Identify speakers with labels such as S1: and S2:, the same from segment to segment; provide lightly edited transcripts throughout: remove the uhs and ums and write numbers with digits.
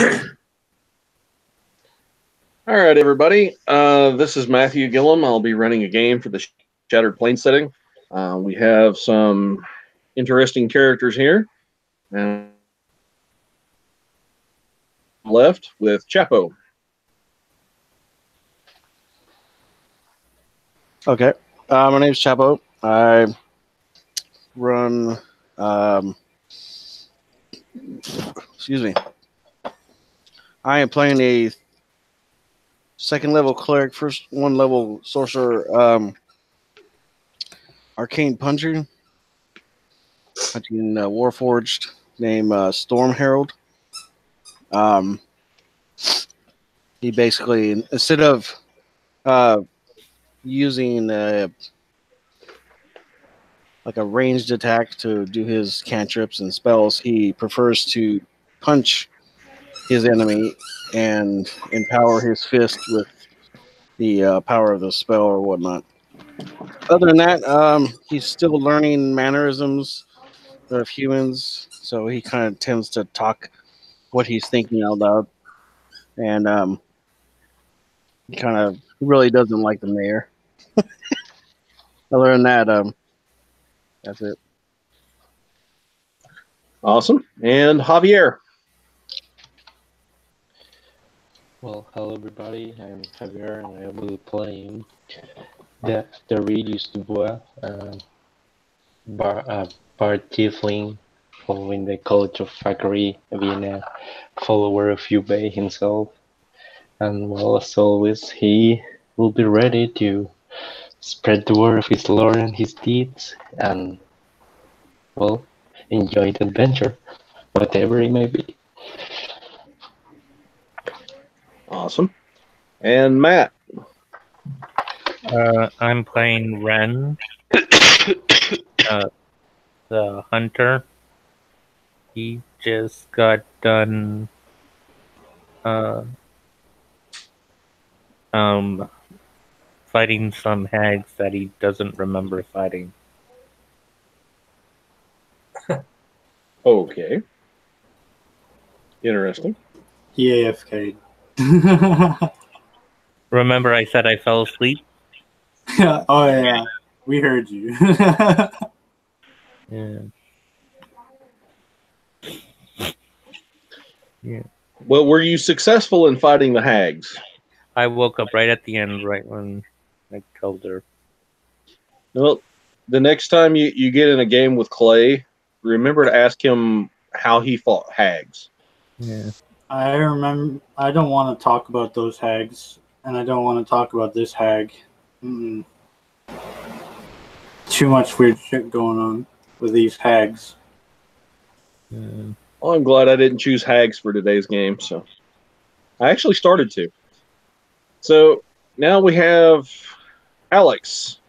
S1: All right, everybody. This is Matthew Gillum. I'll be running a game for the Shattered Plane setting. We have some interesting characters here. And left with Chapo.
S2: Okay. My name's Chapo. I run. Excuse me. I am playing a second level cleric, first one level sorcerer, arcane puncher, punching Warforged, named Storm Herald. He basically, instead of using like a ranged attack to do his cantrips and spells, he prefers to punch his enemy and empower his fist with the power of the spell or whatnot. Other than that, he's still learning mannerisms of humans, so he kind of tends to talk what he's thinking out loud, and he kind of really doesn't like the mayor. Other than that, that's it.
S1: Awesome. And Javier.
S3: Well, hello everybody, I'm Javier and I will be playing the Regis Dubois, bar tiefling, following the College of Fakery, being a follower of Yubei himself. And well, as always, he will be ready to spread the word of his lore and his deeds, and well, enjoy the adventure, whatever it may be.
S1: Awesome. And Matt.
S4: I'm playing Ren, the hunter. He just got done fighting some hags that he doesn't remember fighting.
S1: Okay. Interesting.
S5: He AFK'd.
S4: Remember I said I fell asleep?
S5: Oh, yeah. We heard you.
S4: Yeah. Yeah.
S1: Well, were you successful in fighting the hags?
S4: I woke up right at the end, right when I killed her.
S1: Well, the next time you get in a game with Clay, remember to ask him how he fought hags.
S4: Yeah.
S5: I remember. I don't want to talk about those hags, and I don't want to talk about this hag. Too much weird shit going on with these hags.
S4: Yeah.
S1: Well, I'm glad I didn't choose hags for today's game. So I actually started to. So now we have Alex.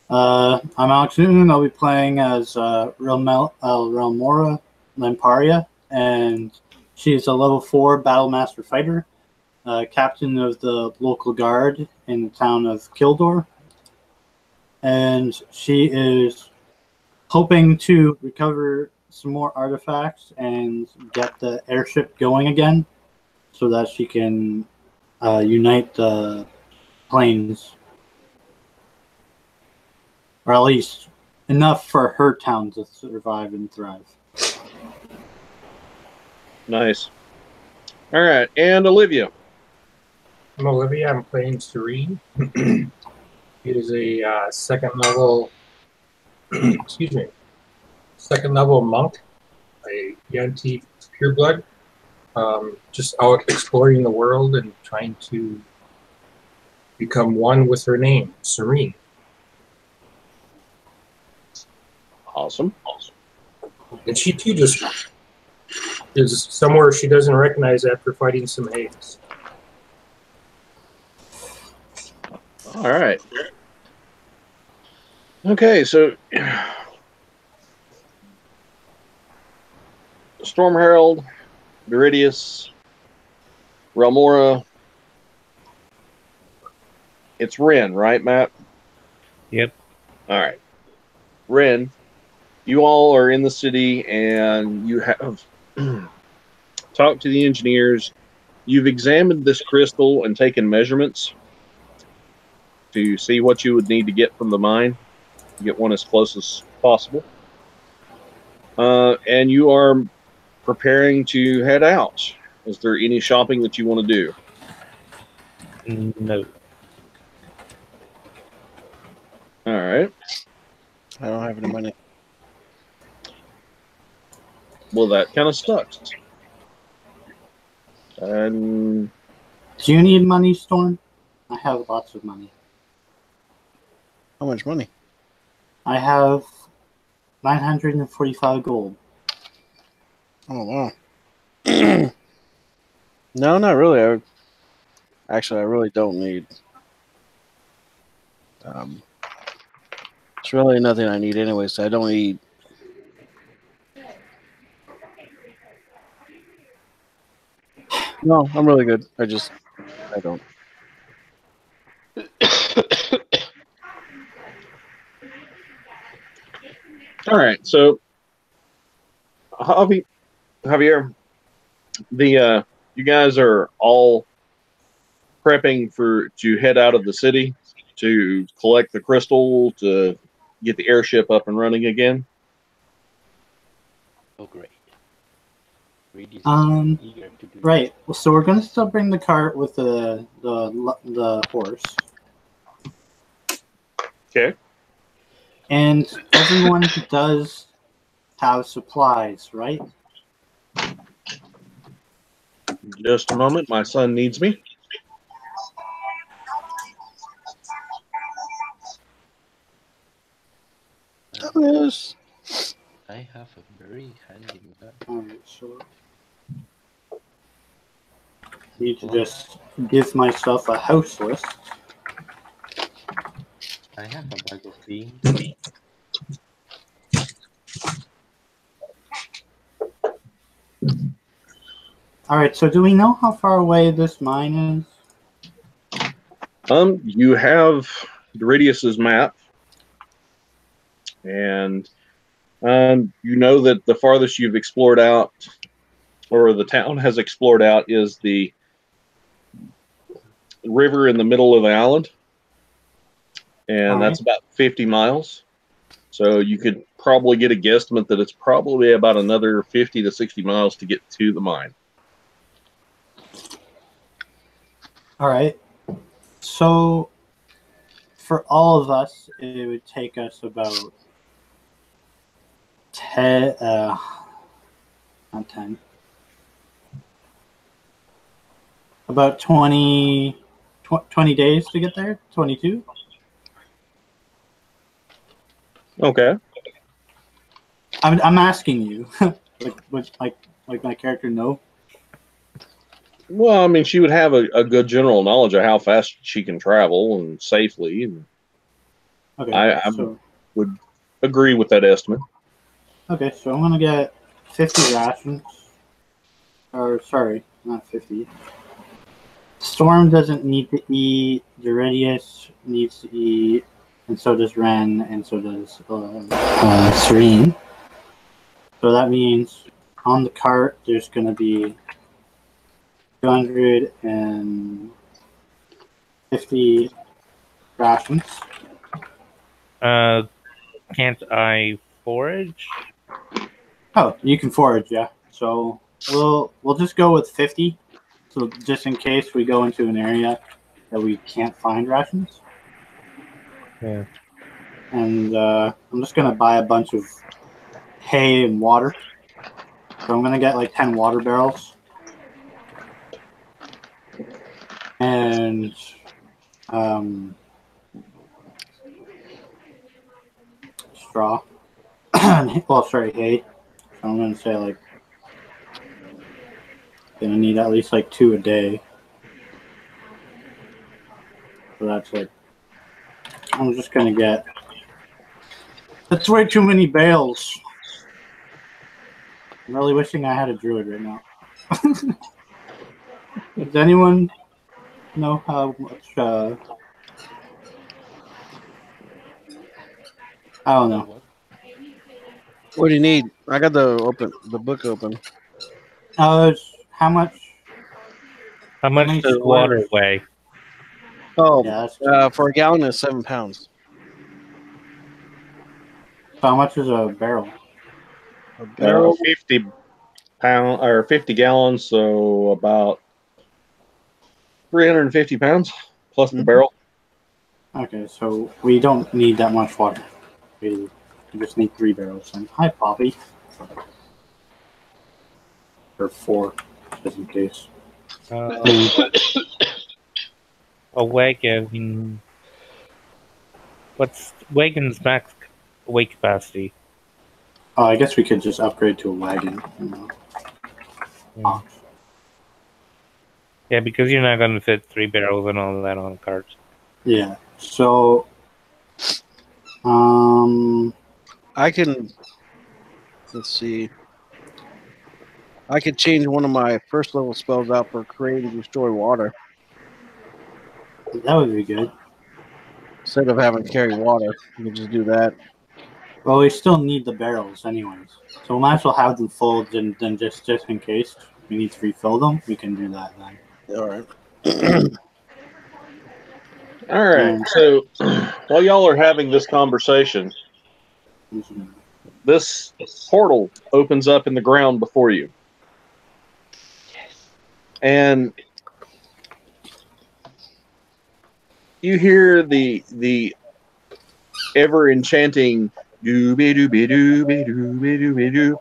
S5: I'm Alex Newton. I'll be playing as Relmora Lamparia, and she's a level 4 Battlemaster fighter, captain of the local guard in the town of Kildor. And she is hoping to recover some more artifacts and get the airship going again so that she can unite the planes. Or at least enough for her town to survive and thrive.
S1: Nice. All right, and Olivia.
S6: I'm Olivia. I'm playing Serene. It is a second level. Excuse me. Second level monk, a Yanti pureblood. Just out exploring the world and trying to become one with her name, Serene.
S1: Awesome.
S6: And she too just is somewhere she doesn't recognize after fighting some hags.
S1: All right. Okay, so Storm Herald, Viridius, Relmora. It's Ren, right, Matt?
S4: Yep.
S1: All right. Ren, you all are in the city and you have talked to the engineers. You've examined this crystal and taken measurements to see what you would need to get from the mine. Get one as close as possible. And you are preparing to head out. Is there any shopping that you want to do?
S4: No.
S1: All right.
S2: I don't have any money.
S1: Well, that kind of sucks. And
S5: Do you need money, Storm? I have lots of money.
S2: How much money?
S5: I have 945 gold.
S2: Oh wow. No, not really. I really don't need. It's really nothing I need anyway, so I don't need. No, I'm really good. I don't.
S1: all right. So, Javier, you guys are all prepping to head out of the city to collect the crystal to get the airship up and running again.
S3: Oh, great. Reedy is eager to do
S5: Right. So we're going to still bring the cart with the horse.
S1: Okay.
S5: And everyone does have supplies, right?
S1: Just a moment. My son needs me.
S2: Yes.
S3: I have a very handy map.
S5: Alright, so I need to just give myself a house list.
S3: I have a bag of beans.
S5: Alright, so do we know how far away this mine is?
S1: You have Doridius's map, and you know that the farthest you've explored out, or the town has explored out, is the river in the middle of the island, and that's about 50 miles. So you could probably get a guesstimate that it's probably about another 50 to 60 miles to get to the mine.
S5: Alright. So for all of us, it would take us about 10, not 10, about 20 days to get there, 22.
S1: Okay.
S5: I'm asking you, like my character know.
S1: Well, I mean, she would have a good general knowledge of how fast she can travel and safely. And
S5: Okay,
S1: I
S5: so
S1: would agree with that estimate.
S5: okay, so I'm gonna get 50 rations. Or sorry, not 50. Storm doesn't need to eat. Doridius needs to eat, and so does Ren, and so does Serene. So that means on the cart there's gonna be 250 rations.
S4: Can't I forage?
S5: Oh, you can forage, yeah. So we'll just go with 50. So just in case we go into an area that we can't find rations.
S4: Yeah.
S5: And I'm just gonna buy a bunch of hay and water. So I'm gonna get like 10 water barrels. And straw. Well, sorry, hay. So I'm gonna say like gonna need at least like 2 a day. So that's like I'm just gonna get. That's way too many bales. I'm really wishing I had a druid right now. Does anyone know how much? I don't know.
S2: What do you need? I got the book open.
S5: How how much?
S4: How much
S5: many
S4: does water
S5: squares?
S4: weigh?
S2: Oh,
S5: Yeah, that's true.
S2: for a gallon is 7 pounds.
S5: So how much is a barrel?
S2: A barrel,
S1: 50 pound or 50 gallons, so about 350 pounds plus the
S2: Mhm.
S1: barrel.
S5: Okay, so we don't need that much water. We just need 3 barrels. And hi, Poppy. Or 4, just in case.
S4: A wagon. What's wagon's max weight capacity?
S5: Oh, I guess we could just upgrade to a wagon.
S4: Yeah. Yeah, because you're not gonna fit 3 barrels and all that on a cart.
S5: Yeah. So,
S2: I can. Let's see. I could change one of my first level spells out for create and destroy water
S5: that would be good.
S2: instead of having to carry water. You can just do that.
S5: Well, we still need the barrels anyways. So we might as well have them full, then just in case we need to refill them, we can do that then.
S2: All right.
S1: All right.
S5: And-
S1: So while y'all are having this conversation, this portal opens up in the ground before you. And you hear the ever enchanting dooby dooby dooby dooby dooby doo.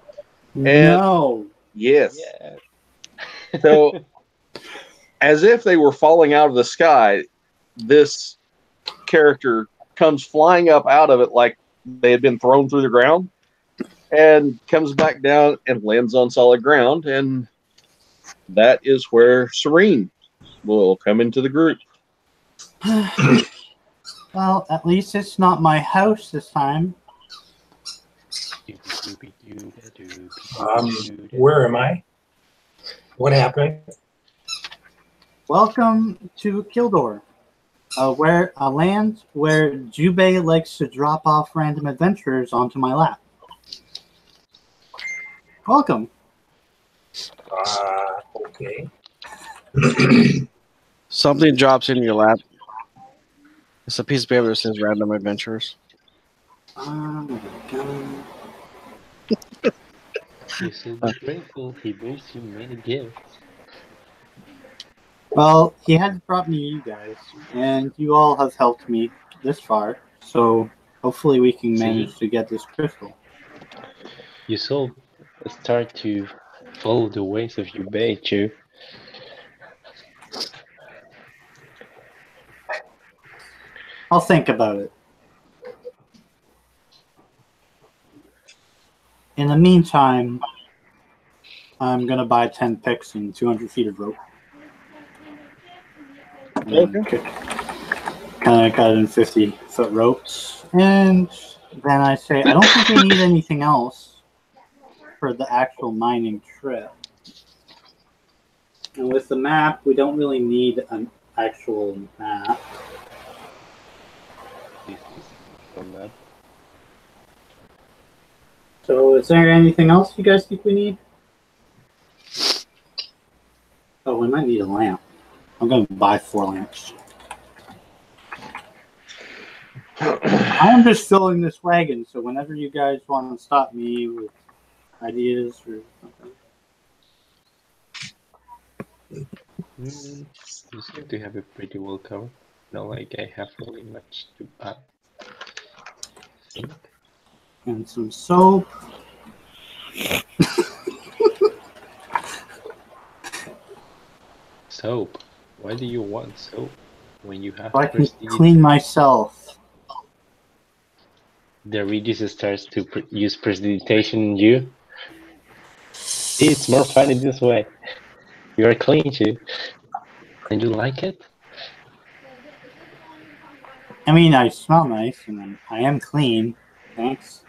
S5: No.
S1: Yes.
S3: Yeah.
S1: So as if they were falling out of the sky, this character comes flying up out of it like they had been thrown through the ground and comes back down and lands on solid ground, and that is where Serene will come into the group.
S5: Well, at least it's not my house this time.
S6: Where am I? What happened?
S5: Welcome to Kildor, where a land where Jubei likes to drop off random adventurers onto my lap. Welcome.
S6: Okay.
S2: Something drops in your lap. It's a piece of paper that says "Random Adventures."
S3: You should be grateful he brings you many gifts.
S5: Well, he has brought me you guys, and you all have helped me this far, so hopefully we can manage to get this crystal.
S3: You should start to follow the ways of Yubei, Chu.
S5: I'll think about it. In the meantime, I'm going to buy 10 picks and 200 feet of rope.
S2: Okay.
S5: Kind of got it in 50-foot ropes. And then I say, I don't think we need anything else for the actual mining trip. And with the map, we don't really need an actual map. So is there anything else you guys think we need? Oh, we might need a lamp. I'm going to buy 4 lamps. I am just filling this wagon, so whenever you guys want to stop me with ideas or something.
S3: You seem to have it pretty well covered. Not like I have really much to add.
S5: And some soap.
S3: Soap? Why do you want soap when you have
S5: So I can
S3: prestige?
S5: clean myself.
S3: The Regis starts to use prestidigitation in you. It's more funny this way. You are clean, Chu. And you like it?
S5: I mean, I smell nice, and I am clean. Thanks.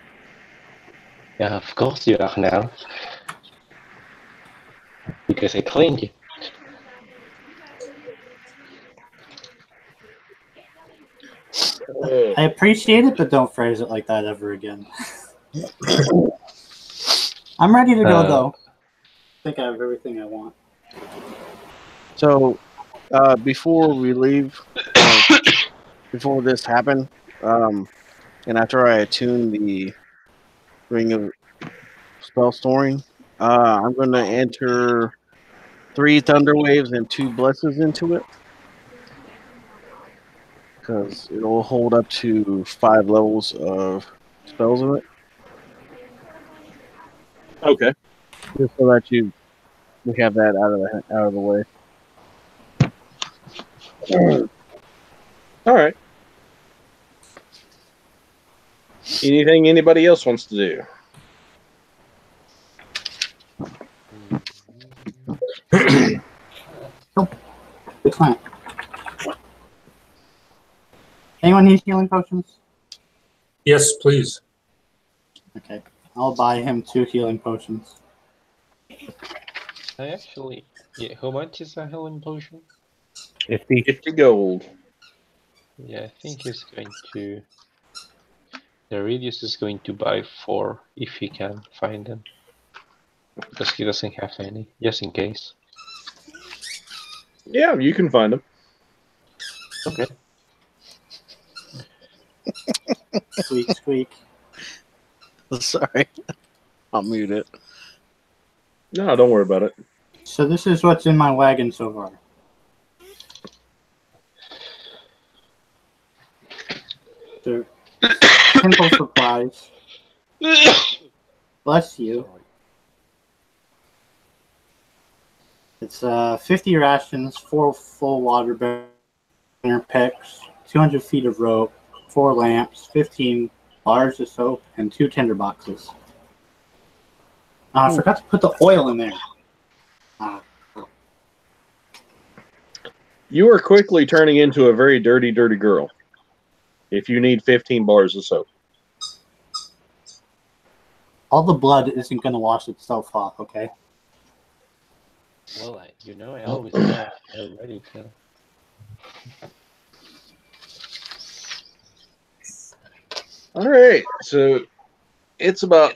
S3: Yeah, of course you are now. Because I cleaned you.
S5: I appreciate it, but don't phrase it like that ever again. I'm ready to go, though. I think I have everything I want.
S2: So, before we leave, before this happened, and after I attune the Ring of Spell Storing, I'm going to enter 3 Thunder Waves and 2 Blesses into it. Because it will hold up to 5 levels of spells in it.
S1: Okay.
S2: Just so that we have that out of the way.
S1: All right. Anything anybody else wants to do?
S5: Good plan. Anyone need healing potions?
S6: Yes, please.
S5: Okay. I'll buy him 2 healing potions.
S3: I actually, yeah. How much is a healing potion?
S4: 50.
S1: 50 gold.
S3: Yeah, I think he's going to. Daridius is going to buy 4 if he can find them, because he doesn't have any, just in case.
S1: Yeah, you can find them.
S3: Okay.
S5: Squeak, squeak.
S2: Sorry. I'll mute it.
S1: No, don't worry about it.
S5: So this is what's in my wagon so far. So, simple supplies. Bless you. It's 50 rations, 4 full water banner picks, 200 feet of rope, 4 lamps, 15 bars of soap, and 2 tinder boxes. I forgot to put the oil in there.
S1: You are quickly turning into a very dirty, dirty girl. If you need 15 bars of soap.
S5: All the blood isn't going to wash itself off, okay?
S3: Well, I always have already. So.
S1: All right, so it's about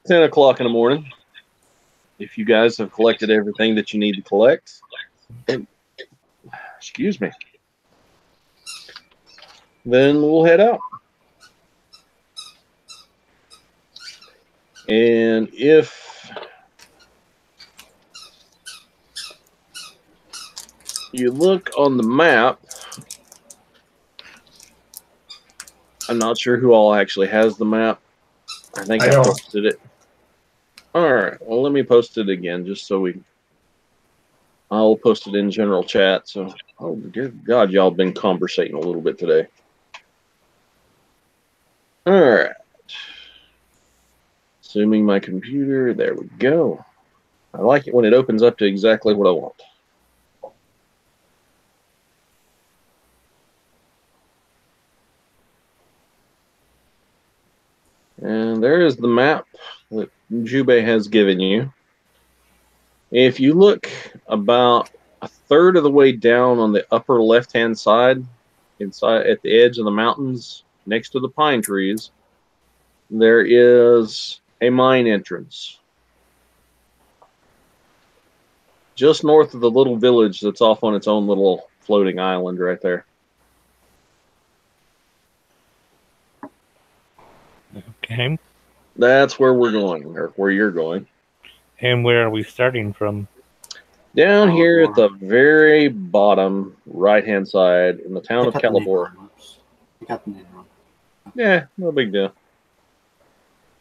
S1: 10 o'clock in the morning. If you guys have collected everything that you need to collect, excuse me, then we'll head out. And if you look on the map, I'm not sure who all actually has the map. I think I
S6: don't.
S1: posted it. All right. Well, let me post it again just so I'll post it in general chat. So, oh, dear God, y'all been conversating a little bit today. All right. Assuming my computer. There we go. I like it when it opens up to exactly what I want. And there is the map that Jubei has given you. If you look about a third of the way down on the upper left-hand side, inside at the edge of the mountains, next to the pine trees, there is a mine entrance. Just north of the little village that's off on its own little floating island right there.
S4: Okay.
S1: That's where we're going, or where you're going.
S4: And where are we starting from?
S1: Down here at the very bottom right-hand side in the town of Calibor.
S5: I got the name wrong.
S1: Yeah, no big deal.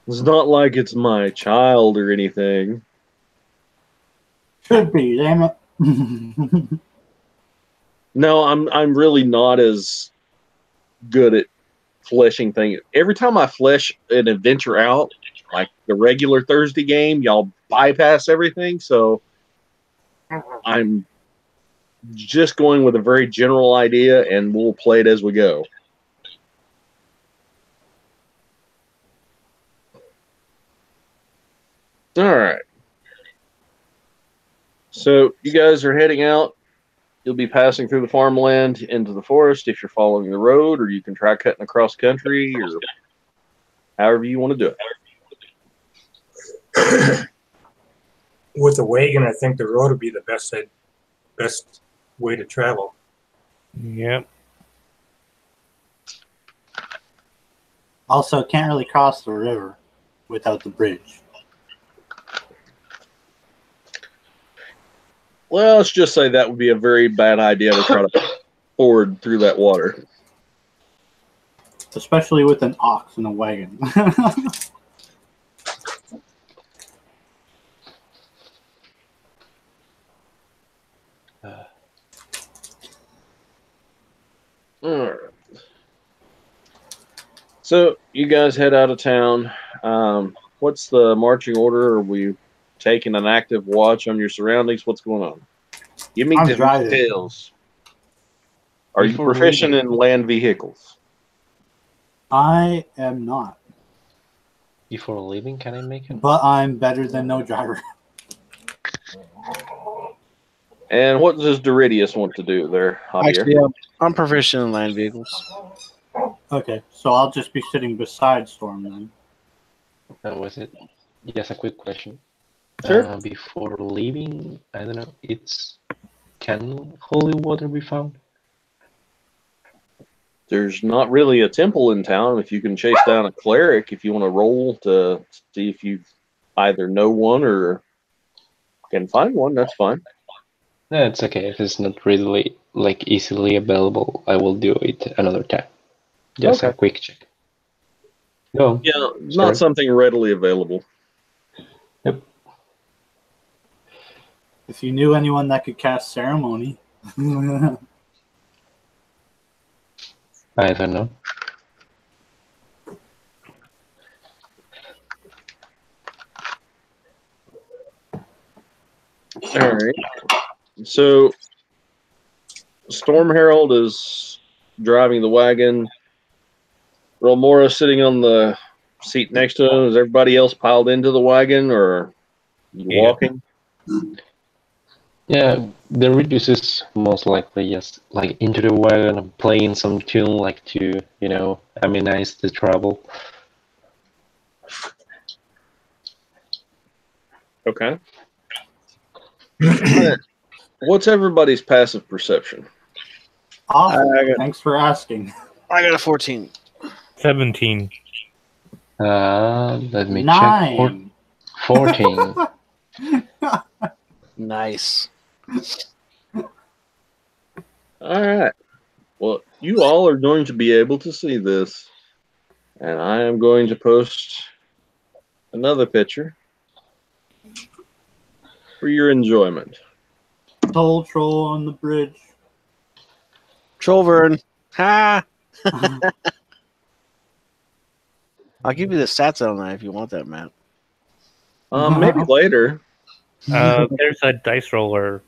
S1: It's not like it's my child or anything.
S5: Should be, damn it.
S1: No, I'm really not as good at fleshing things. Every time I flesh an adventure out, like the regular Thursday game, y'all bypass everything. So I'm just going with a very general idea, and we'll play it as we go. All right. So you guys are heading out. You'll be passing through the farmland into the forest if you're following the road, or you can try cutting across country, or however you want to do it.
S6: with the wagon, I think the road would be the best way to travel.
S4: Yep.
S5: Also, can't really cross the river without the bridge.
S1: Well, let's just say that would be a very bad idea to try to ford through that water.
S5: Especially with an ox and a wagon.
S1: All right. So you guys head out of town. What's the marching order? Are we taking an active watch on your surroundings? What's going on? Give me
S5: I'm
S1: the
S5: driving.
S1: details. Are you
S3: Before
S1: proficient
S3: leaving.
S1: in land vehicles?
S5: I am not,
S3: Before leaving, can I make it?
S5: but I'm better than no driver.
S1: And what does Doridius want to do there, Javier?
S2: Actually, I'm proficient in land vehicles.
S5: Okay, so I'll just be sitting beside Storm then.
S3: That was it. Just a quick question.
S1: Sure.
S3: Before leaving, I don't know. Can holy water be found?
S1: There's not really a temple in town. If you can chase down a cleric, if you want to roll to see if you either know one or can find one, that's fine.
S3: No, it's okay. If it's not really like easily available, I will do it another time. Just a
S1: Okay.
S3: quick check. No.
S1: Yeah,
S3: Sorry.
S1: not something readily available.
S5: If you knew anyone that could cast ceremony.
S3: I don't know.
S1: All right. So, Storm Herald is driving the wagon. Romora sitting on the seat next to him. Is everybody else piled into the wagon or
S4: Yeah.
S1: walking?
S3: Yeah, the reduces most likely just like into the wagon and playing some tune like to, amenize the travel.
S1: Okay. What's everybody's passive perception?
S5: Awesome. Thanks for asking.
S2: I got a 14.
S4: 17.
S3: Let me check.
S5: 9.
S3: 14.
S2: Nice.
S1: All right. Well, you all are going to be able to see this. And I am going to post another picture for your enjoyment.
S5: Soul troll on the bridge.
S2: Trollvern. Ha! I'll give you the stats on that if you want that, Matt.
S1: Maybe later.
S4: There's a dice roller.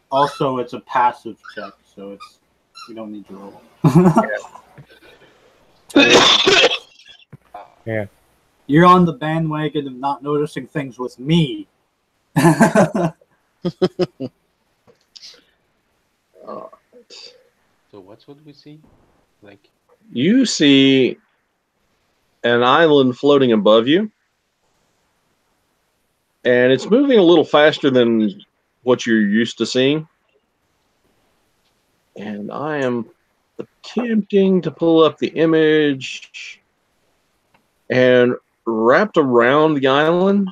S5: Also, it's a passive check, so we don't need to roll.
S4: Yeah.
S5: You're on the bandwagon of not noticing things with me.
S3: So what's what we see? Like
S1: You see an island floating above you. And it's moving a little faster than what you're used to seeing. And I am attempting to pull up the image. And wrapped around the island,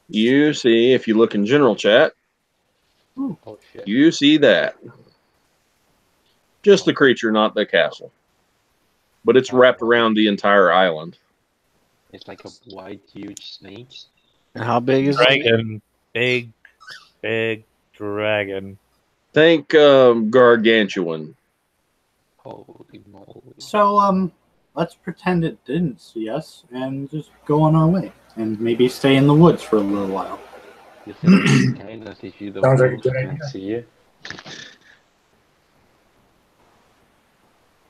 S1: you see, if you look in general chat,
S3: oh shit.
S1: you see that. Just the creature, not the castle. But it's wrapped around the entire island.
S3: It's like a white huge snake.
S2: And how big is it?
S4: Dragon. Big dragon.
S1: Think gargantuan.
S3: Holy moly.
S5: So, let's pretend it didn't see us and just go on our way. And maybe stay in the woods for a little while.
S3: You think it's kind of if you don't
S6: Sounds like a
S3: know
S6: good
S3: you can
S6: idea.
S3: see it?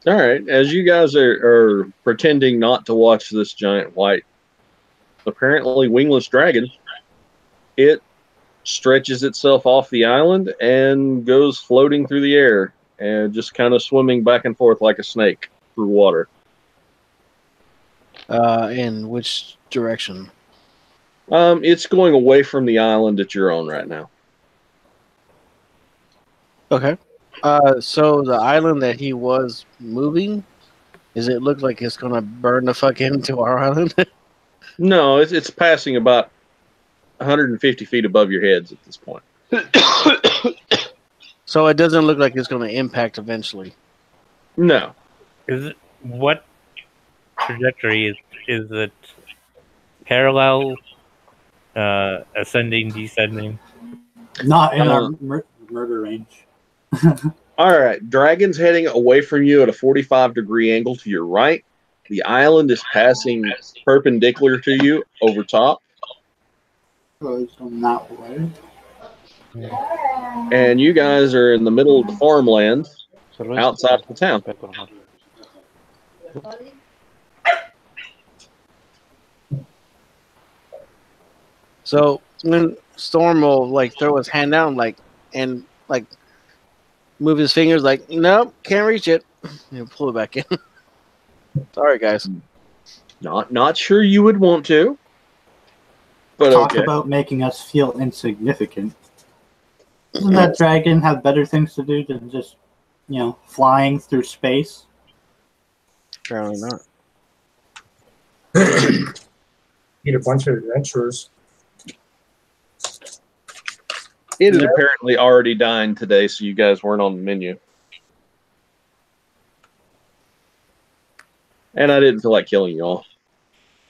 S1: All right, as you guys are pretending not to watch this giant white, apparently wingless dragon, it stretches itself off the island and goes floating through the air and just kind of swimming back and forth like a snake through water.
S2: In which direction?
S1: It's going away from the island that you're on right now.
S2: Okay. So the island that he was moving, does it look like it's gonna burn the fuck into our island?
S1: No, it's passing about 150 feet above your heads at this point.
S2: So it doesn't look like it's gonna impact eventually.
S1: No.
S4: Is it what trajectory is it? Parallel, ascending, descending.
S5: Not in our
S1: Um,
S5: murder range.
S1: All right. Dragon's heading away from you at a 45-degree angle to your right. The island is passing perpendicular to you over top,
S5: Goes on that way.
S1: and you guys are in the middle of the farmland outside of the town.
S2: So when Storm will like throw his hand down, and move his fingers, like nope, can't reach it. He'll pull it back in. Sorry, guys.
S1: Not sure you would want to, but
S5: Talk
S1: okay.
S5: about making us feel insignificant. Doesn't that dragon have better things to do than just, flying through space?
S2: Apparently not.
S6: Need a bunch of adventurers.
S1: It is apparently already dined today, so you guys weren't on the menu. And I didn't feel like killing you all.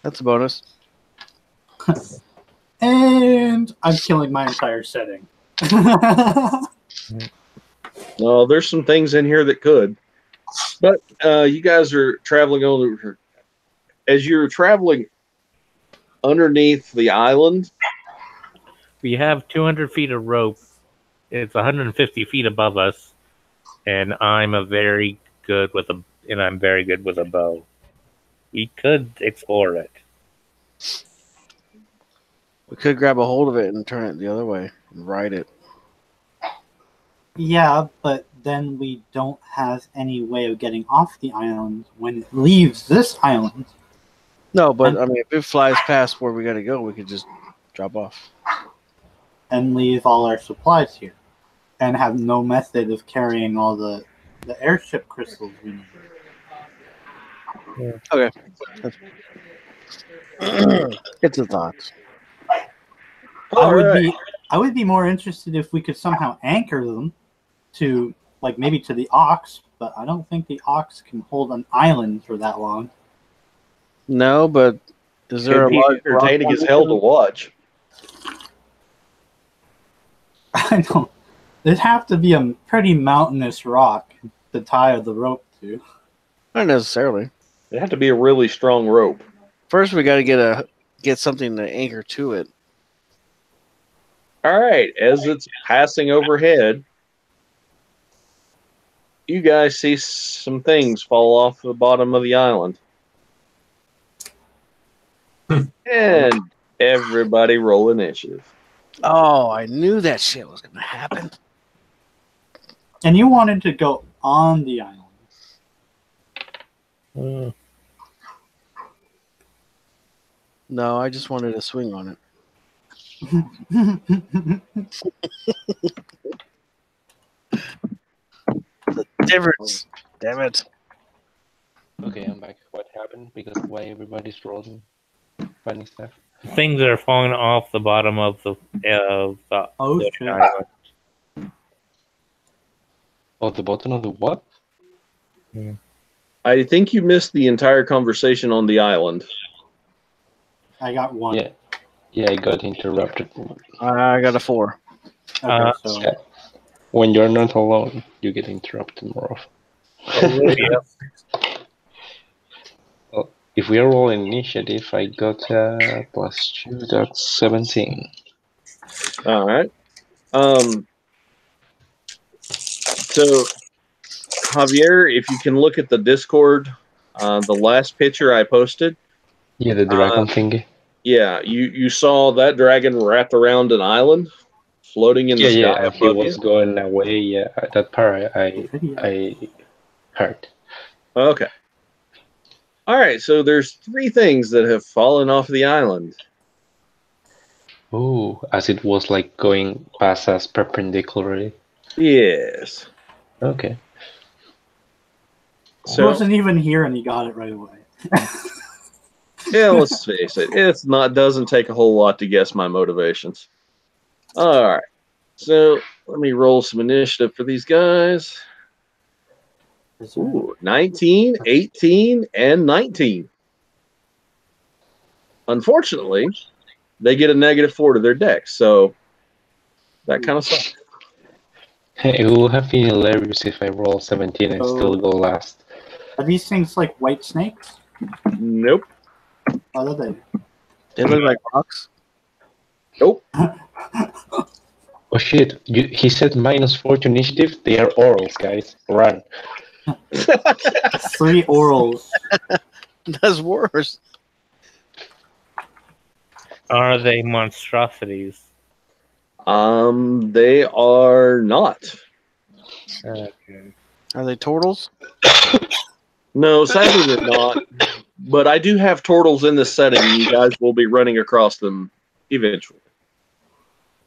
S2: That's a bonus.
S5: And I'm killing my entire setting.
S1: No, there's some things in here that could. But you guys are traveling on. As you're traveling underneath the island,
S4: We have 200 feet of rope. It's 150 feet above us, and I'm very good with a bow. We could explore it.
S2: We could grab a hold of it and turn it the other way and ride it.
S5: Yeah, but then we don't have any way of getting off the island when it leaves this island.
S2: No, but I mean, if it flies past where we gotta go, we could just drop off.
S5: And leave all our supplies here. And have no method of carrying all the airship crystals we need.
S2: Okay. It's a thought.
S5: I would be more interested if we could somehow anchor them to maybe to the Ox, but I don't think the Ox can hold an island for that long.
S2: No, but is there
S1: it'd
S2: a
S1: be
S2: large rock
S1: entertaining as hell to watch.
S5: I know. There'd have to be a pretty mountainous rock to tie the rope to.
S2: Not necessarily.
S1: It'd have to be a really strong rope.
S2: First, we got to get something to anchor to it.
S1: All right, as it's passing overhead, you guys see some things fall off the bottom of the island. And everybody roll initiative.
S2: Oh, I knew that shit was gonna happen.
S5: And you wanted to go on the island.
S2: No, I just wanted to swing on it. The difference. Damn it.
S3: Okay, I'm back. What happened? Because why everybody's rolling funny stuff?
S4: Things are falling off the bottom of the
S5: Ocean.
S4: island.
S3: Oh, the bottom of the what?
S1: I think you missed the entire conversation on the island.
S5: I got one.
S3: Yeah, I got interrupted.
S2: I got a 4.
S5: Okay, so
S3: Yeah. When you're not alone, you get interrupted more often. Well, if we are rolling initiative, I got +2, that's 17.
S1: All right. So, Javier, if you can look at the Discord, the last picture I posted.
S3: Yeah, the dragon thingy.
S1: Yeah, you saw that dragon wrapped around an island, floating in the sky.
S3: Yeah, he was going away. Yeah, that part I heard.
S1: Okay. All right, so there's 3 things that have fallen off the island.
S3: Oh, as it was like going past us perpendicularly.
S1: Yes.
S3: Okay.
S5: He
S1: So
S5: wasn't even here and he got it right away.
S1: yeah, let's face it. Doesn't take a whole lot to guess my motivations. All right. So let me roll some initiative for these guys. Ooh, 19, 18, and 19. Unfortunately, they get a -4 to their dex, so that kind of sucks.
S3: It will have been hilarious if I roll 17 and still go last.
S5: Are these things like white snakes?
S1: Nope.
S5: What are they?
S2: They look like rocks.
S1: Nope.
S3: Oh shit, he said -4 to initiative? They are orals, guys. Run.
S5: 3 orals.
S2: That's worse.
S4: Are they monstrosities?
S1: They are not.
S4: Okay.
S2: Are they turtles?
S1: No, sadly they're not. But I do have turtles in this setting, and you guys will be running across them eventually.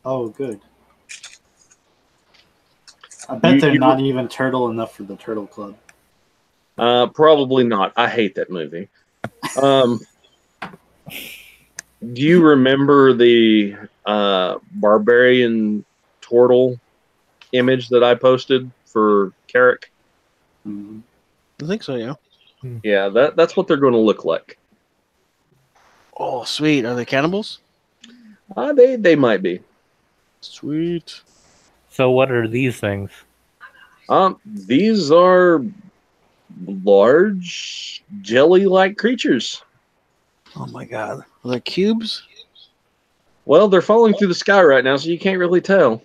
S5: Oh, good. I bet they're not even turtle enough for the Turtle Club.
S1: Probably not. I hate that movie. Do you remember the barbarian turtle image that I posted for Carrick?
S5: Mm-hmm.
S2: I think so, yeah.
S1: Yeah, that's what they're going to look like.
S2: Oh, sweet. Are they cannibals?
S1: They might be.
S2: Sweet.
S4: So what are these things?
S1: These are large jelly-like creatures.
S2: Oh my god. Are they cubes?
S1: Well, they're falling through the sky right now, so you can't really tell.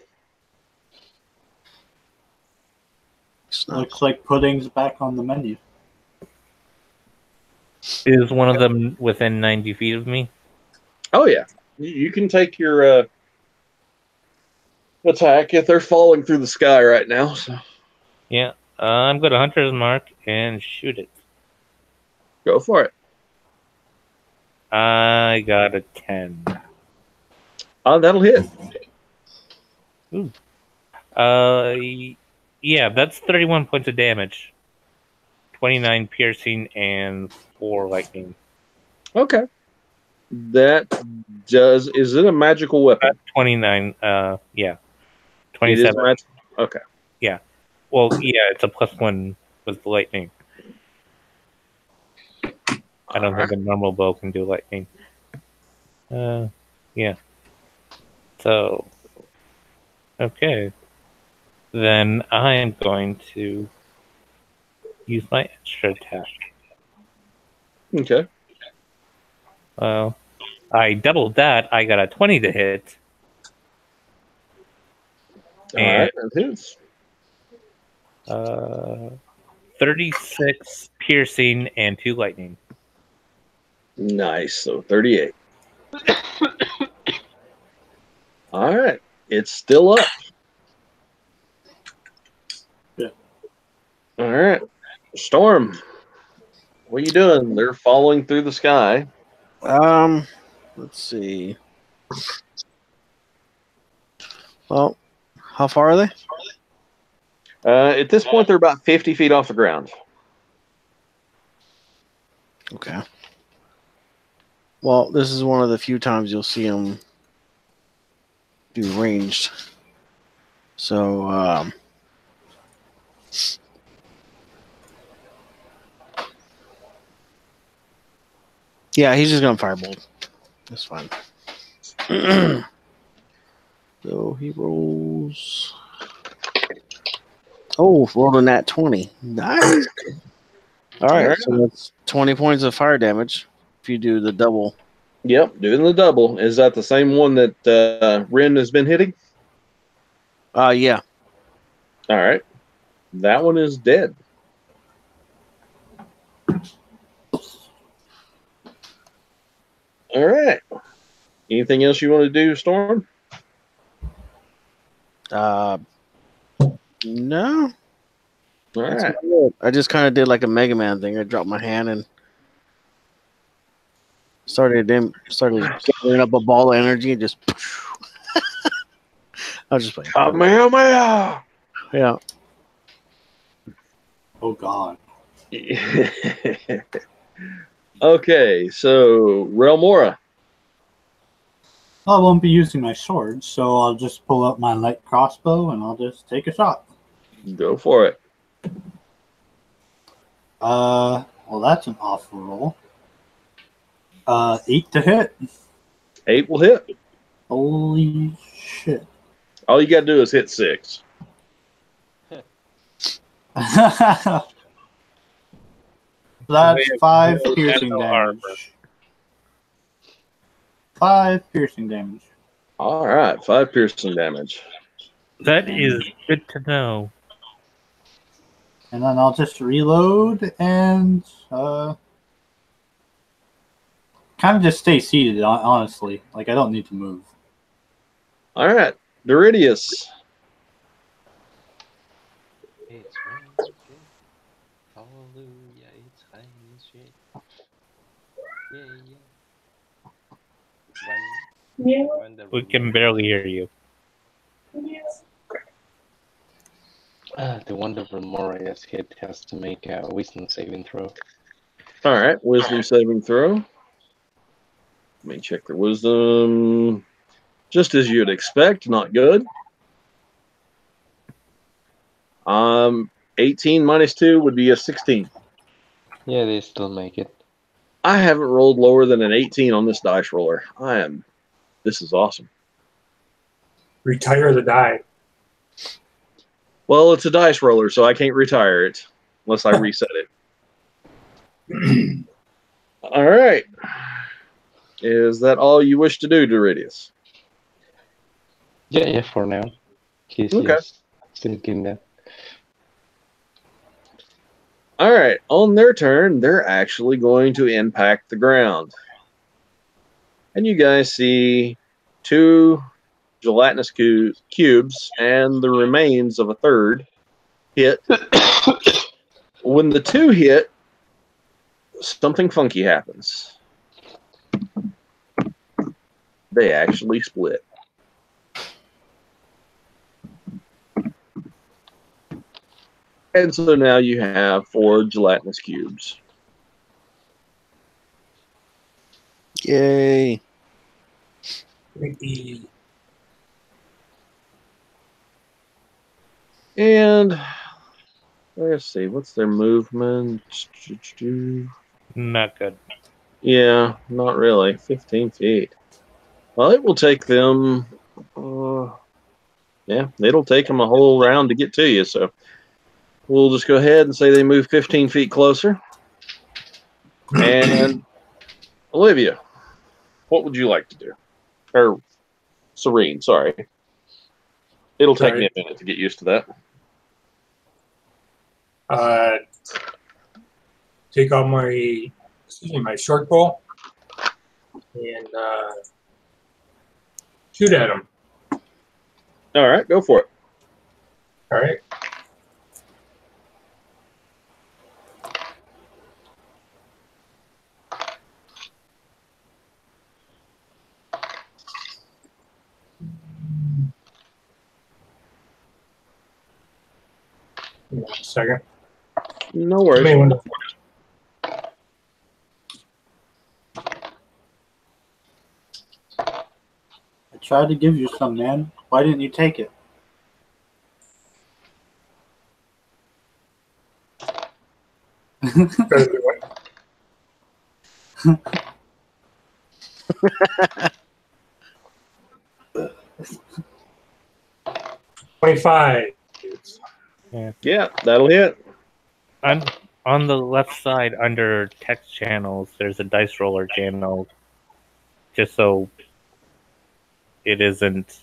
S5: Looks like pudding's back on the menu.
S4: Is one of them within 90 feet of me?
S1: Oh yeah, you can take your attack if they're falling through the sky right now. So
S4: Yeah. I'm going to Hunter's Mark and shoot it.
S1: go for it.
S4: I got a 10.
S1: That'll hit.
S4: Ooh. Yeah, that's 31 points of damage. 29 piercing and 4 lightning.
S1: Okay. That does. Is it a magical weapon?
S4: 29. Yeah.
S1: It is
S4: 27.
S1: magical. Okay.
S4: Well, yeah, it's a +1 with the lightning. I don't think a normal bow can do lightning. Yeah. So, okay. Then I am going to use my extra attack.
S1: Okay.
S4: Well, I doubled that. I got a 20 to hit.
S1: All right. That hits.
S4: 36 piercing and 2 lightning.
S1: Nice. So 38. All right. It's still up.
S5: Yeah.
S1: All right. Storm. What are you doing? They're falling through the sky.
S2: Let's see. Well, how far are they?
S1: At this point, they're about 50 feet off the ground.
S2: Okay. Well, this is one of the few times you'll see them do ranged. So, yeah, he's just gonna firebolt. That's fine. So he rolls. Oh, rolled a nat 20. Nice. All right, so that's 20 points of fire damage if you do the double.
S1: Yep, doing the double. Is that the same one that Ren has been hitting?
S2: Yeah.
S1: All right. That one is dead. All right. Anything else you want to do, Storm?
S2: No.
S1: All right.
S2: I just kind of did like a Mega Man thing. I dropped my hand and started gathering up a ball of energy and just. I was just playing.
S1: Kamehameha!
S2: Yeah.
S5: Oh God.
S1: Okay, so Relmora.
S5: I won't be using my sword, so I'll just pull out my light crossbow and I'll just take a shot.
S1: Go for it.
S5: Well, that's an awful roll. 8 to hit.
S1: 8 will hit.
S5: Holy shit.
S1: All you got to do is hit 6.
S5: That's 5
S4: no
S5: piercing
S4: metal
S5: damage.
S4: armor.
S5: 5 piercing damage.
S1: All right, 5 piercing damage.
S4: That is good to know.
S5: And then I'll just reload and kind of just stay seated, honestly. Like, I don't need to move.
S1: All right, Doridius.
S3: It's raining shit. Hallelujah, it's raining shit. Yeah.
S4: We can barely hear you.
S3: The wonderful Morias hit has to make a wisdom saving throw.
S1: All right, wisdom saving throw. Let me check their wisdom. Just as you'd expect, not good. 18 minus 2 would be a 16.
S3: Yeah, they still make it.
S1: I haven't rolled lower than an 18 on this dice roller. This is awesome.
S6: Retire the die.
S1: Well, it's a dice roller, so I can't retire it unless I reset it. All right. Is that all you wish to do, Doridius?
S3: Yeah, for now. He's
S1: Okay.
S3: just thinking that.
S1: All right. On their turn, they're actually going to impact the ground. And you guys see 2 gelatinous cubes and the remains of a third hit. When the 2 hit, something funky happens. They actually split. And so now you have 4 gelatinous cubes.
S2: Yay.
S6: Creepy.
S1: And let's see, what's their movement?
S4: Not good.
S1: Yeah, not really. 15 feet. Well, it will take them. It'll take them a whole round to get to you. So we'll just go ahead and say they move 15 feet closer. And Olivia, what would you like to do? Or Serene, sorry. It'll take me a minute to get used to that.
S6: Take out my short bow and shoot at him.
S1: All right, go for it.
S6: All right. Give me 1 second.
S1: No worries.
S6: Give me one.
S5: I tried to give you some, man. Why didn't you take it?
S6: Better do it. 25.
S1: Yeah, that'll hit.
S4: On the left side, under text channels, there's a dice roller channel. Just so it isn't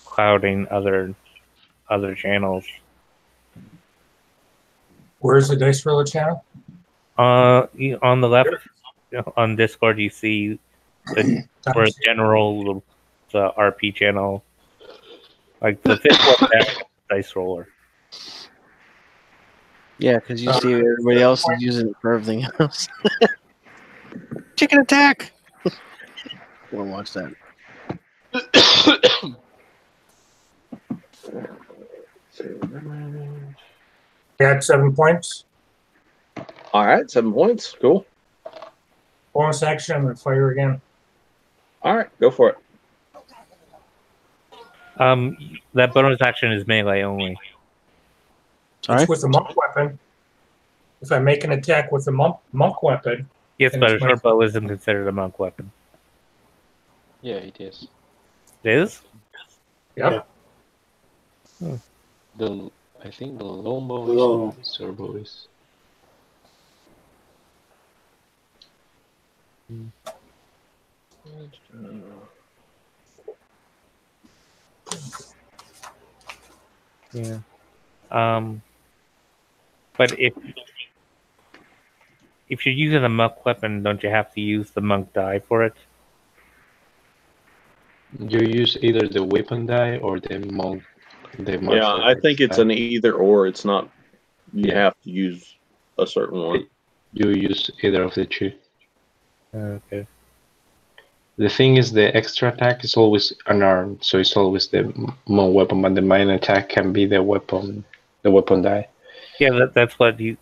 S4: clouding other channels.
S6: Where's the dice roller channel?
S4: On the left, on Discord, you see for general the RP channel, like the fifth one down, dice roller.
S2: Yeah, because you see everybody else is using it for everything else. Chicken attack! Want to watch that?
S6: Got 7 points.
S1: All right, 7 points. Cool.
S6: Bonus action, I'm going to fire again.
S1: All right, go for it.
S4: That bonus action is melee only.
S2: Sorry?
S6: It's with a monk weapon. If I make an attack with a monk weapon,
S4: Yes,
S6: And
S4: but a
S6: it's my-
S4: short bow isn't considered a monk weapon.
S3: Yeah, it is.
S4: It is?
S6: yep.
S3: I think the longbow
S5: Long.
S3: is servo is.
S4: Yeah. But if you're using a monk weapon, don't you have to use the monk die for it?
S3: You use either the weapon die or the monk.
S1: Yeah,
S3: martial
S1: I think
S3: arts
S1: it's
S3: die.
S1: an either or. It's not. You
S3: Yeah.
S1: have to use a certain one.
S3: You use either of the two.
S4: Okay.
S3: The thing is, the extra attack is always unarmed, so it's always the monk weapon, but the main attack can be the weapon die.
S4: Yeah, that's what I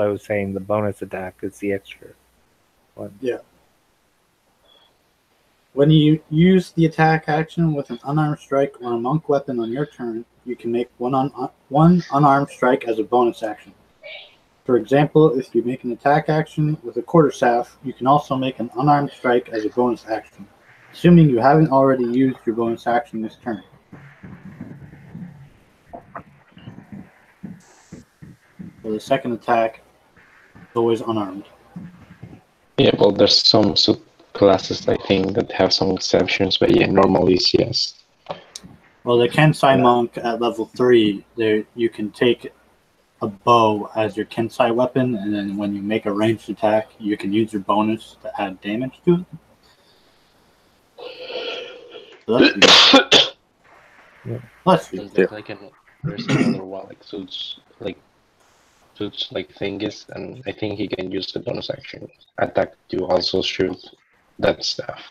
S4: was saying. The bonus attack is the extra one.
S5: When you use the attack action with an unarmed strike or a monk weapon on your turn, you can make one unarmed strike as a bonus action. For example, if you make an attack action with a quarterstaff, you can also make an unarmed strike as a bonus action, assuming you haven't already used your bonus action this turn. So the second attack is always unarmed.
S3: Yeah, well, there's some subclasses I think that have some exceptions, but yeah, normally it's yes.
S5: Well, the Kensai monk at level 3, there you can take a bow as your Kensai weapon, and then when you make a ranged attack, you can use your bonus to add damage to it. So that's
S4: Yeah.
S5: Let's
S3: And
S5: see.
S3: there's there's another one like suits like Thingis, and I think he can use the bonus action attack to also shoot that stuff.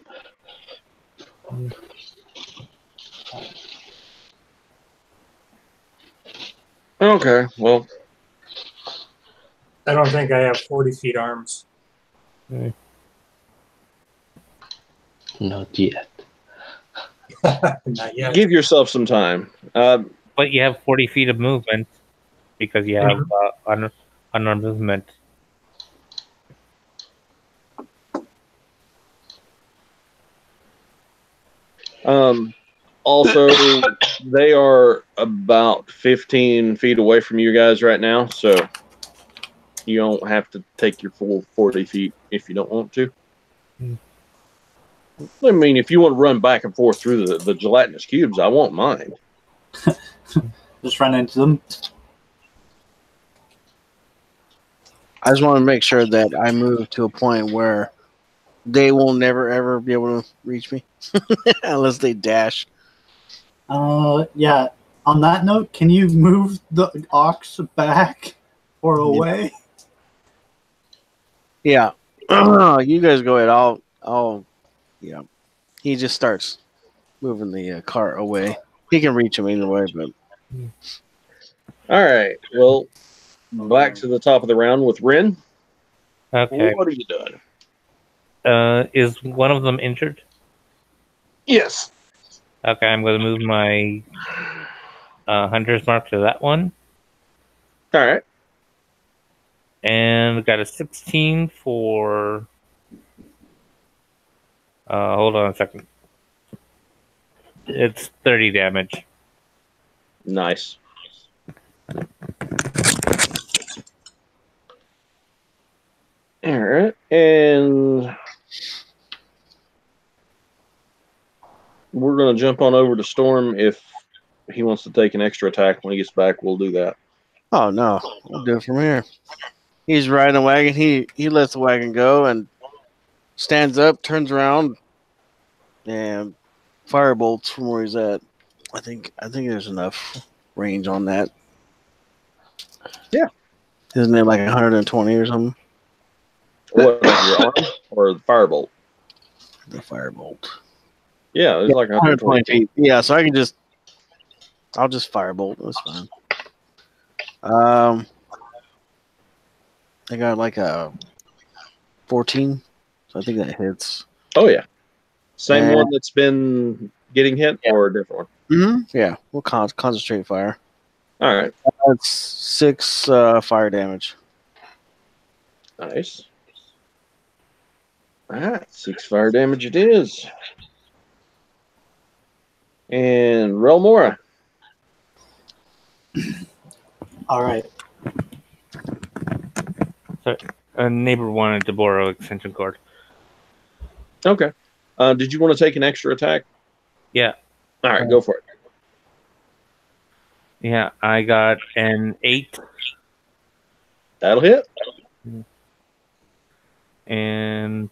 S1: Okay, well,
S6: I don't think I have 40 feet arms.
S3: Not yet.
S6: Not yet.
S1: give yourself some time.
S4: But you have 40 feet of movement because you have unarmed movement.
S1: Also, they are about 15 feet away from you guys right now, so you don't have to take your full 40 feet if you don't want to. I mean, if you want to run back and forth through the gelatinous cubes, I won't mind.
S5: Just run into them.
S2: I just want to make sure that I move to a point where they will never ever be able to reach me unless they dash.
S5: Yeah. On that note, can you move the ox back or away?
S2: Yeah, you guys go ahead. I'll. Yeah, he just starts moving the cart away. He can reach him either way, but
S1: All right. Well, back to the top of the round with Rin.
S4: Okay.
S1: What are you doing?
S4: Is one of them injured?
S1: Yes.
S4: Okay, I'm going to move my hunter's mark to that one.
S1: All right.
S4: And we got a 16 for... hold on a second. It's 30 damage.
S1: Nice. All right. And we're going to jump on over to Storm. If he wants to take an extra attack when he gets back, we'll do that.
S2: oh no, I'll do it from here. He's riding a wagon. He lets the wagon go and stands up, turns around, and firebolts from where he's at. I think there's enough range on that.
S1: Yeah.
S2: Isn't it like 120 or something?
S1: What, like your arm or the firebolt?
S2: The firebolt.
S1: Yeah, it's like
S2: 120 feet. Yeah, so I'll just firebolt. That's fine. I got like a 14, so I think that hits.
S1: Oh yeah, same
S2: And-
S1: one that's been getting hit,
S2: Yeah.
S1: or a different
S2: Mm-hmm. Yeah, we'll concentrate fire.
S1: one. All right,
S2: That's 6 fire damage.
S1: nice. All right, 6 fire damage it is. And Relmora.
S5: All right.
S4: A neighbor wanted to borrow extension cord.
S1: Okay. Did you want to take an extra attack?
S4: Yeah.
S1: All right, go for it.
S4: Yeah, I got an 8
S1: That'll hit.
S4: and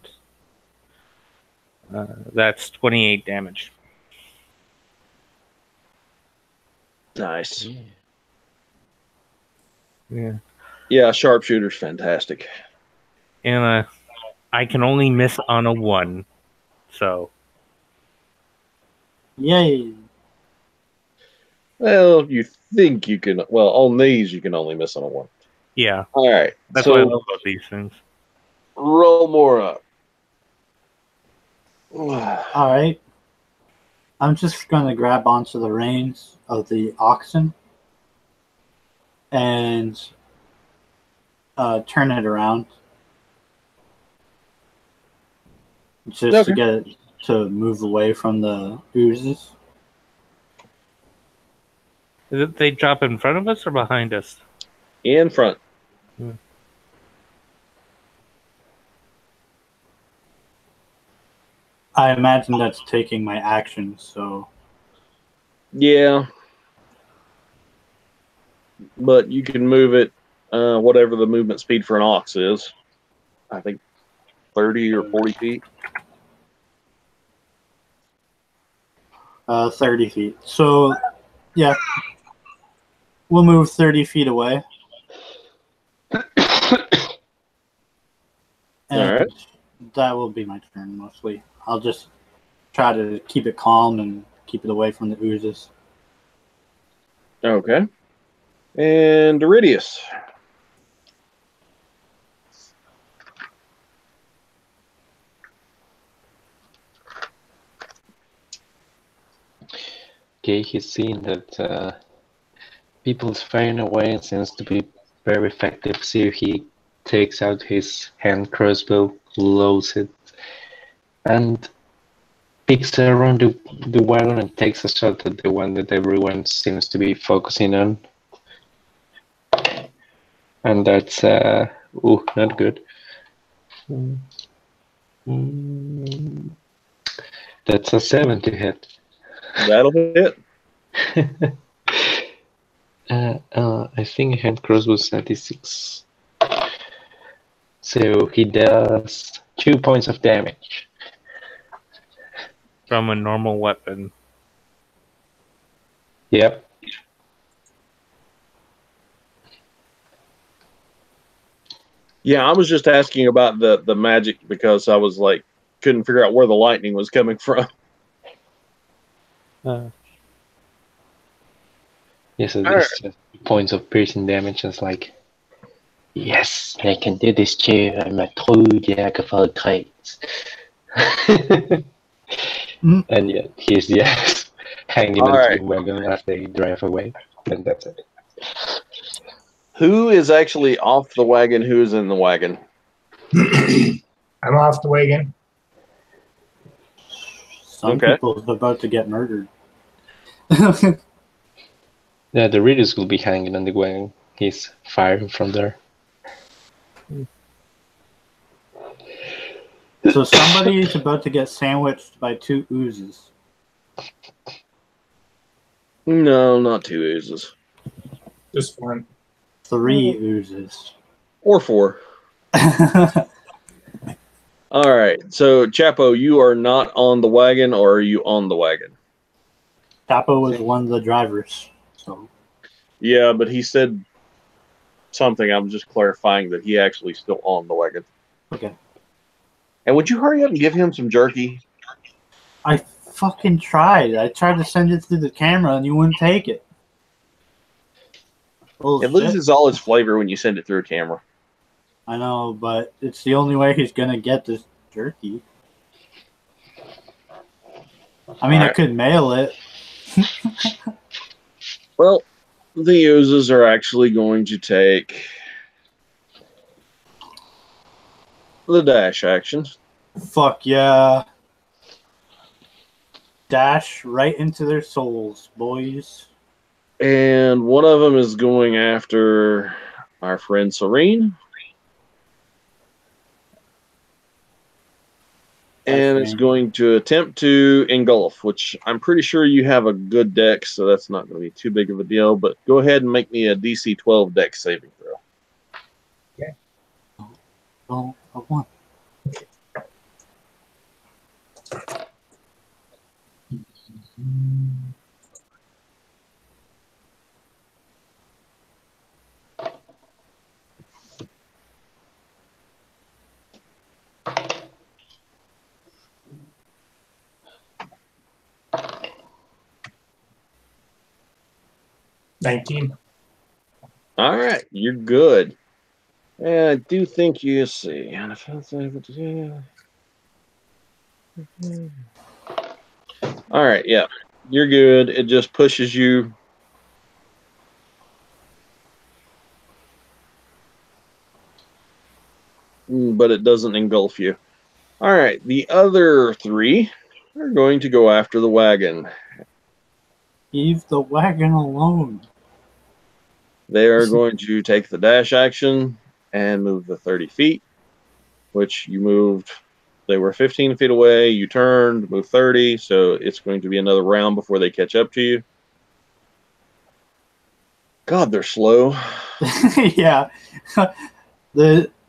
S4: that's 28 damage.
S1: Nice.
S4: Yeah.
S1: Yeah, sharpshooter's fantastic.
S4: And I can only miss on a 1. So,
S5: Yay.
S1: Well, you think you can. Well, on these, you can only miss on a 1.
S4: yeah.
S1: All right.
S4: That's
S1: so
S4: what I love about these things.
S1: roll more up.
S5: All right. I'm just going to grab onto the reins of the oxen and turn it around just to get it to move away from the oozes.
S4: Did they drop in front of us or behind us?
S1: In front.
S5: I imagine that's taking my action, so
S1: Yeah. But you can move it, whatever the movement speed for an ox is. I think 30 or 40 feet.
S5: 30 feet. So, yeah, we'll move 30 feet away. And
S1: All right.
S5: that will be my turn mostly. I'll just try to keep it calm and keep it away from the oozes.
S1: Okay. And Iridius.
S3: Okay, he's seen that people's firing away seems to be very effective, so he takes out his hand crossbow, loads it, and peeks around the wagon and takes a shot at the one that everyone seems to be focusing on. And that's, ooh, not good. That's a 7 to hit.
S1: That'll hit.
S3: I think hand crossbow 36. So he does 2 points of damage.
S4: From a normal weapon.
S3: Yep.
S1: Yeah, I was just asking about the magic because I was like, couldn't figure out where the lightning was coming from.
S3: Yes, so
S1: All
S3: these 2 points of piercing damage is like, yes, I can do this too. I'm a true jack of all trades. And yet he's just hanging
S1: All
S3: onto
S1: right.
S3: the wagon as they drive away. And that's it.
S1: Who is actually off the wagon? Who is in the wagon?
S6: I'm off the wagon.
S5: Some
S1: Okay.
S5: people are about to get murdered.
S3: Yeah, the Ridus will be hanging on the wagon. He's firing from there.
S5: So somebody is about to get sandwiched by 2 oozes.
S1: No, not 2 oozes.
S6: Just one.
S5: 3 oozes.
S1: Or 4. All right. So, Chapo, you are not on the wagon, or are you on the wagon?
S5: Chapo was one of the drivers. So
S1: Yeah, but he said something. I'm just clarifying that he actually still on the wagon.
S5: Okay.
S1: And would you hurry up and give him some jerky?
S5: I fucking tried. I tried to send it through the camera and you wouldn't take it.
S1: It
S5: Bullshit.
S1: loses all its flavor when you send it through a camera.
S5: I know, but it's the only way he's gonna get this jerky. I mean, I
S1: Alright.
S5: could mail it.
S1: Well, the uses are actually going to take the dash action.
S5: Fuck yeah. Dash right into their souls, boys.
S1: And one of them is going after our friend Serene. And it's going to attempt to engulf, which I'm pretty sure you have a good deck, so that's not going to be too big of a deal. But go ahead and make me a DC 12 deck saving throw.
S6: Okay.
S5: Oh, I won.
S6: $19.
S1: All right, you're good. And I do think you see. All right, yeah, you're good. It just pushes you. But it doesn't engulf you. All right, the other three are going to go after the wagon.
S5: Leave the wagon alone.
S1: They are going to take the dash action and move the 30 feet, which you moved. They were 15 feet away. You turned, moved 30, so it's going to be another round before they catch up to you. God, they're slow.
S5: Yeah.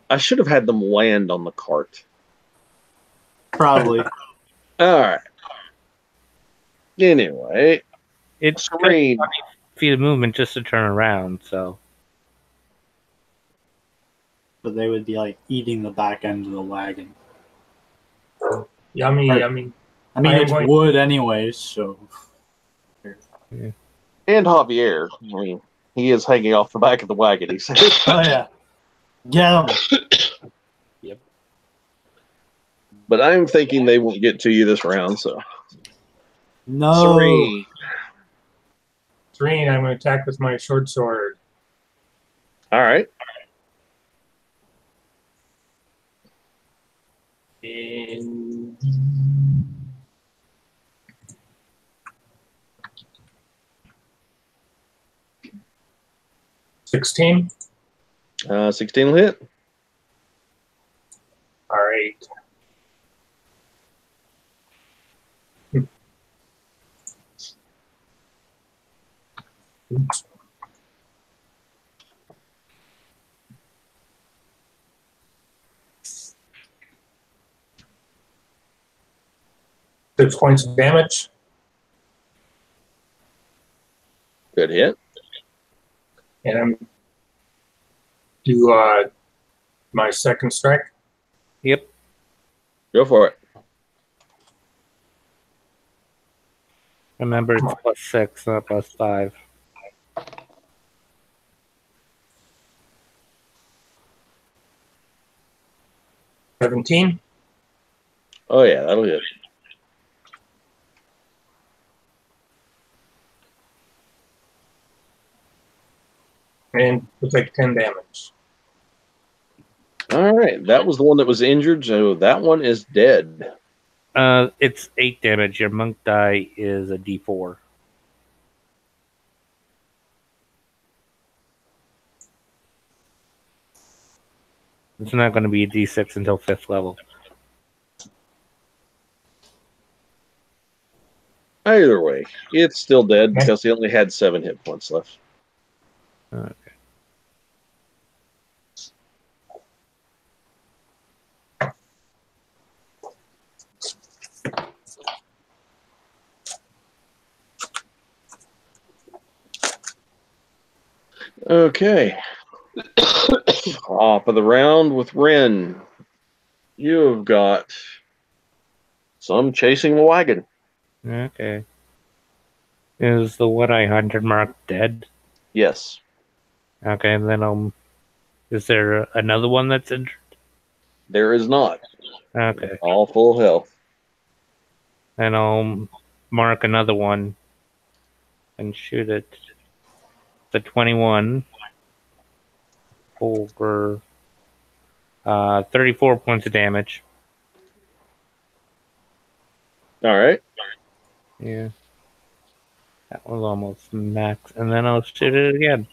S1: I should have had them land on the cart.
S5: Probably.
S1: All right. Anyway,
S4: It's
S1: Serene.
S4: 20 feet of movement just to turn around, so.
S5: But they would be like eating the back end of the wagon.
S6: Yummy,
S5: Or-
S6: yummy.
S5: I mean,
S6: I am
S5: it's
S6: going-
S5: wood anyways, so.
S1: And Javier. I mean, he is hanging off the back of the wagon, he said.
S5: Oh, yeah. Get him.
S1: But I'm thinking they won't get to you this round, so.
S5: No.
S1: Serene.
S6: Serene, I'm going to attack with my short sword.
S1: All right.
S6: And 16.
S1: 16 will hit.
S6: All right. Oops. Six points of damage.
S1: Good hit.
S6: And I'm do my second strike.
S4: Yep.
S1: Go for it.
S4: Remember, it's +6, not +5.
S6: $17.
S1: Oh, yeah, that'll hit.
S6: And we'll take 10 damage.
S1: All right. That was the one that was injured, so that one is dead.
S4: It's 8 damage. Your monk die is a D4. It's not going to be a D6 until 5th level.
S1: Either way, it's still dead because he only had 7 hit points left.
S4: Okay.
S1: Okay. Top of the round with Ren. You've got some chasing the wagon.
S4: Okay. Is the one I hunted marked dead?
S1: Yes.
S4: Okay, and then is there another one that's injured?
S1: There is not.
S4: Okay.
S1: All full health.
S4: And I'll mark another one and shoot it. The 21 over 34 points of damage.
S1: All right.
S4: Yeah. That was almost max. And then I'll shoot it again.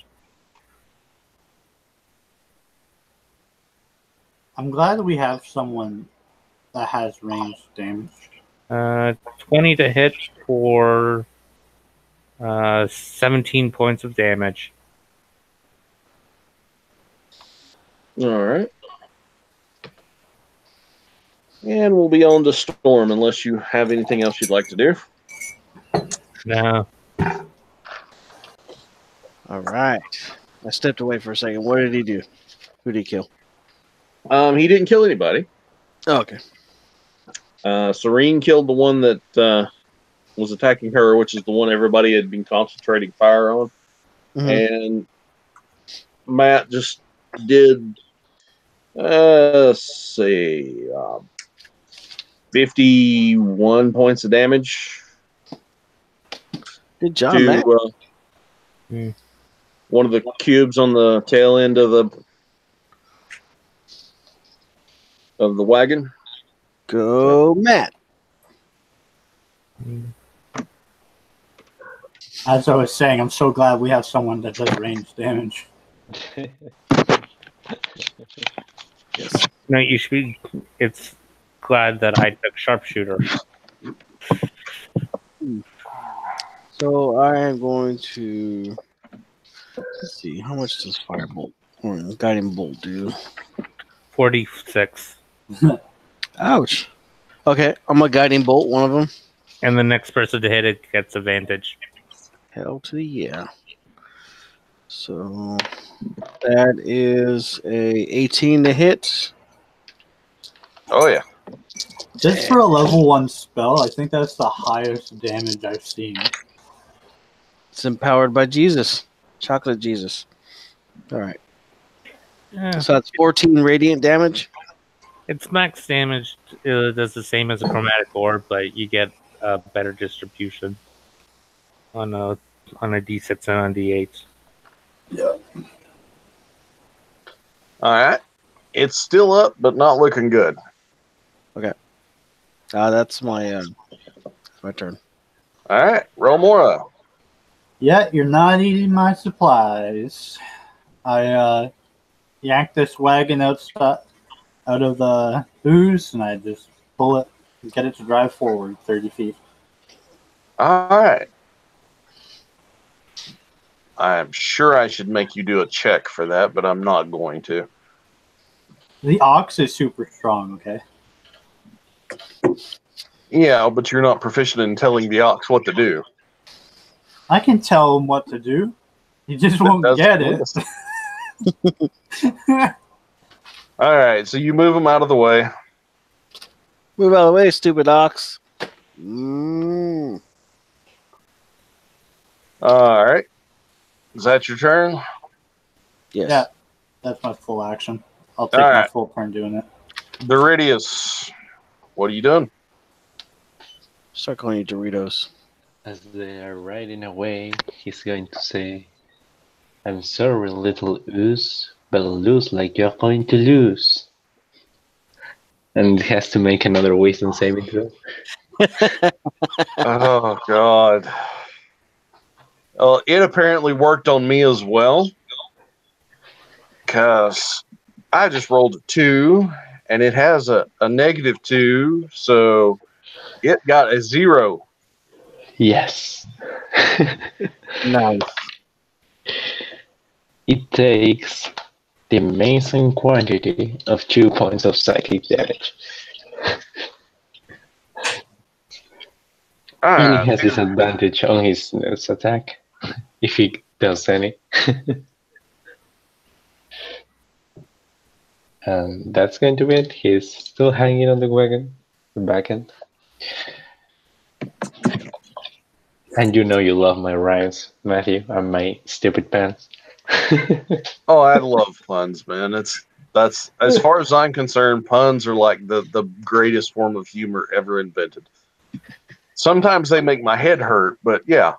S5: I'm glad we have someone that has ranged damage.
S4: 20 to hit for 17 points of damage.
S1: All right. And we'll be on to Storm unless you have anything else you'd like to do.
S4: No.
S2: All right. I stepped away for a second. What did he do? Who did he kill?
S1: He didn't kill anybody.
S2: Oh, okay.
S1: Serene killed the one that was attacking her, which is the one everybody had been concentrating fire on.
S2: Mhm.
S1: And Matt just did, let's see, 51 points of damage
S2: Good job,
S1: to
S2: Matt.
S1: one of the cubes on the tail end of the wagon.
S2: Go, Matt.
S5: As I was saying, I'm so glad we have someone that does ranged damage.
S2: Yes.
S4: No, you should be. It's glad that I took sharpshooter.
S2: So I am going to let's see how much does firebolt or guiding bolt do?
S4: 46.
S2: Ouch. Okay, I'm a guiding bolt one of them.
S4: And the next person to hit it gets advantage.
S2: Hell to the yeah. So that is a 18 to hit.
S1: Oh, yeah.
S5: Just for a level 1 spell, I think that's the highest damage I've seen.
S2: It's empowered by Jesus, chocolate Jesus. All right.
S4: Yeah.
S2: So that's 14 radiant damage.
S4: Its max damage does the same as a chromatic orb, but you get a better distribution on a D6 and a D8.
S1: All right. It's still up, but not looking good.
S2: That's my turn.
S1: All right. Romora.
S5: Yeah, you're not eating my supplies. I yanked this wagon out of the ooze, and I just pull it and get it to drive forward 30 feet.
S1: All right. I'm sure I should make you do a check for that, but I'm not going to.
S5: The ox is super strong, okay?
S1: Yeah, but you're not proficient in telling the ox what to do.
S5: I can tell him what to do. He just won't get it.
S1: All right, so you move him out of the way.
S2: Move out of the way, stupid ox. Mm.
S1: All right. Is that your turn?
S2: Yes.
S5: Yeah, that's my full action. I'll take
S1: All
S5: my
S1: right.
S5: full turn doing it.
S1: Doridius, what are you doing?
S2: Start calling you Doritos.
S3: As they are riding away, he's going to say, "I'm sorry, little ooze, but lose like you're going to lose." And he has to make another wisdom saving throw.
S1: Oh, God. It apparently worked on me as well. Because I just rolled a 2, and it has a -2, so it got a 0.
S3: Yes.
S2: Nice.
S3: It takes the amazing quantity of 2 points of psychic damage. And he has disadvantage on his next attack, if he does any. And that's going to be it. He's still hanging on the wagon, the back end. And you know you love my rhymes, Matthew, and my stupid pants.
S1: Oh, I love puns, man. That's as far as I'm concerned, puns are like the greatest form of humor ever invented. Sometimes they make my head hurt, but yeah.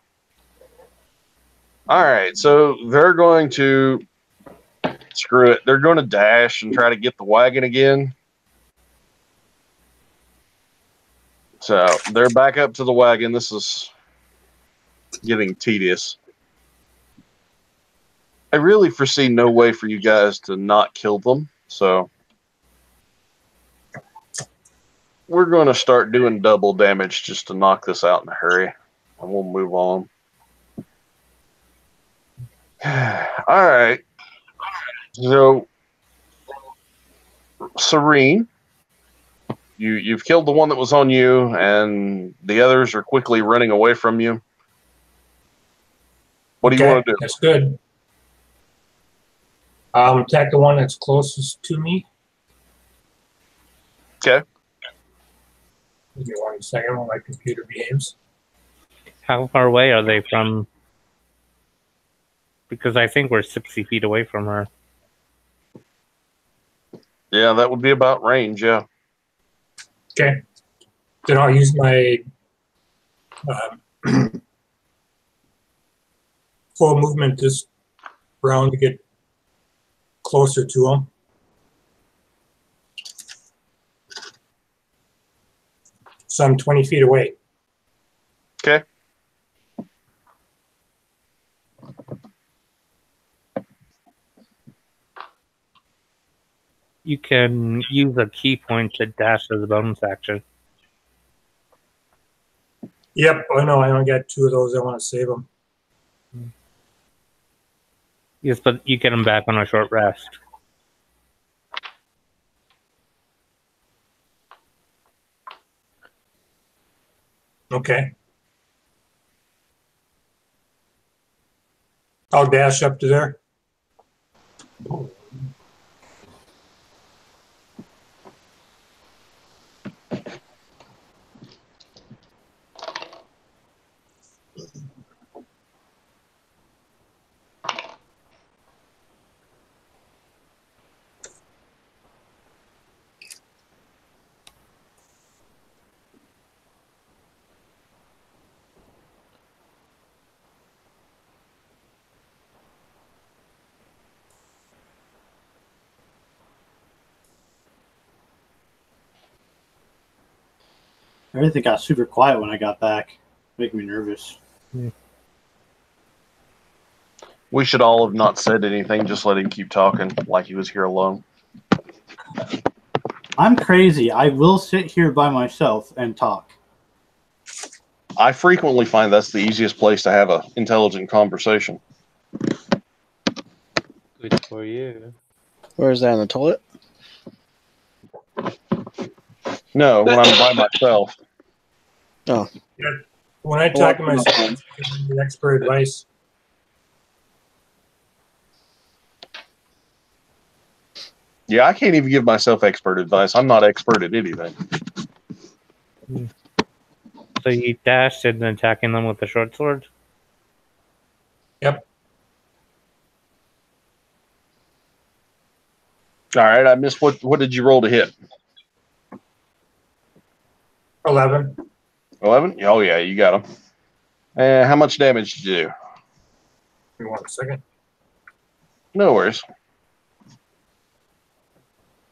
S1: All right, so they're going to screw it. They're going to dash and try to get the wagon again. So they're back up to the wagon. This is getting tedious. I really foresee no way for you guys to not kill them. So we're going to start doing double damage just to knock this out in a hurry. And we'll move on. All right. So, Serene, you've killed the one that was on you, and the others are quickly running away from you. What do you want to do?
S6: That's good. Attack the one that's closest to me.
S1: Okay.
S6: Give me 1 second while my computer behaves.
S4: How far away are they from? Because I think we're 60 feet away from her.
S1: Yeah, that would be about range, yeah.
S6: Okay. Then I'll use my full movement this round to get closer to them. So I'm 20 feet away.
S1: Okay.
S4: You can use a key point to dash as a bonus action.
S6: Yep, I know. I only got 2 of those. I want to save them.
S4: Yes, but you get them back on a short rest.
S6: Okay. I'll dash up to there.
S5: Everything got super quiet when I got back. Making me nervous.
S1: We should all have not said anything, just let him keep talking like he was here alone.
S5: I'm crazy. I will sit here by myself and talk.
S1: I frequently find that's the easiest place to have an intelligent conversation.
S3: Good for you.
S2: Where is that, in the toilet?
S1: No, when I'm by myself.
S6: When I talk to myself, I give the expert advice.
S1: Yeah, I can't even give myself expert advice. I'm not expert at anything.
S4: So you dashed and attacking them with the short sword?
S6: Yep.
S1: All right, I missed what did you roll to hit?
S6: 11.
S1: 11? Oh, yeah, you got him. And how much damage did you do?
S6: Give me 1 second.
S1: No worries.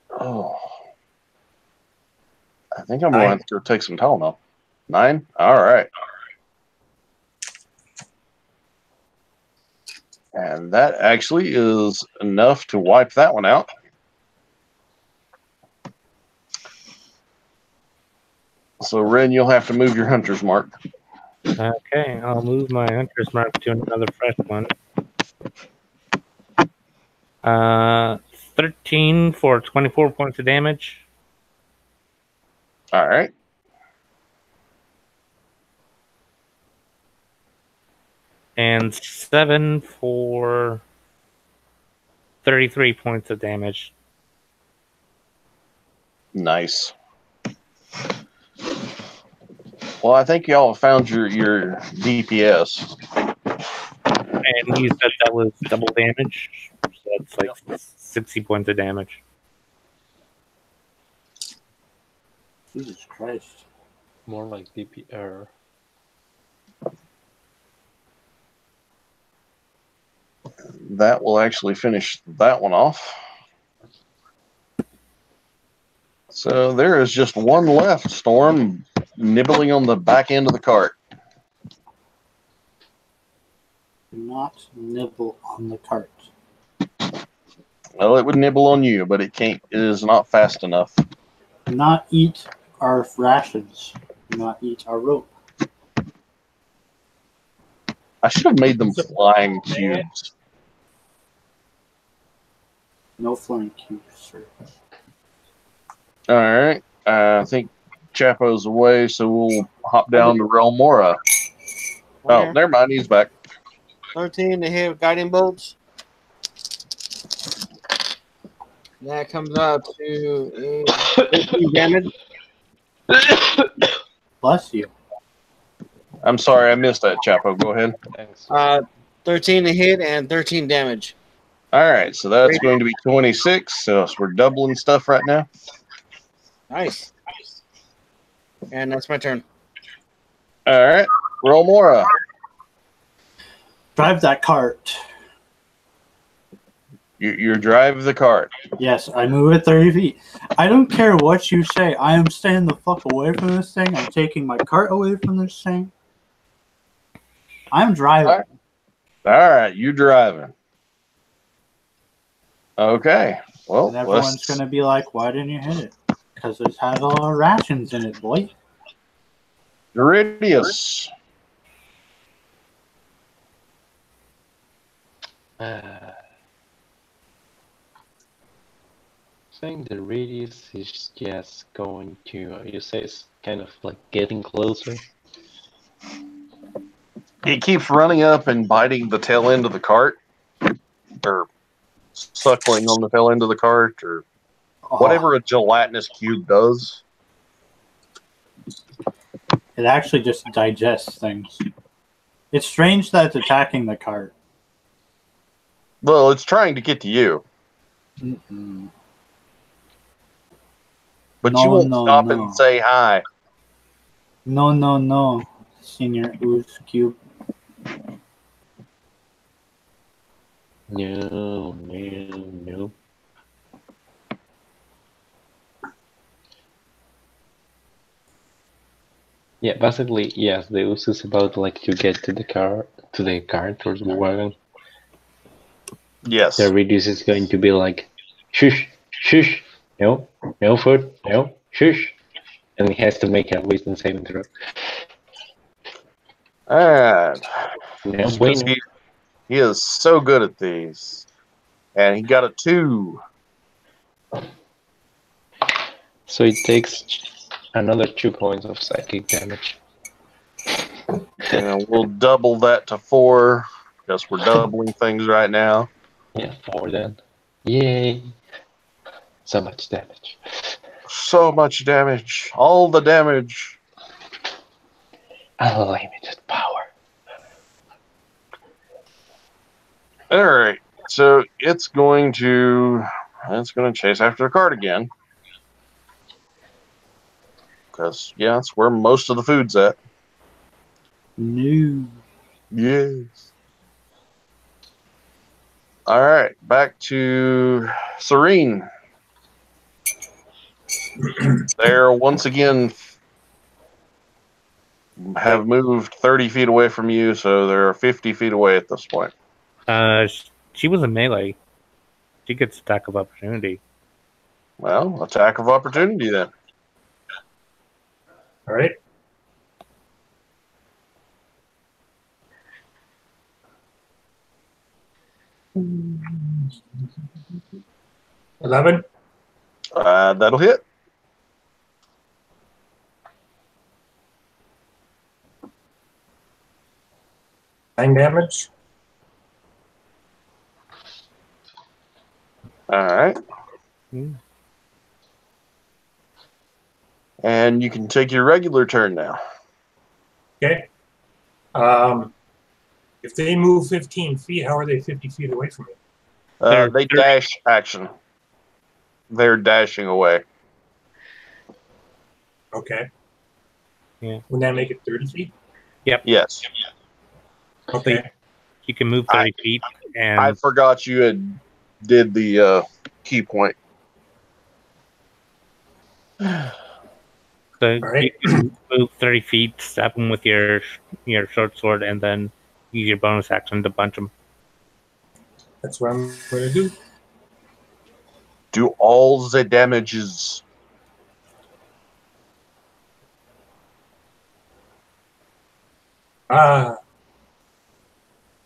S1: Oh. I think I'm going to have to go take some Tylenol. 9? All right. And that actually is enough to wipe that one out. So, Ren, you'll have to move your hunter's mark.
S4: Okay, I'll move my hunter's mark to another fresh one. 13 for 24 points of damage.
S1: All right.
S4: And 7 for 33 points of damage.
S1: Nice. Well, I think y'all found your DPS.
S4: And you said that was double damage, so that's like 60 points of damage.
S5: Jesus Christ.
S3: More like DPR.
S1: That will actually finish that one off. So there is just one left, Storm, nibbling on the back end of the cart.
S5: Do not nibble on the cart.
S1: Well, it would nibble on you, but it can't. It is not fast enough.
S5: Do not eat our rations. Do not eat our rope.
S1: I should have made them flying cubes.
S5: No flying cubes, sir.
S1: All right. I think Chapo's away, so we'll hop down to Relmora. Oh, never mind. He's back.
S2: 13 to hit with guiding bolts. That comes out to 13 damage.
S5: Bless you.
S1: I'm sorry, I missed that, Chapo. Go ahead.
S3: Thanks.
S2: 13 to hit and 13 damage.
S1: All right, so that's going to be 26. So we're doubling stuff right now.
S2: Nice. And that's my turn.
S1: All right, Relmora.
S5: Drive that cart.
S1: You drive the cart.
S5: Yes, I move it 30 feet. I don't care what you say. I am staying the fuck away from this thing. I'm taking my cart away from this thing. I'm driving.
S1: All right, you driving. Okay. Well,
S5: And everyone's going to be like, why didn't you hit it? Because it has all our rations in it, boy.
S1: Doridius.
S3: Saying the radius is just going to, you say it's kind of like getting closer.
S1: It keeps running up and biting the tail end of the cart, or suckling on the tail end of the cart, or whatever a gelatinous cube does.
S5: It actually just digests things. It's strange that it's attacking the cart.
S1: Well, it's trying to get to you,
S5: Mm-mm.
S1: but
S5: No,
S1: you won't
S5: no,
S1: stop
S5: no.
S1: and say hi.
S5: No, no, no. Senior Ooze Cube.
S3: No, no, no. Yeah, basically, yes, the use is about like to get to the cart or the wagon.
S1: Yes.
S3: The radius is going to be like, shush, shush, no, no food, no, shush. And he has to make a wisdom saving throw.
S1: All right.
S3: No bueno.
S1: He is so good at these. And he got a 2.
S3: So it takes another 2 points of psychic damage.
S1: And we'll double that to 4, because we're doubling things right now.
S3: Yeah, 4 then. Yay! So much damage.
S1: So much damage. All the damage.
S3: Unlimited power.
S1: All right. So it's going to chase after the cart again. Because, yeah, that's where most of the food's at.
S5: No.
S1: Yes. All right. Back to Serene. They're once again have moved 30 feet away from you, so they're 50 feet away at this point.
S4: She was in melee. She gets attack of opportunity.
S1: Well, attack of opportunity then.
S6: All right. $11.
S1: That'll hit.
S6: Nine damage.
S1: All right. And you can take your regular turn now.
S6: Okay. If they move 15 feet, how are they 50 feet away from me?
S1: They dash action. They're dashing away.
S6: Okay.
S4: Yeah.
S6: Wouldn't that make it 30 feet?
S1: Yes.
S6: Okay.
S4: You can move 30 feet, and
S1: I forgot you had did the key point.
S4: so
S6: right.
S4: you can move 30 feet, stab them with your short sword, and then use your bonus action to punch them.
S6: That's what I'm going to do.
S1: Do all the damages.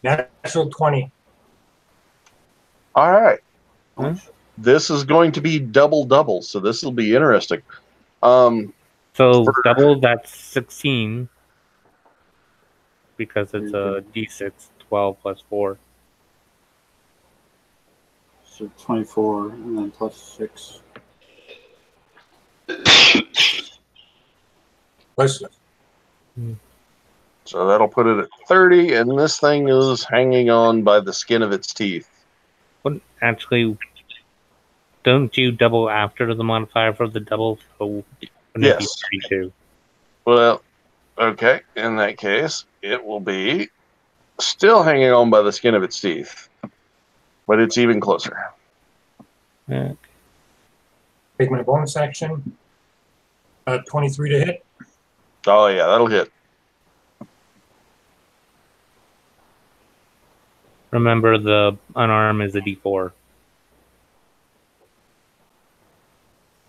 S6: Natural 20.
S1: All right.
S4: Hmm?
S1: This is going to be double, so this will be interesting.
S4: So double, that's 16, because it's a d6, 12 plus 4.
S5: So 24 and then plus 6.
S6: Plus,
S1: So that'll put it at 30, and this thing is hanging on by the skin of its teeth.
S4: Well, actually, don't you double after the modifier for the double? So wouldn't it be
S1: Yes.
S4: 32?
S1: Well, okay. In that case, it will be still hanging on by the skin of its teeth, but it's even closer.
S4: Yeah.
S6: take my bonus action. 23 to hit.
S1: Oh, yeah, that'll hit.
S4: Remember, the unarmed is a d4.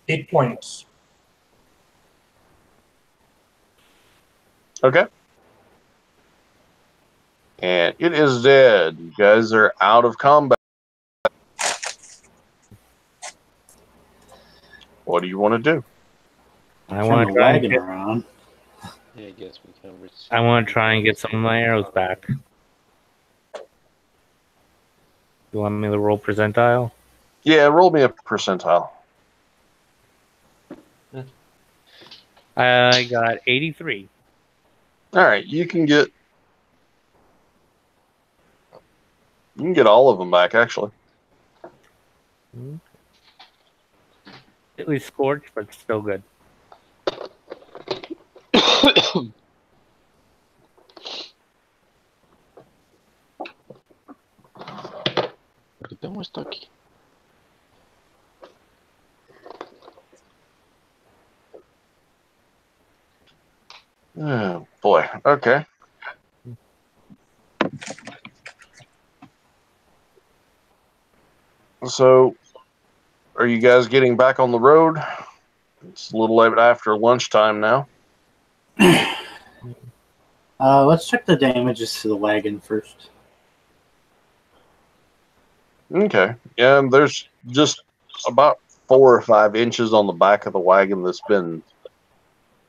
S6: 8 points.
S1: Okay. And it is dead. You guys are out of combat. What do you want to do?
S4: I want
S5: Turn
S4: to
S5: the
S4: try and
S5: wagon
S4: get,
S5: around.
S3: Yeah, I guess we can reach.
S4: I want to try and get some of my arrows back. You want me to roll percentile?
S1: Yeah, roll me a percentile.
S4: I got 83.
S1: All right, you can get all of them back, actually.
S4: At least scorched, but still good.
S3: ¿Por qué tengo esto aquí?
S1: Oh, boy. Okay. So, are you guys getting back on the road? It's a little late after lunchtime now.
S5: Let's check the damages to the wagon first.
S1: Okay. Yeah, there's just about 4 or 5 inches on the back of the wagon that's been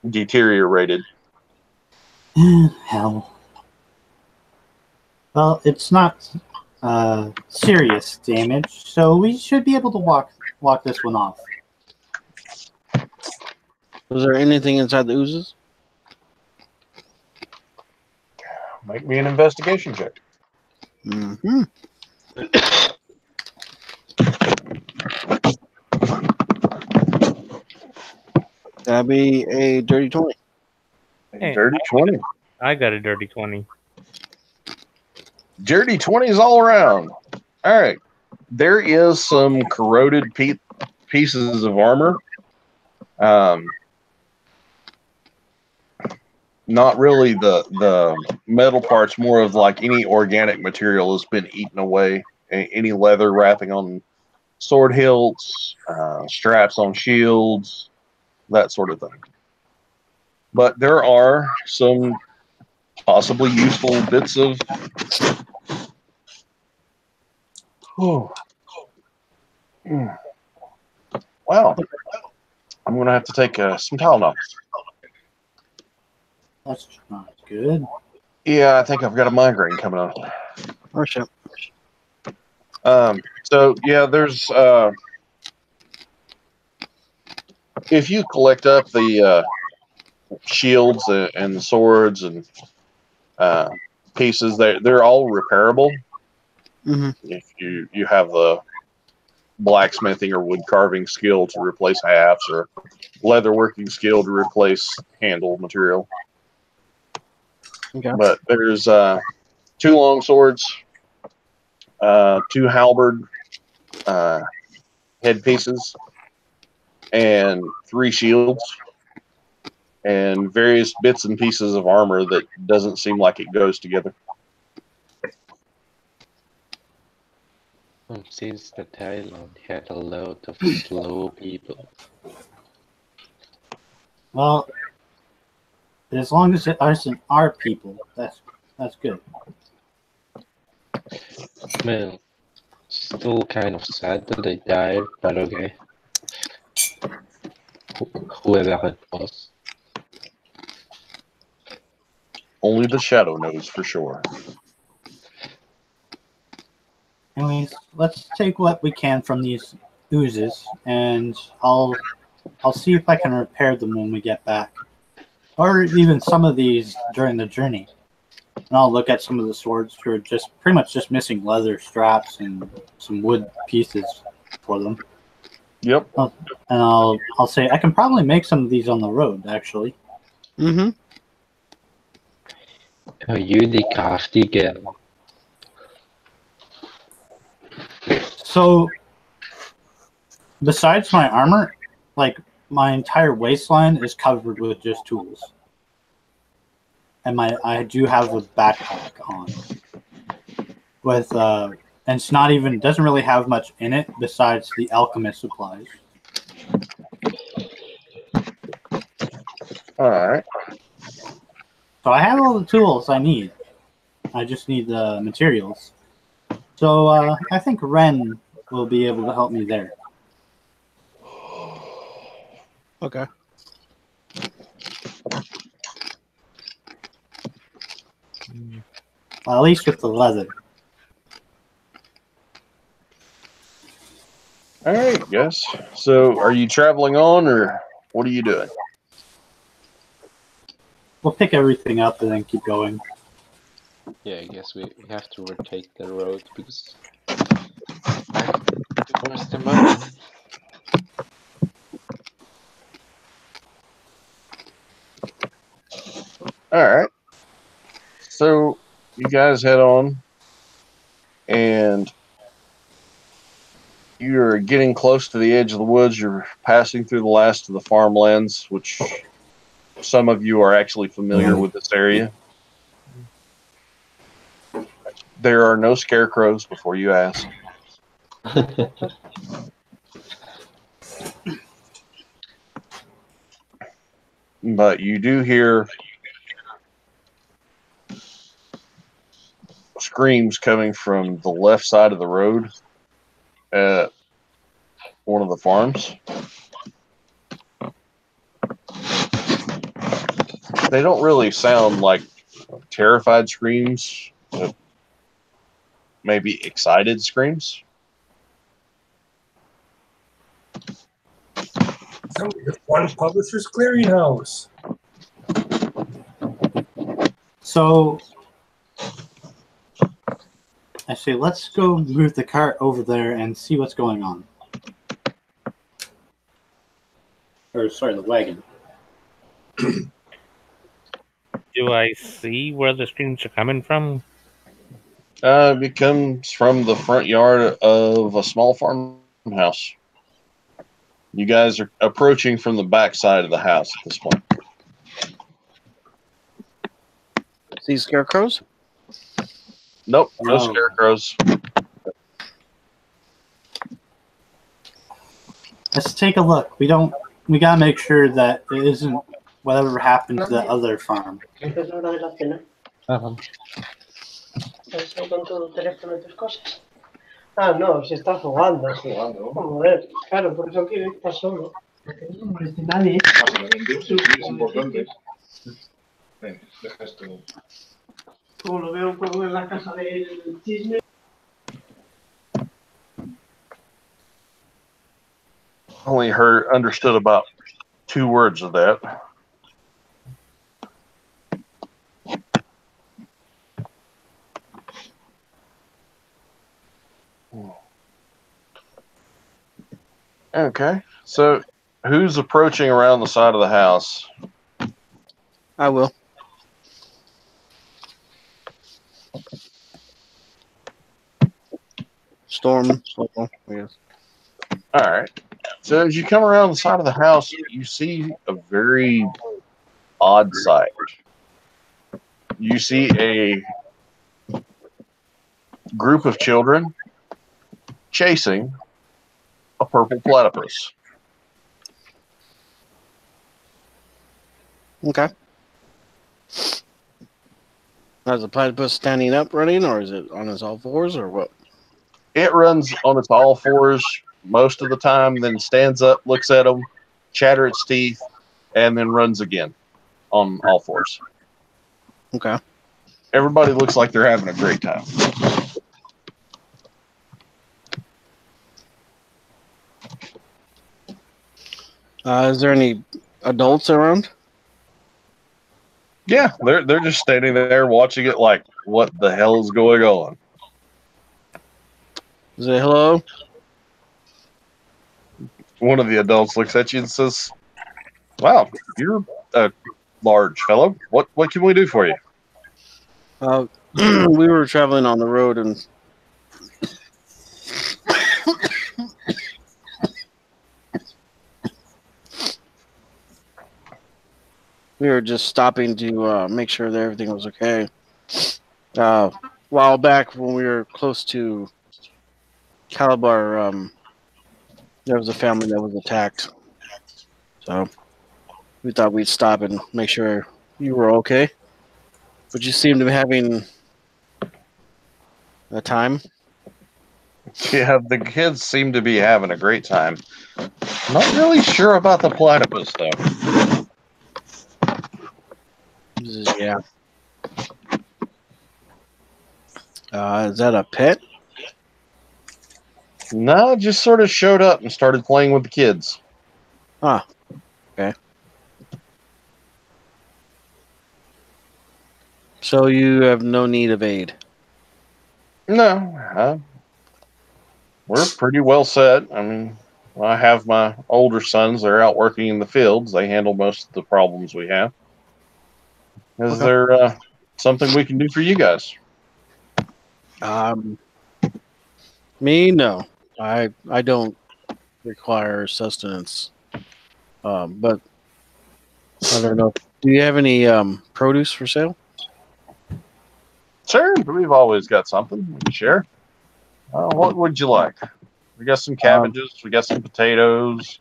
S1: deteriorated.
S5: Hell. Well, it's not serious damage, so we should be able to walk this one off.
S2: Was there anything inside the oozes?
S1: Make me an investigation check.
S2: Mm-hmm. That'd be a dirty 20.
S4: Hey,
S1: Dirty 20.
S4: I got a dirty 20.
S1: Dirty 20s all around. All right. There is some corroded pieces of armor. Not really the metal parts, more of like any organic material has been eaten away. Any leather wrapping on sword hilts, straps on shields, that sort of thing. But there are some possibly useful bits of... Wow. I'm going to have to take some Tylenol.
S5: That's not good.
S1: Yeah, I think I've got a migraine coming on.
S2: Or shit.
S1: So, yeah, there's... if you collect up the shields and the swords and pieces, they're all repairable.
S2: Mm-hmm.
S1: If you have the blacksmithing or wood carving skill to replace halves, or leatherworking skill to replace handle material.
S2: Okay.
S1: But there's 2 long swords, 2 halberd headpieces, and 3 shields, and various bits and pieces of armor that doesn't seem like it goes together.
S3: Since the island had a lot of slow people.
S5: Well, as long as it isn't our people, that's good.
S3: Well, still kind of sad that they died, but okay. Whoever it was.
S1: Only the shadow knows for sure.
S5: Anyways, let's take what we can from these oozes, and I'll see if I can repair them when we get back, or even some of these during the journey. And I'll look at some of the swords who are just pretty much just missing leather straps and some wood pieces for them.
S1: Yep.
S5: And I'll say I can probably make some of these on the road, actually.
S2: Mm-hmm.
S3: Are you the crafty girl?
S5: So, besides my armor, like my entire waistline is covered with just tools, and I do have a backpack on with and it's not even doesn't really have much in it besides the alchemist supplies.
S1: All right.
S5: So I have all the tools I need. I just need the materials. So I think Ren will be able to help me there.
S2: Okay.
S5: Well, at least with the leather.
S1: All right, guys. So, are you traveling on, or what are you doing?
S5: We'll pick everything up and then keep going.
S3: Yeah, I guess we have to retake the road because where's the money?
S1: All right. So, you guys head on, and you're getting close to the edge of the woods. You're passing through the last of the farmlands, which some of you are actually familiar with this area. There are no scarecrows before you ask. But you do hear screams coming from the left side of the road at one of the farms. They don't really sound like terrified screams, but maybe excited screams.
S6: One Publishers Clearinghouse.
S5: So I say, let's go move the cart over there and see what's going on. Or sorry, the wagon.
S4: Do I see where the screams are coming from?
S1: It comes from the front yard of a small farmhouse. You guys are approaching from the back side of the house at this point.
S2: See scarecrows?
S1: Nope, no
S5: No.
S1: scarecrows.
S5: Let's take a look. We gotta make sure that it isn't whatever happened to the other farm.
S7: Es la hora de la cena. ¿Estás ahí con tu teléfono y tus cosas? Ah, no, se está jugando. Joder, claro, por eso quiero estar solo. Porque no moleste a nadie.
S8: Es importante. Ven, deja esto.
S7: Como lo veo un poco en la casa del chisme.
S1: Only understood about 2 words of that. Okay, so who's approaching around the side of the house?
S2: I will. Storm. Yes.
S1: All right. So as you come around the side of the house, you see a very odd sight. You see a group of children chasing a purple platypus.
S2: Okay. Is the platypus standing up running, or is it on its all fours, or what?
S1: It runs on its all fours most of the time, then stands up, looks at them, chatter its teeth, and then runs again on all fours.
S2: Okay.
S1: Everybody looks like they're having a great time.
S2: Is there any adults around?
S1: Yeah, they're just standing there watching it like, what the hell is going on?
S2: Is it hello?
S1: One of the adults looks at you and says, "Wow, you're a large fellow. What can we do for you?"
S2: We were traveling on the road and we were just stopping to make sure that everything was okay. A while back when we were close to Calabar, there was a family that was attacked. So we thought we'd stop and make sure you were okay. But you seem to be having a time.
S1: Yeah, the kids seem to be having a great time. Not really sure about the platypus though.
S2: Yeah. Is that a pet?
S1: No, just sort of showed up and started playing with the kids.
S2: Ah, okay. So you have no need of aid.
S1: No, we're pretty well set. I mean, I have my older sons. They're out working in the fields. They handle most of the problems we have. Is
S2: Okay.
S1: there something we can do for you guys?
S2: Me, no. I don't require sustenance. But I don't know. Do you have any produce for sale?
S1: Sure, we've always got something we can share. What would you like? We got some cabbages. We got some potatoes.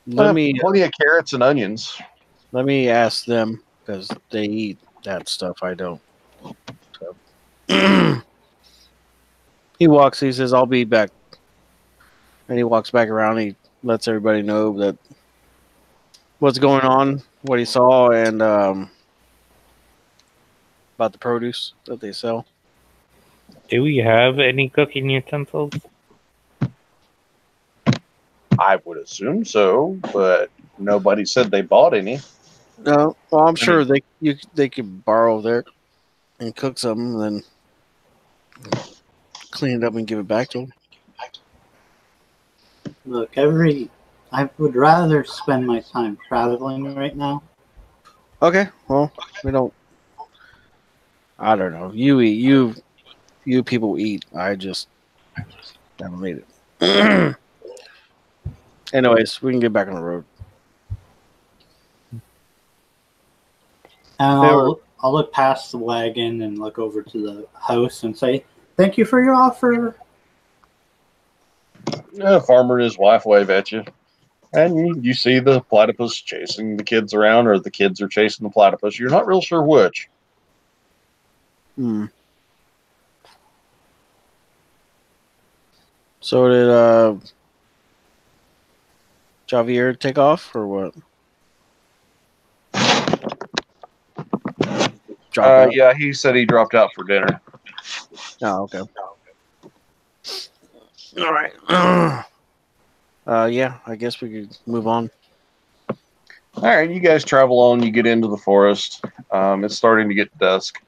S1: Plenty of carrots and onions.
S2: Let me ask them because they eat that stuff. I don't. So. He walks. He says, "I'll be back," and he walks back around. He lets everybody know that what's going on, what he saw, and about the produce that they sell.
S4: Do we have any cooking utensils?
S1: I would assume so, but nobody said they bought any.
S2: No, well, I'm sure they could borrow there and cook some, and then clean it up and give it back to them.
S5: Look, I would rather spend my time traveling right now.
S2: Okay, well, we don't. I don't know. You eat. You people eat. I just haven't made it. Anyways, we can get back on the road.
S5: And I'll look past the wagon and look over to the house and say, "Thank you for your offer."
S1: A farmer and his wife wave at you. And you see the platypus chasing the kids around, or the kids are chasing the platypus. You're not real sure which.
S2: So did Javier take off, or what?
S1: Yeah, he said he dropped out for dinner.
S2: Oh, okay. All right. Yeah, I guess we could move on.
S1: All right, you guys travel on. You get into the forest. It's starting to get dusk.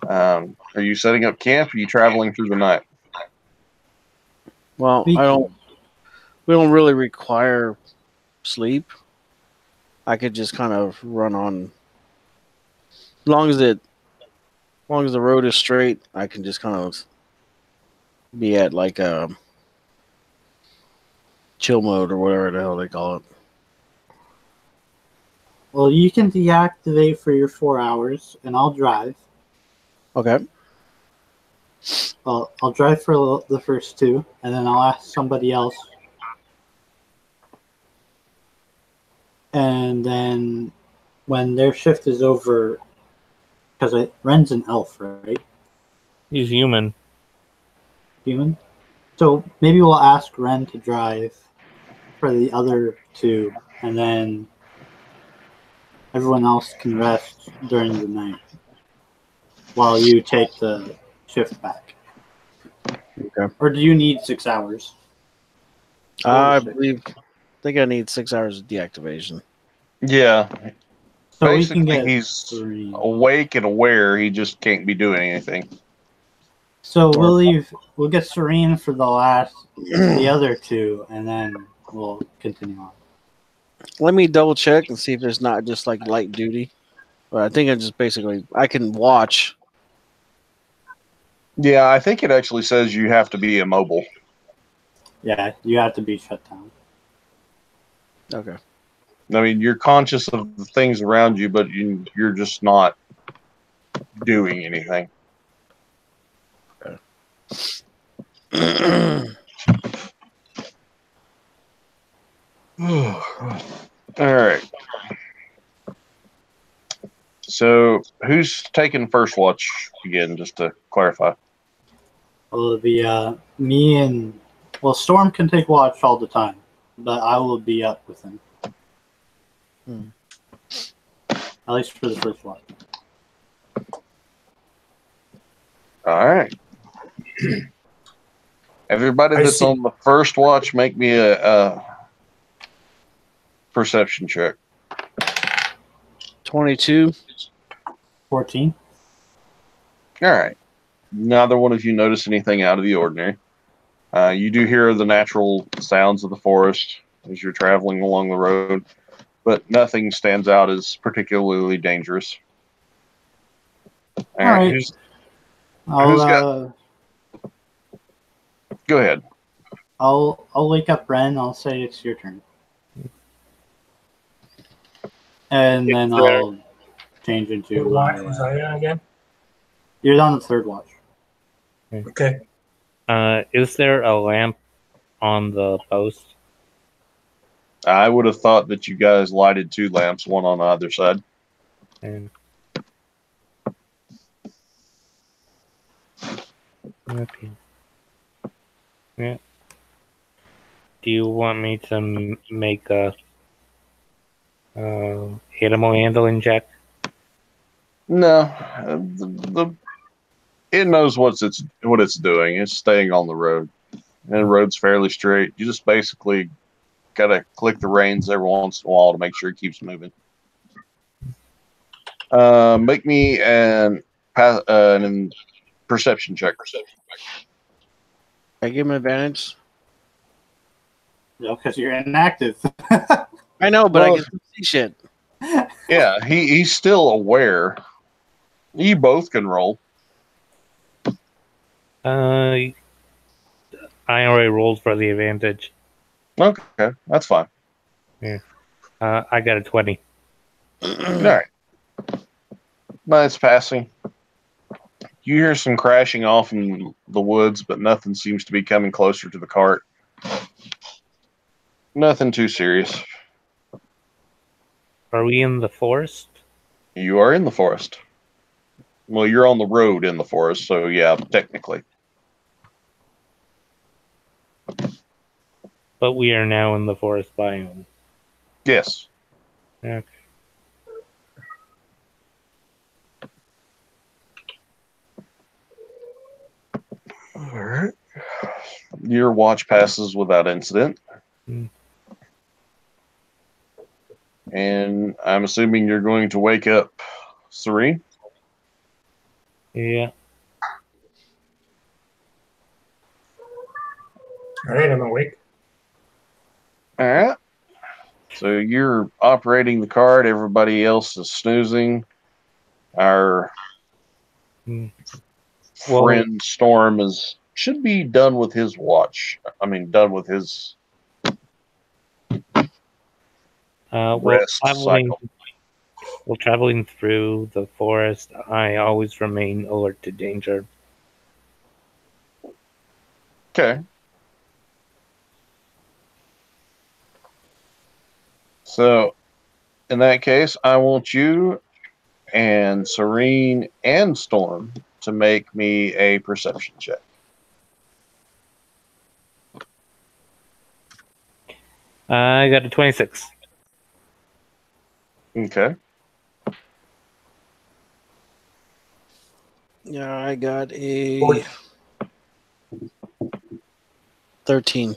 S1: Are you setting up camp? Or are you traveling through the night?
S2: Well,
S5: We
S2: we don't really require sleep. I could just kind of run on. As long as the road is straight, I can just kind of be at like a chill mode or whatever the hell they call it.
S5: Well, you can deactivate for your 4 hours, and I'll drive.
S2: Okay.
S5: I'll drive for the first 2, and then I'll ask somebody else. And then when their shift is over, because Ren's an elf, right?
S4: He's human.
S5: Human. So maybe we'll ask Ren to drive for the other 2, and then everyone else can rest during the night while you take the shift back.
S2: Okay.
S5: Or do you need 6 hours?
S2: I think I need 6 hours of deactivation.
S1: Yeah.
S5: So we
S1: Basically,
S5: can get
S1: he's
S5: 3.
S1: awake and aware. He just can't be doing anything.
S5: So we'll get Serene for the other 2, and then we'll continue on.
S2: Let me double check and see if it's not just like light duty. But I think I can watch.
S1: Yeah, I think it actually says you have to be immobile.
S5: Yeah, you have to be shut down.
S2: Okay.
S1: I mean, you're conscious of the things around you, but you're just not doing anything. All right. So, who's taking first watch again, just to clarify?
S5: Well, it'll be me and... Well, Storm can take watch all the time, but I will be up with him. At least for the first watch.
S1: All right. Everybody
S6: I
S1: that's
S6: see.
S1: on the first watch, make me a perception check.
S2: 22.
S5: 14.
S1: All right. Neither one of you notice anything out of the ordinary. You do hear the natural sounds of the forest as you're traveling along the road, but nothing stands out as particularly dangerous. All right.
S5: right.
S1: Go ahead.
S5: I'll wake up Ren. I'll say it's your turn, and then I'll change into.
S6: What watch was I on again?
S5: You're on the third watch.
S6: Okay.
S4: Is there a lamp on the post?
S1: I would have thought that you guys lighted 2 lamps, one on either side.
S4: And okay. Yeah. Do you want me to make a animal handling check?
S1: No, it knows what it's doing. It's staying on the road, and the road's fairly straight. You just basically gotta click the reins every once in a while to make sure it keeps moving. Make me an perception check.
S2: I give him advantage.
S5: No, because you're inactive.
S2: I know, but I
S1: Well-
S2: can see shit.
S1: Yeah, he's still aware. You both can roll.
S4: I already rolled for the advantage.
S1: Okay, that's fine.
S4: I got a 20.
S1: All right. Nice passing. You hear some crashing off in the woods, but nothing seems to be coming closer to the cart. Nothing too serious.
S4: Are we in the forest?
S1: You are in the forest. Well, you're on the road in the forest, so yeah, technically.
S4: But we are now in the forest biome.
S1: Yes.
S4: Okay.
S1: All right. Your watch passes without incident. And I'm assuming you're going to wake up Serene.
S4: Yeah.
S6: All right, I'm awake.
S1: All right. So you're operating the card. Everybody else is snoozing. Our
S4: Well,
S1: friend Storm should be done with his watch. I mean, done with his rest cycle.
S4: While traveling through the forest, I always remain alert to danger.
S1: Okay. So, in that case, I want you and Serene and Storm to make me a perception check.
S4: I got a 26.
S1: Okay.
S2: Yeah, I got a 13.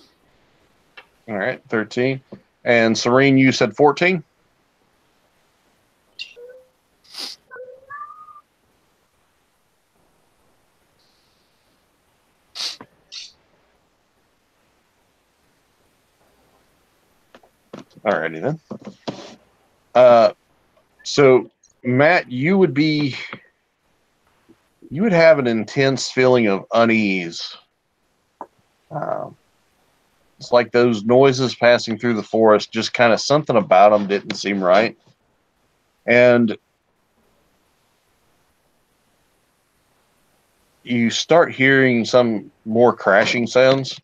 S1: All right, 13. And Serene, you said 14? Alrighty then. So Matt, you would have an intense feeling of unease. It's like those noises passing through the forest, just kind of something about them didn't seem right. And you start hearing some more crashing sounds.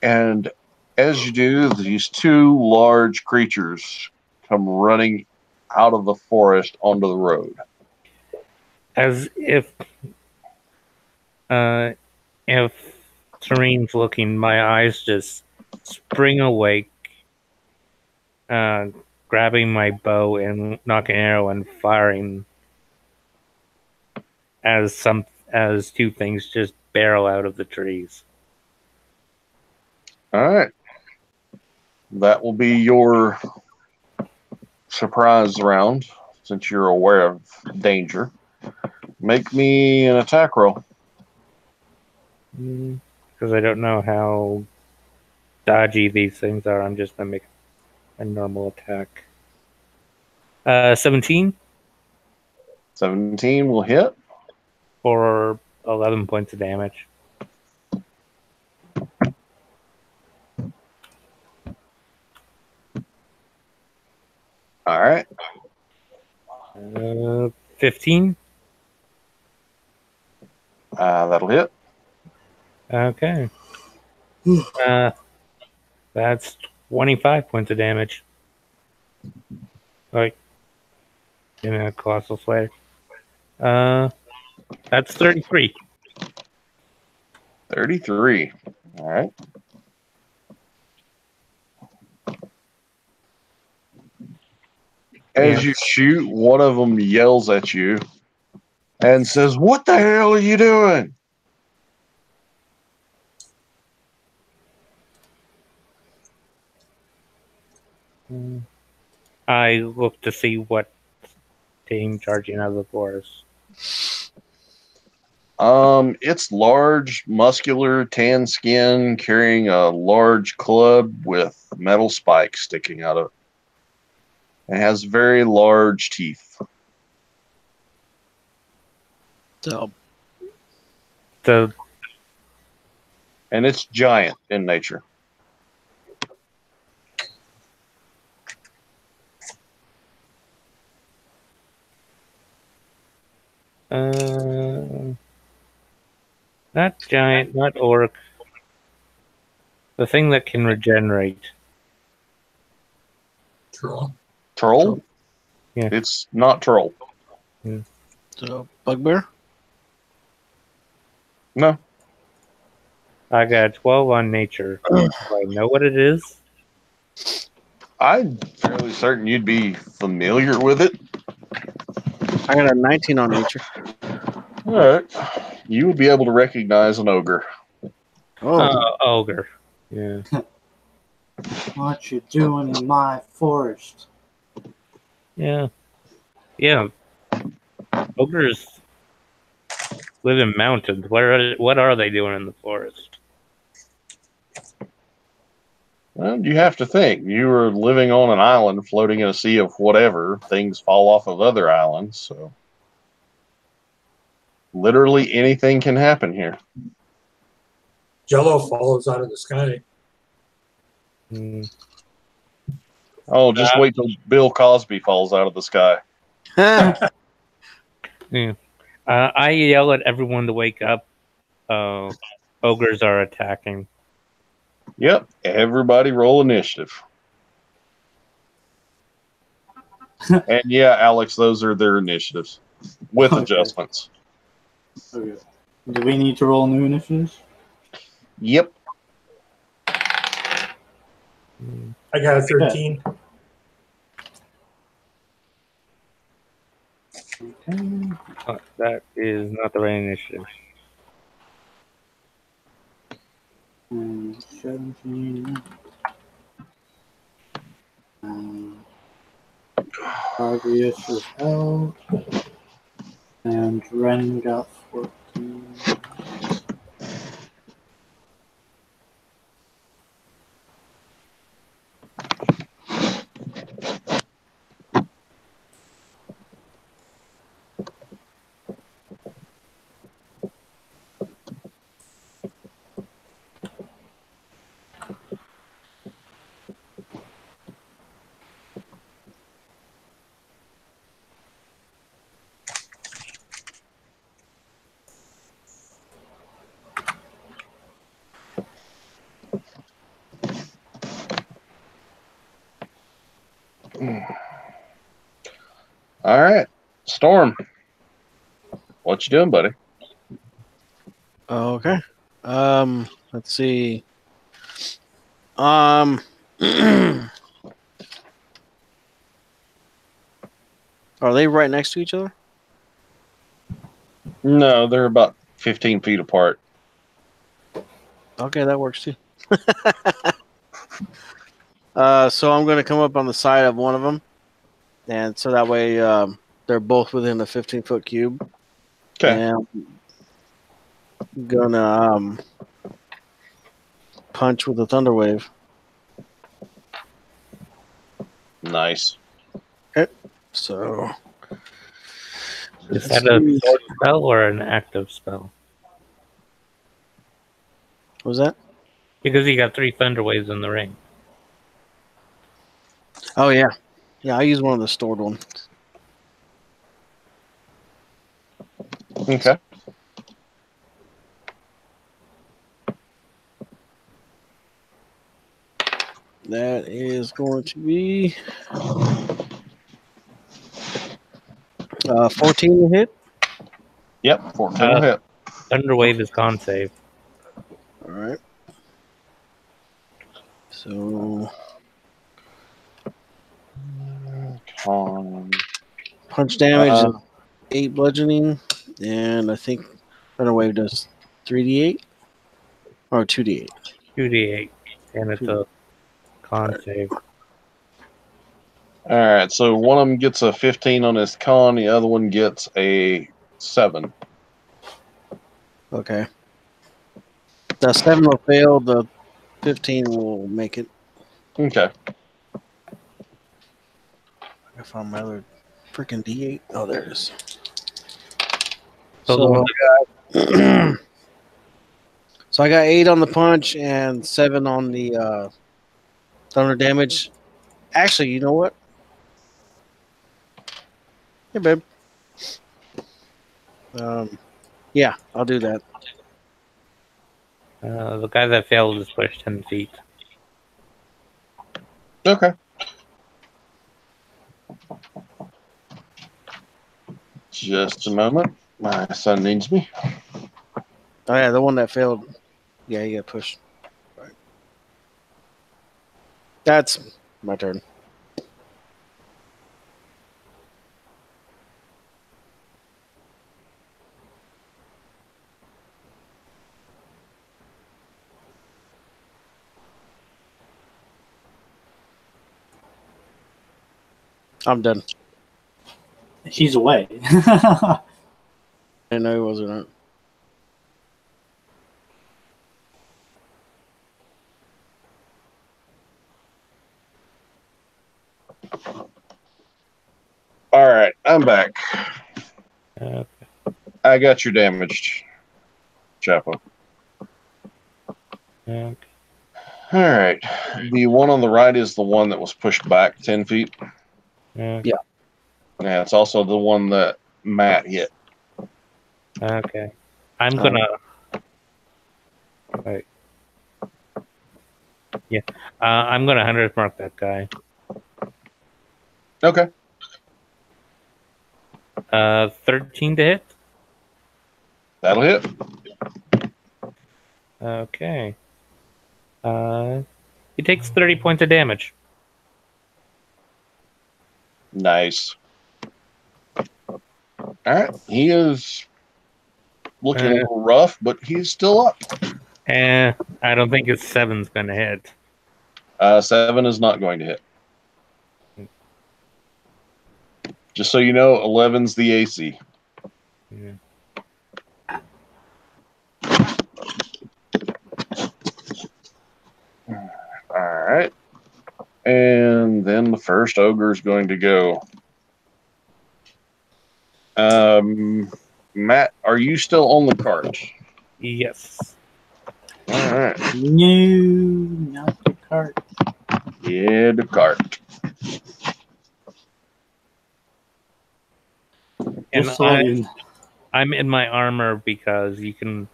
S1: And as you do, these two large creatures come running out of the forest onto the road.
S4: As if Serene's looking, my eyes just spring awake, grabbing my bow and knocking an arrow and firing as two things just barrel out of the trees.
S1: All right. That will be your surprise round, since you're aware of danger. Make me an attack roll.
S4: Because I don't know how dodgy these things are, I'm just going to make a normal attack. 17.
S1: 17 will hit.
S4: For 11 points of damage.
S1: All right.
S4: 15.
S1: That'll hit.
S4: Okay. That's 25 points of damage. Like, in a Colossal Slayer. That's 33.
S1: 33. All right. As you shoot, one of them yells at you and says, "What the hell are you doing?"
S4: I look to see what team charging out of the forest.
S1: It's large, muscular, tan skin, carrying a large club with metal spikes sticking out of it. It has very large teeth.
S2: So,
S1: and it's giant in nature.
S4: Not giant, not orc. The thing that can regenerate.
S6: Troll.
S1: Troll?
S4: Yeah.
S1: It's not troll.
S4: Yeah.
S2: So, bugbear?
S1: No.
S4: I got 12 on nature. Do I know what it is?
S1: I'm fairly certain you'd be familiar with it.
S2: I got a 19 on nature.
S1: All right. You would be able to recognize an ogre.
S2: Oh,
S4: Ogre. Yeah.
S5: What you doing in my forest?
S4: Yeah. Yeah. Ogres live in mountains. What are they doing in the forest?
S1: Well, you have to think. You were living on an island floating in a sea of whatever. Things fall off of other islands, so literally anything can happen here.
S6: Jello falls out of the sky.
S4: Hmm.
S1: Oh, just wait till Bill Cosby falls out of the sky.
S4: Yeah. I yell at everyone to wake up. Ogres are attacking.
S1: Yep, everybody roll initiative. And yeah, Alex, those are their initiatives with
S5: Okay.
S1: adjustments.
S5: Okay. Do we need to roll new initiatives?
S1: Yep.
S6: I got a 13.
S5: Okay.
S4: That is not the right initiative.
S5: 17. Argus is out. And Ren got 14.
S1: All right, Storm. What you doing, buddy?
S2: Okay. Let's see. Are they right next to each other?
S1: No, they're about 15 feet apart.
S2: Okay, that works too. So I'm going to come up on the side of one of them, and so that way they're both within a 15-foot cube.
S1: Okay.
S2: And I'm gonna punch with a thunder wave.
S1: Nice.
S2: So
S4: Is that a sword spell or an active spell?
S2: what was that?
S4: Because you got 3 thunder waves in the ring.
S2: Oh yeah, I use one of the stored ones.
S1: Okay.
S2: That is going to be 14 to hit.
S1: Yep, 14 will hit.
S4: Thunder wave is con save.
S2: All right. So
S1: Con.
S2: punch damage, 8 bludgeoning, and I think thunder wave does 3d8 or 2d8.
S4: 2d8. And it's a con save.
S1: All right, so one of them gets a 15 on his con, the other one gets a 7.
S2: Okay. The 7 will fail. The 15 will make it.
S1: Okay.
S2: I found my other freaking D8. Oh, there it is.
S4: So the one
S2: So I got 8 on the punch and 7 on the thunder damage. Actually, you know what? Hey, babe. Yeah, I'll do that.
S4: the guy that failed is pushed 10 feet.
S1: Okay. Just a moment. My son needs me.
S2: Oh yeah, the one that failed. Yeah, you got pushed. Right. That's my turn. I'm done.
S5: He's away.
S2: I know he wasn't.
S1: All right, I'm back.
S4: Okay.
S1: I got you damaged, Chapo.
S4: Okay.
S1: All right. The one on the right is the one that was pushed back 10 feet.
S4: Okay.
S1: Yeah, it's also the one that Matt hit.
S4: Okay. I'm gonna. Wait. Yeah. I'm gonna 100 mark that guy.
S1: Okay.
S4: 13 to hit.
S1: That'll hit.
S4: Okay. He takes 30 points of damage.
S1: Nice. All right. He is looking a little rough, but he's still up.
S4: I don't think his 7's gonna hit.
S1: 7 is not going to hit. Just so you know, 11's the AC.
S4: Yeah.
S1: All right. And then the first ogre is going to go. Matt, are you still on the cart?
S4: Yes.
S1: All right.
S5: No, not the cart.
S1: Yeah, the cart.
S4: And
S5: Just so you know.
S4: I'm in my armor because you can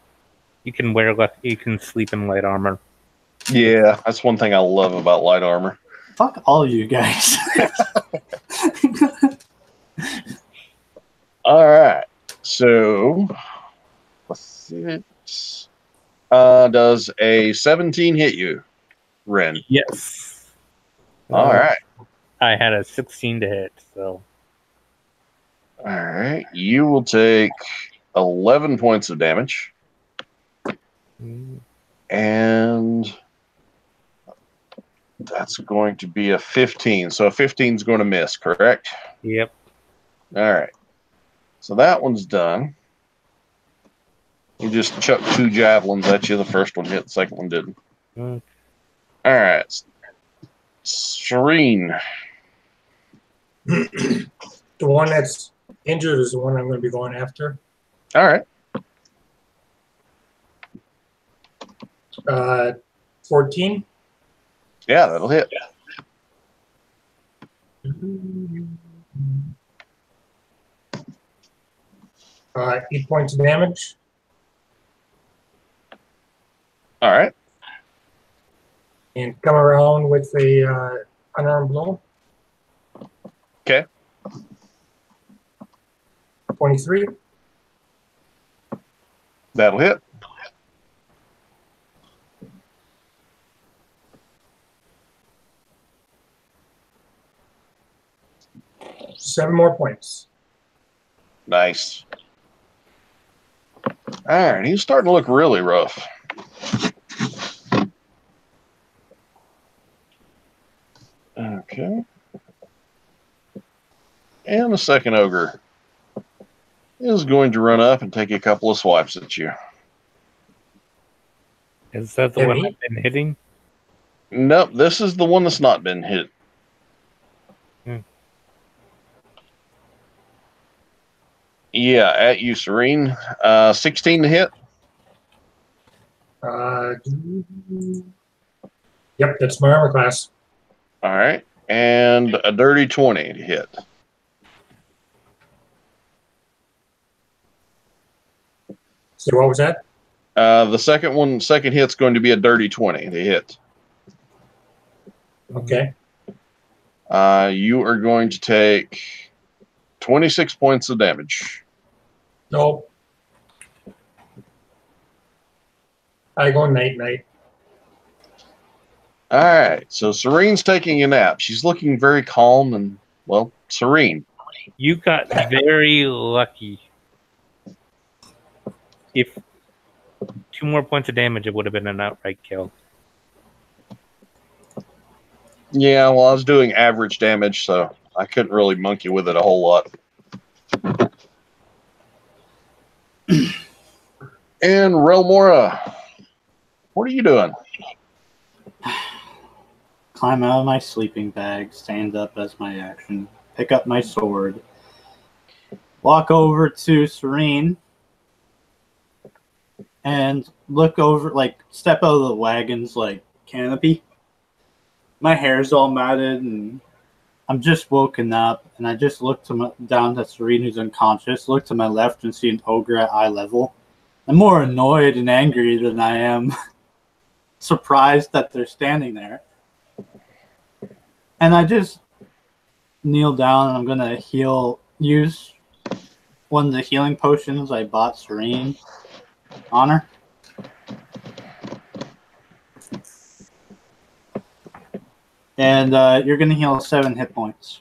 S4: sleep in light armor.
S1: Yeah, that's one thing I love about light armor.
S5: Fuck all you guys.
S1: All right. So, let's see. Does a 17 hit you, Ren?
S4: Yes.
S1: All right.
S4: I had a 16 to hit, so.
S1: All right. You will take 11 points of damage. And that's going to be a 15. So a 15 is going to miss, correct?
S4: Yep.
S1: All right. So that one's done. You just chucked 2 javelins at you. The first one hit, the second one didn't.
S4: Mm.
S1: All right. Serene.
S6: The one that's injured is the one I'm going to be going after.
S1: All right.
S6: 14.
S1: Yeah, that'll hit.
S6: 8 points of damage.
S1: All right.
S6: And come around with a unarmed blow.
S1: Okay.
S6: 23.
S1: That'll hit.
S6: Seven more points.
S1: Nice. All right. He's starting to look really rough. Okay. And the second ogre is going to run up and take a couple of swipes at you.
S4: Is that the one I've been hitting?
S1: Nope, this is the one that's not been hit. Yeah, at you, Serene. 16 to hit.
S6: Yep, that's my armor class.
S1: All right. And a dirty 20 to hit.
S6: So what was that?
S1: The second hit's going to be a dirty 20 to hit.
S6: Okay.
S1: You are going to take 26 points of damage.
S6: Nope. I go night.
S1: All right. So Serene's taking a nap. She's looking very calm and, well, serene.
S4: You got very lucky. If 2 more points of damage, it would have been an outright kill.
S1: Yeah, well, I was doing average damage, so I couldn't really monkey with it a whole lot. And Relmora, what are you doing?
S5: Climb out of my sleeping bag, stand up as my action, pick up my sword, walk over to Serene, and look over, like, step out of the wagon's, like, canopy. My hair's all matted, and I'm just woken up, and I just look down to Serene, who's unconscious, look to my left and see an ogre at eye level. I'm more annoyed and angry than I am surprised that they're standing there. And I just kneel down, and I'm going to use one of the healing potions I bought Serene on her. And you're going to heal 7 hit points.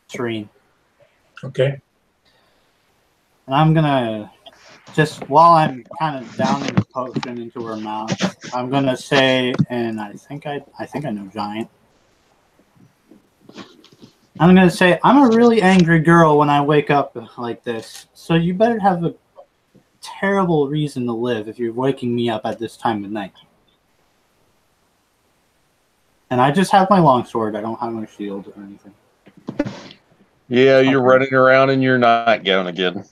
S5: Serene.
S6: Okay.
S5: And I'm going to, just while I'm kind of downing the potion into her mouth, I'm going to say, and I think I know Giant. I'm going to say, I'm a really angry girl when I wake up like this. So you better have a terrible reason to live if you're waking me up at this time of night. And I just have my longsword. I don't have my shield or anything.
S1: Yeah, you're running around in your nightgown again.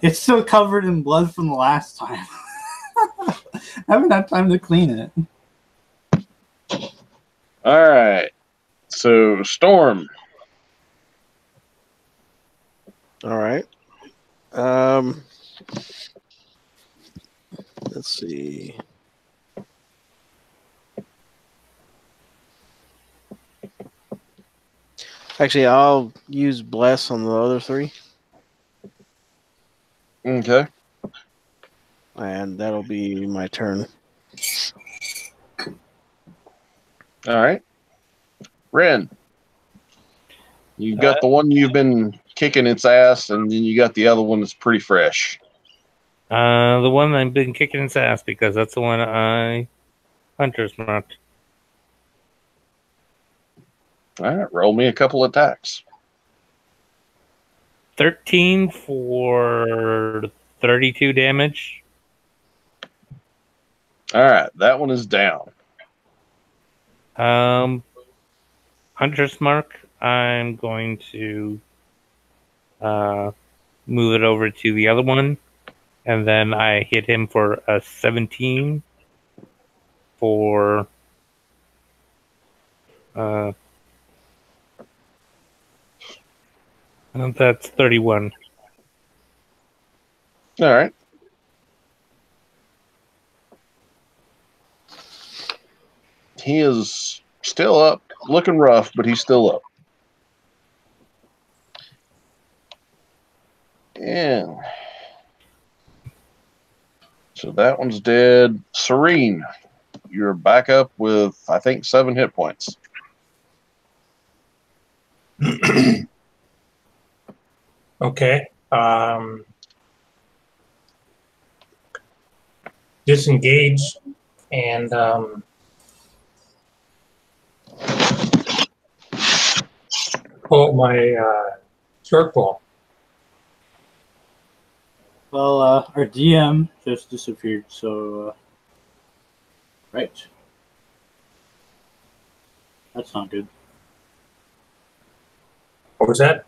S5: It's still covered in blood from the last time. I haven't had time to clean it.
S1: All right. So, Storm.
S2: All right. Let's see. Actually, I'll use Bless on the other 3.
S1: Okay.
S2: And that'll be my turn.
S1: All right. Ren. You got the one you've been kicking its ass, and then you got the other one that's pretty fresh.
S4: The one I've been kicking its ass because that's the one I Hunter's marked.
S1: All right, roll me a couple attacks.
S4: 13 for 32 damage.
S1: All right, that one is down.
S4: Hunter's mark. I'm going to move it over to the other one, and then I hit him for a 17 for that's 31.
S1: All right. He is still up, looking rough, but he's still up. And so that one's dead. Serene, you're back up with, I think, 7 hit points.
S6: Okay. Disengage and pull out my short bow.
S5: Well, our DM just disappeared, so... right. That's not good.
S6: What was that?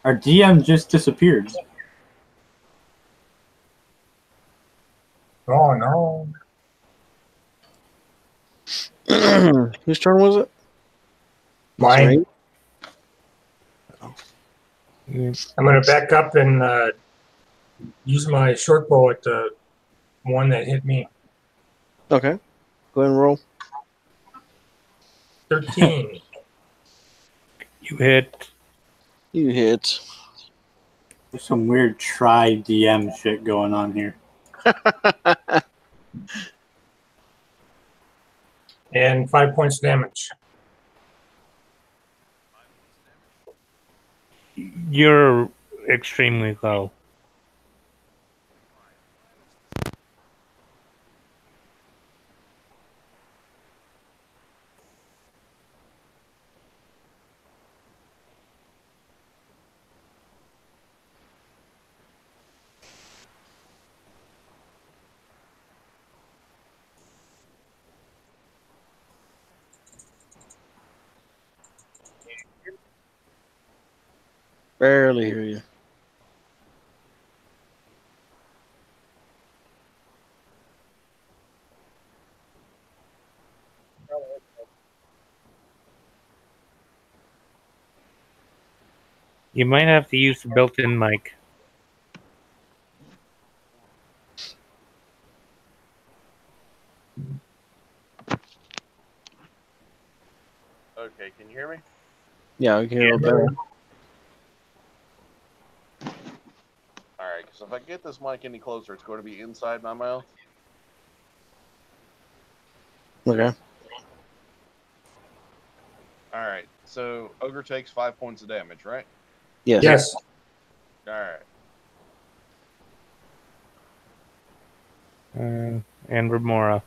S5: Our DM just disappeared.
S6: Oh, no.
S2: Whose turn was it?
S6: Mine.
S4: Mm.
S6: I'm going to back up and use my short bow at the one that hit me.
S2: Okay. Go ahead and roll.
S6: 13.
S4: You hit.
S2: You hit.
S5: There's some weird tri-DM shit going on here.
S6: And 5 points damage.
S4: You're extremely low.
S2: Barely hear you.
S4: You might have to use the built-in mic.
S1: Okay, can you hear me?
S2: Yeah, I can hear a little better.
S1: All right, because if I get this mic any closer, it's going to be inside my mouth.
S2: Okay.
S1: All right, so Ogre takes 5 points of damage, right?
S2: Yes.
S6: Yes.
S1: All right.
S4: And Remora.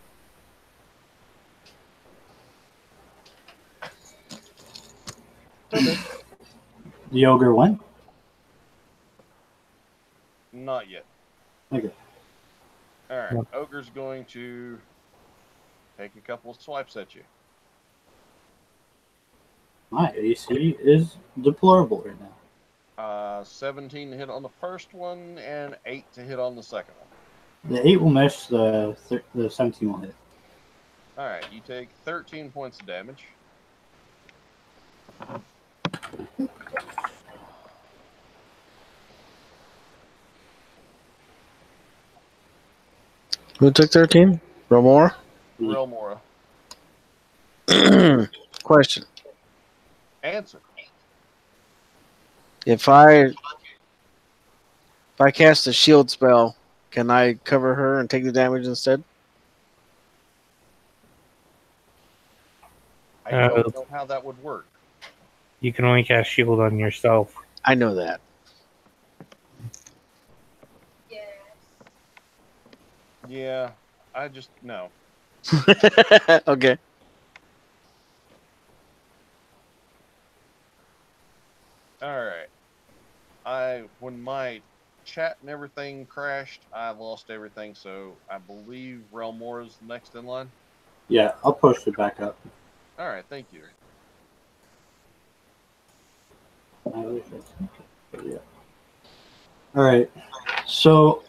S5: The ogre went.
S1: Not yet.
S5: Okay.
S1: All right,
S4: Yep.
S1: Ogre's going to take a couple of swipes at you.
S5: My AC is deplorable right now.
S1: 17 to hit on the first one and 8 to hit on the second one.
S5: The 8 will miss, the 17 will hit.
S1: All right, you take 13 points of damage.
S2: Who took 13? Romora?
S1: Relmora.
S2: Question.
S1: Answer.
S2: If I cast a shield spell, can I cover her and take the damage instead?
S1: I don't know how that would work.
S4: You can only cast shield on yourself.
S2: I know that.
S1: Yeah, I just no.
S2: Okay.
S1: All right. When my chat and everything crashed, I lost everything. So I believe Relmore is next in line.
S5: Yeah, I'll push it back up.
S1: All right, thank you.
S5: Yeah. All right. So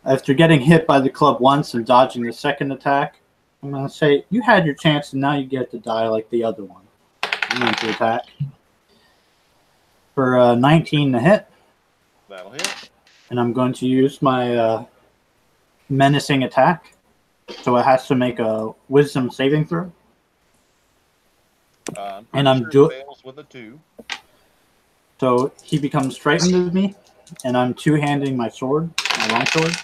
S5: after getting hit by the club once and dodging the second attack, I'm going to say you had your chance and now you get to die like the other one. I'm going to attack. For 19 to hit.
S1: That'll hit.
S5: And I'm going to use my menacing attack. So it has to make a wisdom saving throw. And I'm doing
S1: fails with a 2.
S5: So he becomes frightened of me, and I'm two-handing my sword, my longsword,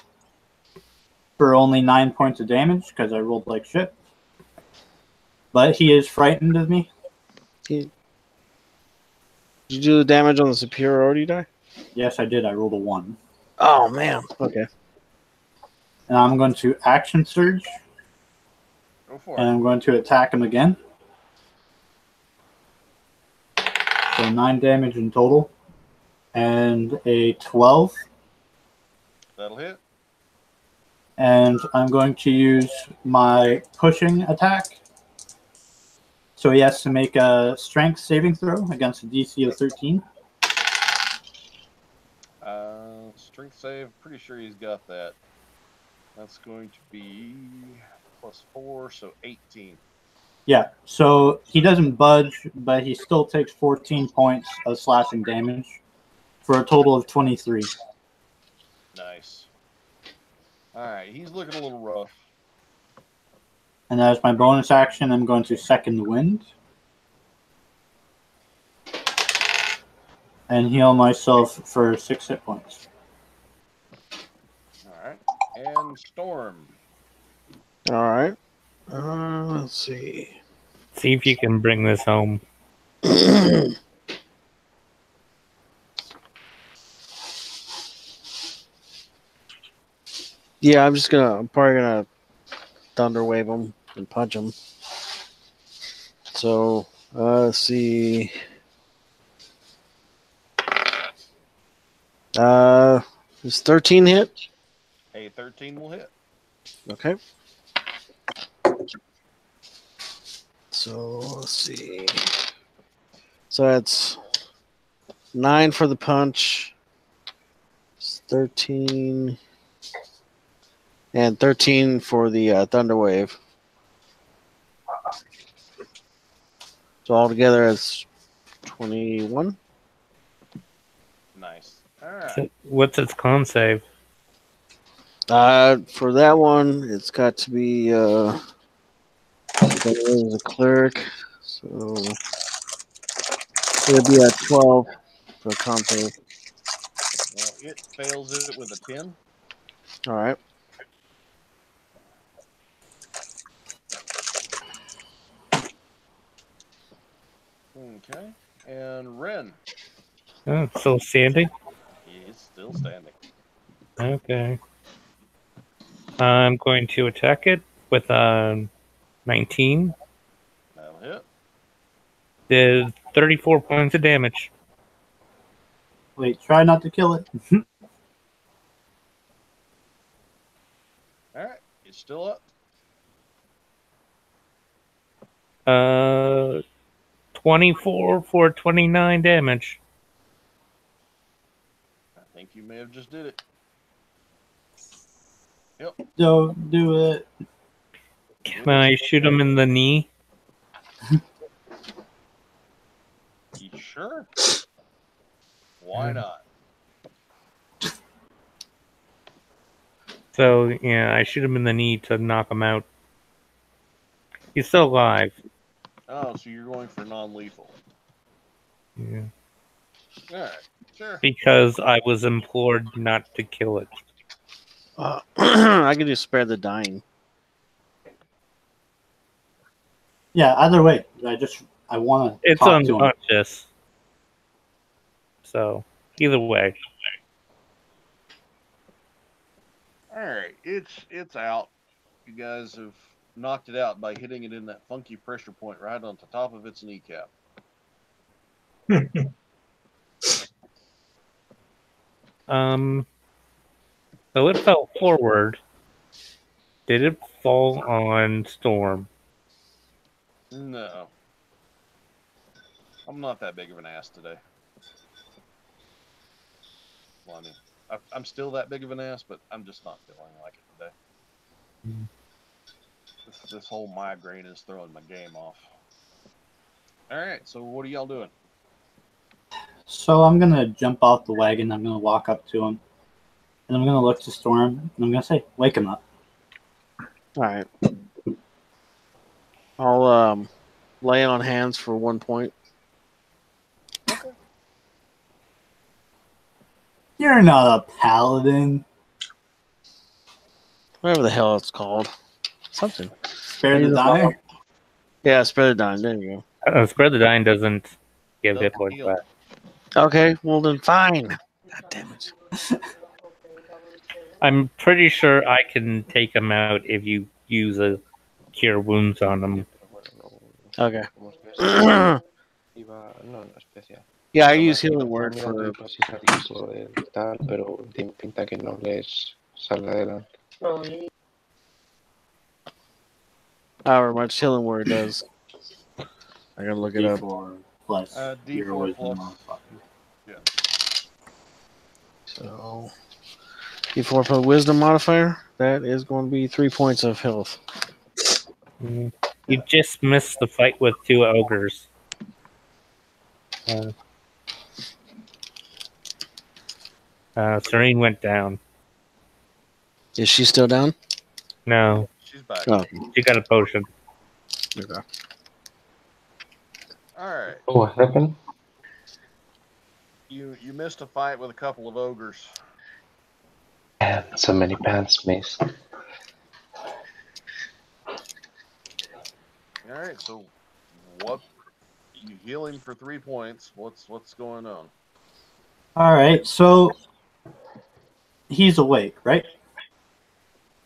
S5: for only 9 points of damage because I rolled like shit. But he is frightened of me.
S2: Did you do the damage on the superiority die?
S5: Yes, I did. I rolled a 1.
S2: Oh, man. Okay.
S5: And I'm going to action surge.
S1: Go for
S5: And
S1: it.
S5: I'm going to attack him again. So 9 damage in total. And a 12.
S1: That'll hit.
S5: And I'm going to use my pushing attack. So he has to make a strength saving throw against a DC of 13.
S1: Strength save, pretty sure he's got that. That's going to be +4, so 18.
S5: Yeah, so he doesn't budge, but he still takes 14 points of slashing damage for a total of 23.
S1: Nice. All right, he's looking a little rough.
S5: And as my bonus action, I'm going to second wind. And heal myself for 6 hit points.
S1: All right, and Storm.
S2: All right. Let's see.
S4: See if you can bring this home.
S2: Yeah, I'm probably gonna thunder wave him and punch him. So let's see. Is 13 hit?
S1: A 13 will hit.
S2: Okay. So let's see. So that's 9 for the punch. 13. And 13 for the Thunder Wave. So altogether it's 21.
S1: Nice. All right.
S4: So what's its con save?
S2: For that one, it's got to be that is a cleric, so it'll be at 12 for con save.
S1: Well, it fails it with a 10.
S2: All right.
S1: Okay. And Ren.
S4: Oh, it's still standing?
S1: He's still standing.
S4: Okay. I'm going to attack it with 19.
S1: That'll hit.
S4: Did 34 points of damage.
S5: Wait, try not to kill it.
S1: All right. It's still up.
S4: 24 for 29 damage.
S1: I think you may have just did it. Yep.
S5: Don't do it.
S4: Can I shoot him in the knee?
S1: Sure. Why not?
S4: So, yeah, I shoot him in the knee to knock him out. He's still alive.
S1: Oh, so you're going for non-lethal.
S4: Yeah.
S1: All right. Sure.
S4: Because I was implored not to kill it.
S2: I can just spare the dying.
S5: Yeah, either way. I want to
S4: It's
S5: talk to him.
S4: unconscious. So, either way.
S1: All right. It's out. You guys have knocked it out by hitting it in that funky pressure point right on the top of its kneecap.
S4: So it fell forward. Did it fall on Storm?
S1: No. I'm not that big of an ass today. Well, I mean, I'm still that big of an ass, but I'm just not feeling like it today. This whole migraine is throwing my game off. All right, so what are y'all doing?
S5: So I'm gonna jump off the wagon. I'm gonna walk up to him, and I'm gonna look to Storm, and I'm gonna say, "Wake him up."
S2: All right. I'll lay on hands for 1 point.
S5: You're not a paladin.
S2: Whatever the hell it's called. Something.
S5: Spare the dying.
S2: Yeah, spare the dying. There you
S4: Spread the Dying doesn't give hit points
S1: heal.
S4: back.
S2: go. Okay, well then fine. God damn it.
S4: I'm pretty sure I can take him out if you use a Cure Wounds on him.
S2: Okay.
S3: No, especial.
S2: Yeah, I use healing word for.
S3: Tal, pero tiene pinta que no les salga adelante.
S7: No, y
S2: However much healing word does. I gotta look it up.
S5: D4 plus your
S1: D4
S5: wisdom
S1: plus.
S5: modifier.
S2: So, D4 for the wisdom modifier. That is going to be 3 points of health.
S4: You just missed the fight with 2 ogres. Serene went down.
S2: Is she still down?
S4: No,
S1: She's back.
S2: Oh,
S4: she got a potion.
S2: okay.
S1: All right.
S3: Oh, what happened?
S1: You missed a fight with a couple of ogres.
S3: Man, so many pants missed.
S1: All right. So, what? You heal him for 3 points. What's going on?
S5: All right, so he's awake, right?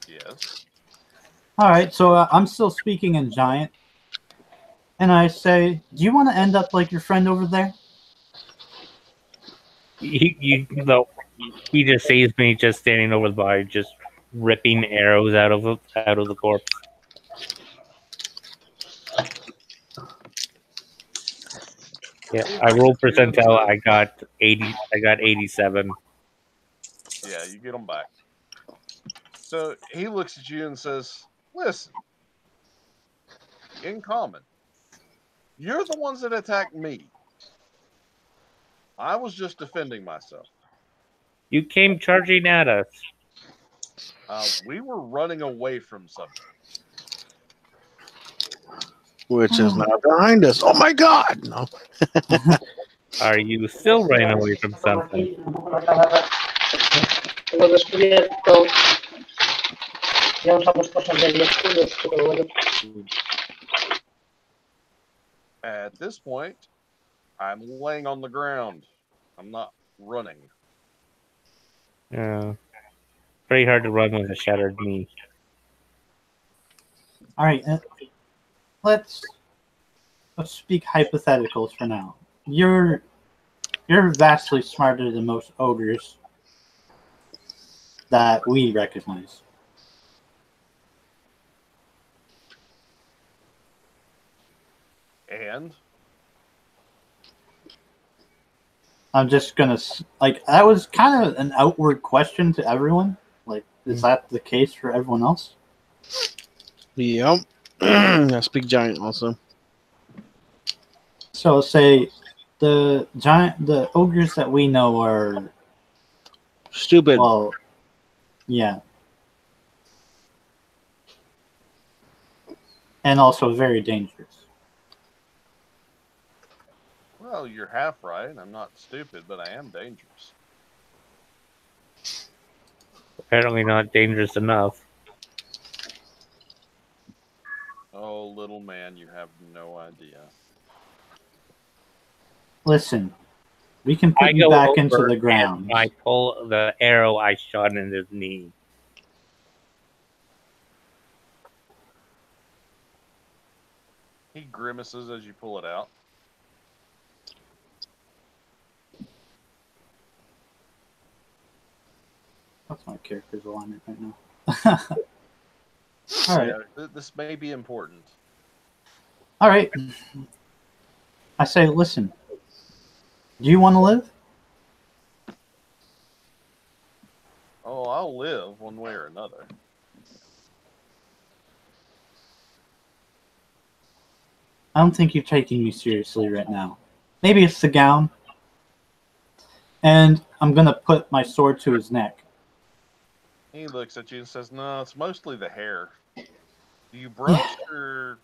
S1: Yes.
S5: All right, so I'm still speaking in giant, and I say, "Do you want to end up like your friend over there?"
S4: He just sees me just standing over the body, just ripping arrows out of the corpse. Yeah, I rolled percentile. I got 80. I got 87.
S1: Yeah, you get them back. So he looks at you and says, "Listen, in common, you're the ones that attacked me. I was just defending myself.
S4: You came charging at us.
S1: We were running away from something.
S2: Which is now behind us. Oh my God! No.
S4: Are you still running away from something?
S7: Hemos descubierto. Ya usamos cosas de escudos, pero bueno.
S1: At this point, I'm laying on the ground. I'm not running.
S4: Yeah. Pretty hard to run with a shattered knee.
S5: All right, let's speak hypotheticals for now. You're vastly smarter than most ogres that we recognize.
S1: And
S5: I'm just gonna like that was kind of an outward question to everyone. Like, is that the case for everyone else?
S2: Yep. I speak giant also.
S5: So say the ogres that we know are
S2: Stupid.
S5: well, yeah, and also very dangerous.
S1: well, you're half right. I'm not stupid, but I am dangerous.
S4: Apparently not dangerous enough.
S1: Oh, little man, you have no idea.
S5: Listen, we can
S4: I
S5: put you
S4: go
S5: back
S4: over
S5: into the
S4: and
S5: ground.
S4: I pull the arrow I shot in his knee.
S1: He grimaces as you pull it out.
S5: That's my character's alignment right now. All right.
S1: Yeah, this may be important.
S5: All right. I say, listen, do you want to live?
S1: Oh, I'll live one way or another.
S5: I don't think you're taking me seriously right now. Maybe it's the gown. And I'm going to put my sword to his neck.
S1: He looks at you and says, "No, it's mostly the hair. Do you brush or,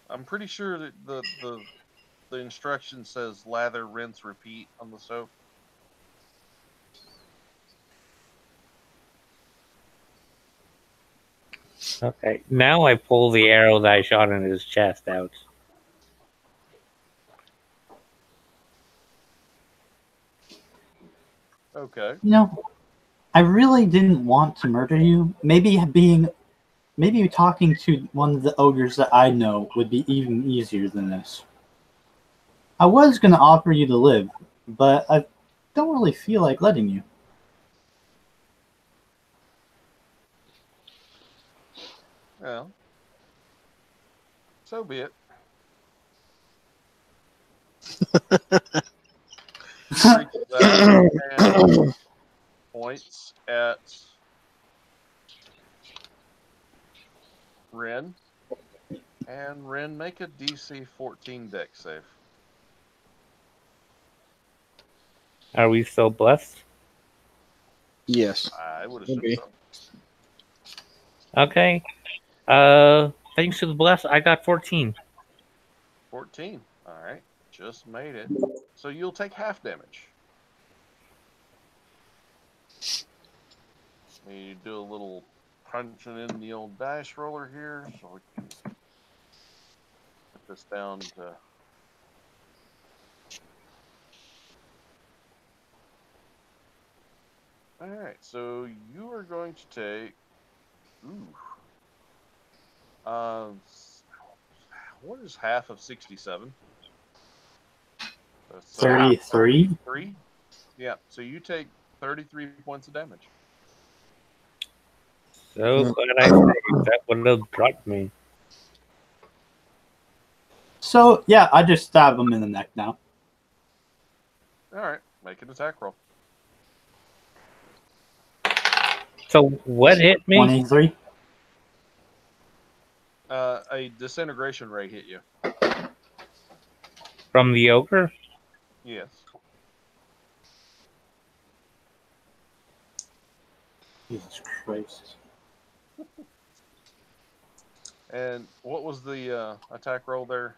S1: I'm pretty sure that the instruction says lather, rinse, repeat on the soap."
S4: Okay, now I pull the arrow that I shot in his chest out.
S1: Okay.
S5: I really didn't want to murder you. Maybe talking to one of the ogres that I know would be even easier than this. I was going to offer you to live, but I don't really feel like letting you.
S1: Well, so be it. And points at Ren. And Ren, make a DC 14 dex save.
S4: Are we still blessed?
S2: Yes.
S1: I would assume
S2: Okay.
S1: so.
S4: Okay. Thanks to the bless, I got 14.
S1: 14. All right. Just made it. So you'll take half damage. We do a little punching in the old dice roller here, so we can put this down to. All right, so you are going to take. What is half of 67? That's
S5: 33?
S1: 3? Yeah, so you take 33 points of damage.
S4: So glad I saved. That would have dropped me.
S5: So, yeah, I just stab him in the neck now.
S1: All right, make an attack roll.
S4: So what hit me?
S5: 23.
S1: A disintegration ray hit you.
S4: From the ogre?
S1: Yes.
S5: Jesus Christ.
S1: And what was the attack roll there?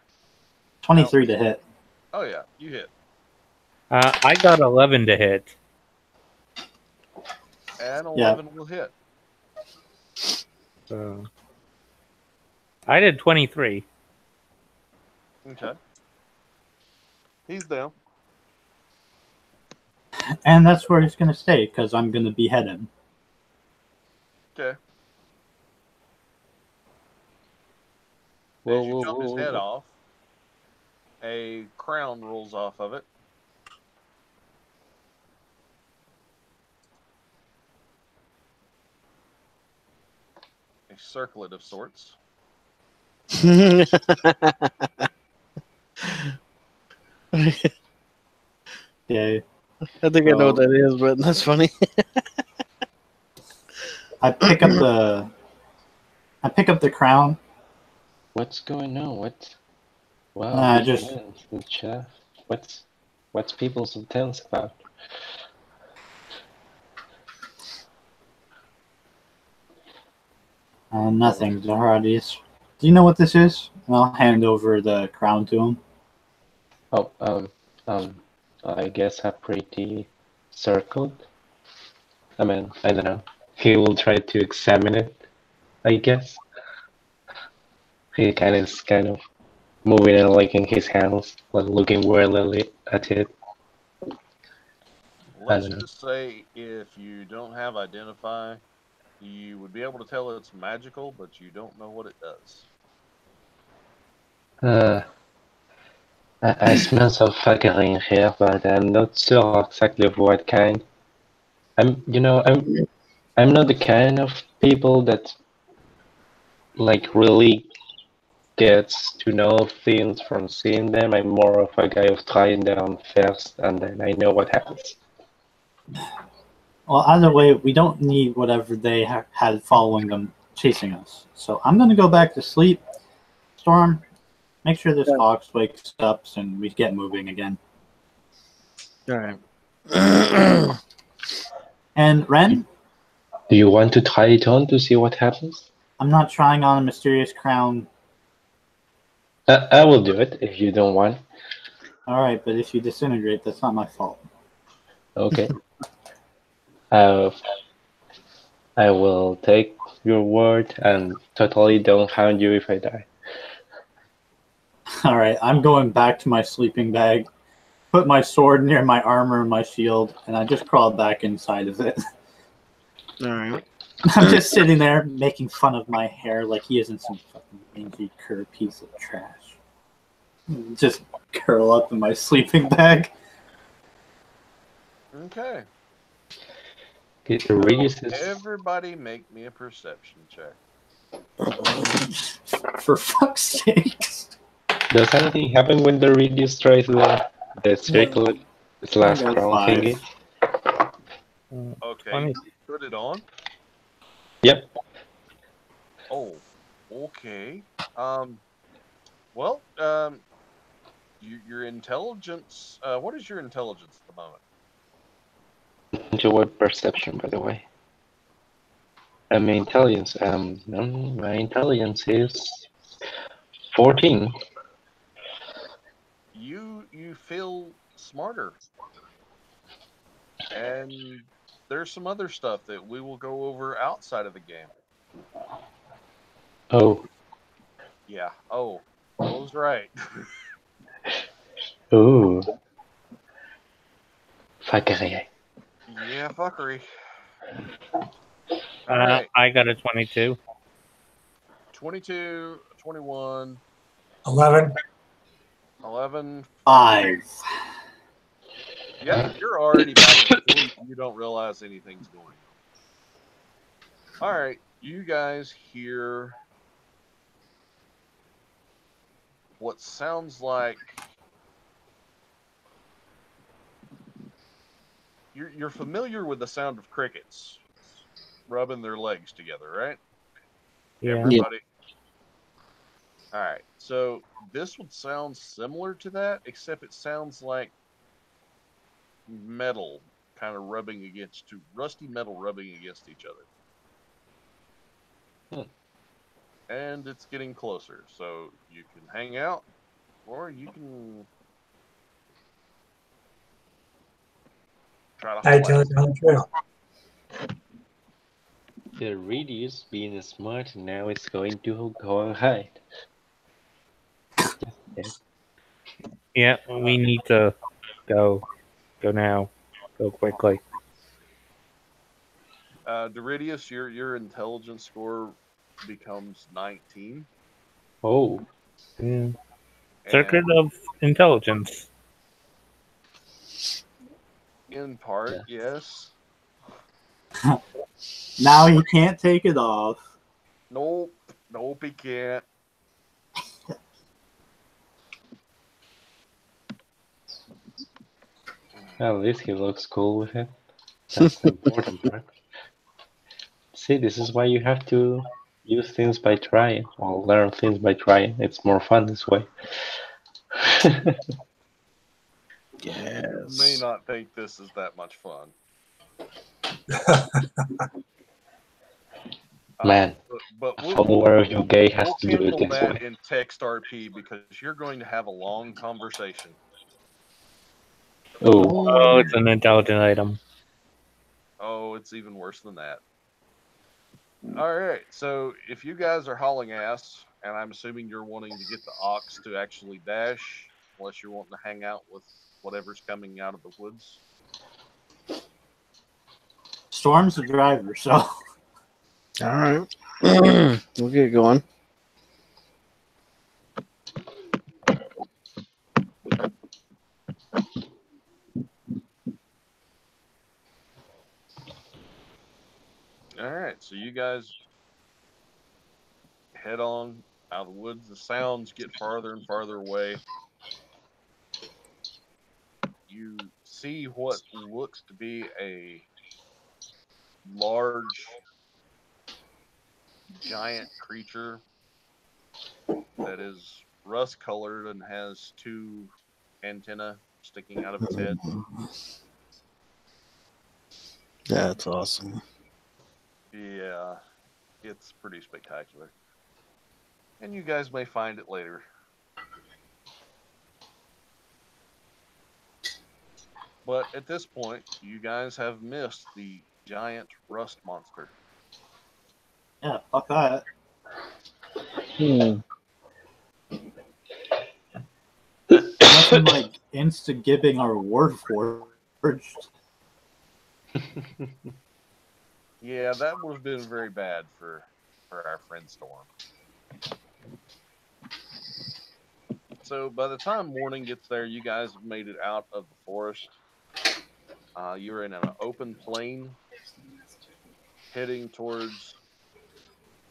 S5: 23 to hit.
S1: Oh yeah, you hit.
S4: I got 11 to hit.
S1: And 11 will hit.
S4: So I did 23.
S1: Okay. He's down.
S5: And that's where he's going to stay, because I'm going to behead him.
S1: Okay.
S3: Whoa,
S1: As you
S3: whoa,
S1: chop
S3: whoa,
S1: his head
S3: whoa.
S1: off, a crown rolls off of it. A circlet of sorts.
S5: Yeah.
S2: I think I know what that is, but that's funny.
S5: I pick up the crown.
S3: What's going on? What? Wow,
S5: Nah,
S3: big
S5: just-
S3: events in chat. What's people so tense about?
S5: Nothing. Zarades. Do you know what this is? And I'll hand over the crown to him.
S3: Oh, I guess a pretty circled. I mean, I don't know. He will try to examine it, I guess. He kind of moving it like in his hands, like looking warily at it.
S1: Let's
S3: don't know.
S1: just say if you don't have identify, you would be able to tell it's magical, but you don't know what it does.
S3: I smell some fuckery in here, but I'm not sure exactly of what kind. I'm not the kind of people that like really gets to know things from seeing them. I'm more of a guy of trying them first, and then I know what happens.
S5: Well, either way, we don't need whatever they had following them, chasing us. So I'm going to go back to sleep. Storm, make sure this fox wakes up and we get moving again.
S2: All right.
S5: And Ren,
S3: Do you want to try it on to see what happens?
S5: I'm not trying on a mysterious crown.
S3: I will do it if you don't want.
S5: All right, but if you disintegrate, that's not my fault.
S3: Okay. I will take your word and totally don't harm you if I die.
S5: All right, I'm going back to my sleeping bag, put my sword near my armor and my shield, and I just crawled back inside of it.
S2: All right.
S5: I'm just sitting there making fun of my hair like he isn't some fucking mangy cur piece of trash. Just curl up in my sleeping bag.
S1: Okay.
S3: It reduces.
S1: Everybody make me a perception check.
S5: For fuck's sake.
S3: Does anything happen when the Reduce tries the circle slash
S5: I got
S3: crown
S5: 5.
S3: thingy?
S1: Okay.
S4: 20.
S1: Put it on.
S3: Yep.
S1: Oh, okay. Well, your intelligence. What is your intelligence at the moment?
S3: Enjoy perception, by the way. And my intelligence. My intelligence is 14.
S1: You feel smarter, and there's some other stuff that we will go over outside of the game.
S3: Oh.
S1: Yeah. Oh, I was right.
S3: Ooh. Fuckery.
S1: Yeah, fuckery. Alright.
S4: I got a 22.
S1: 22, 21,
S6: 11.
S1: 11.
S5: 5.
S1: Yeah, you're already back in sleep. You don't realize anything's going on. Alright, you guys hear what sounds like you're familiar with the sound of crickets rubbing their legs together, right?
S4: Yeah.
S1: Everybody. All right. So this would sound similar to that, except it sounds like metal kind of rubbing against rusty metal rubbing against each other. And it's getting closer, so you can hang out, or you can try to
S6: I
S1: haul
S6: tell
S1: ass.
S6: you on the trail.
S3: The Radius being smart now it's going to go and hide.
S4: Yeah, we need to go. Go now. Go quickly.
S1: Doridius, your intelligence score becomes 19.
S3: Oh,
S4: Yeah. Circuit of intelligence.
S1: In part,
S3: yeah.
S1: yes.
S5: Now he can't take it off.
S1: Nope, he can't.
S3: At least he looks cool with it. That's the important part. See, this is why you have to use things by trying, or learn things by trying. It's more fun this way.
S1: You may not think this is that much fun.
S3: Man,
S1: but
S3: a follower of you gay has
S1: we'll
S3: to do it
S1: handle
S3: this
S1: that
S3: way.
S1: in text RP because you're going to have a long conversation.
S4: Oh, it's an intelligent item.
S1: Oh, it's even worse than that. All right, so if you guys are hauling ass, and I'm assuming you're wanting to get the ox to actually dash, unless you're wanting to hang out with whatever's coming out of the woods.
S5: Storm's the driver, so.
S2: All right. We'll get going.
S1: All right, so you guys head on out of the woods. The sounds get farther and farther away. You see what looks to be a large, giant creature that is rust-colored and has two antennae sticking out of its head.
S2: That's awesome.
S1: Yeah, it's pretty spectacular. And you guys may find it later. But at this point, you guys have missed the giant rust monster.
S5: Yeah, fuck that. Nothing like insta-gibbing our word forged.
S1: Yeah, that would have been very bad for our friend Storm. So by the time morning gets there, you guys have made it out of the forest. You're in an open plain, heading towards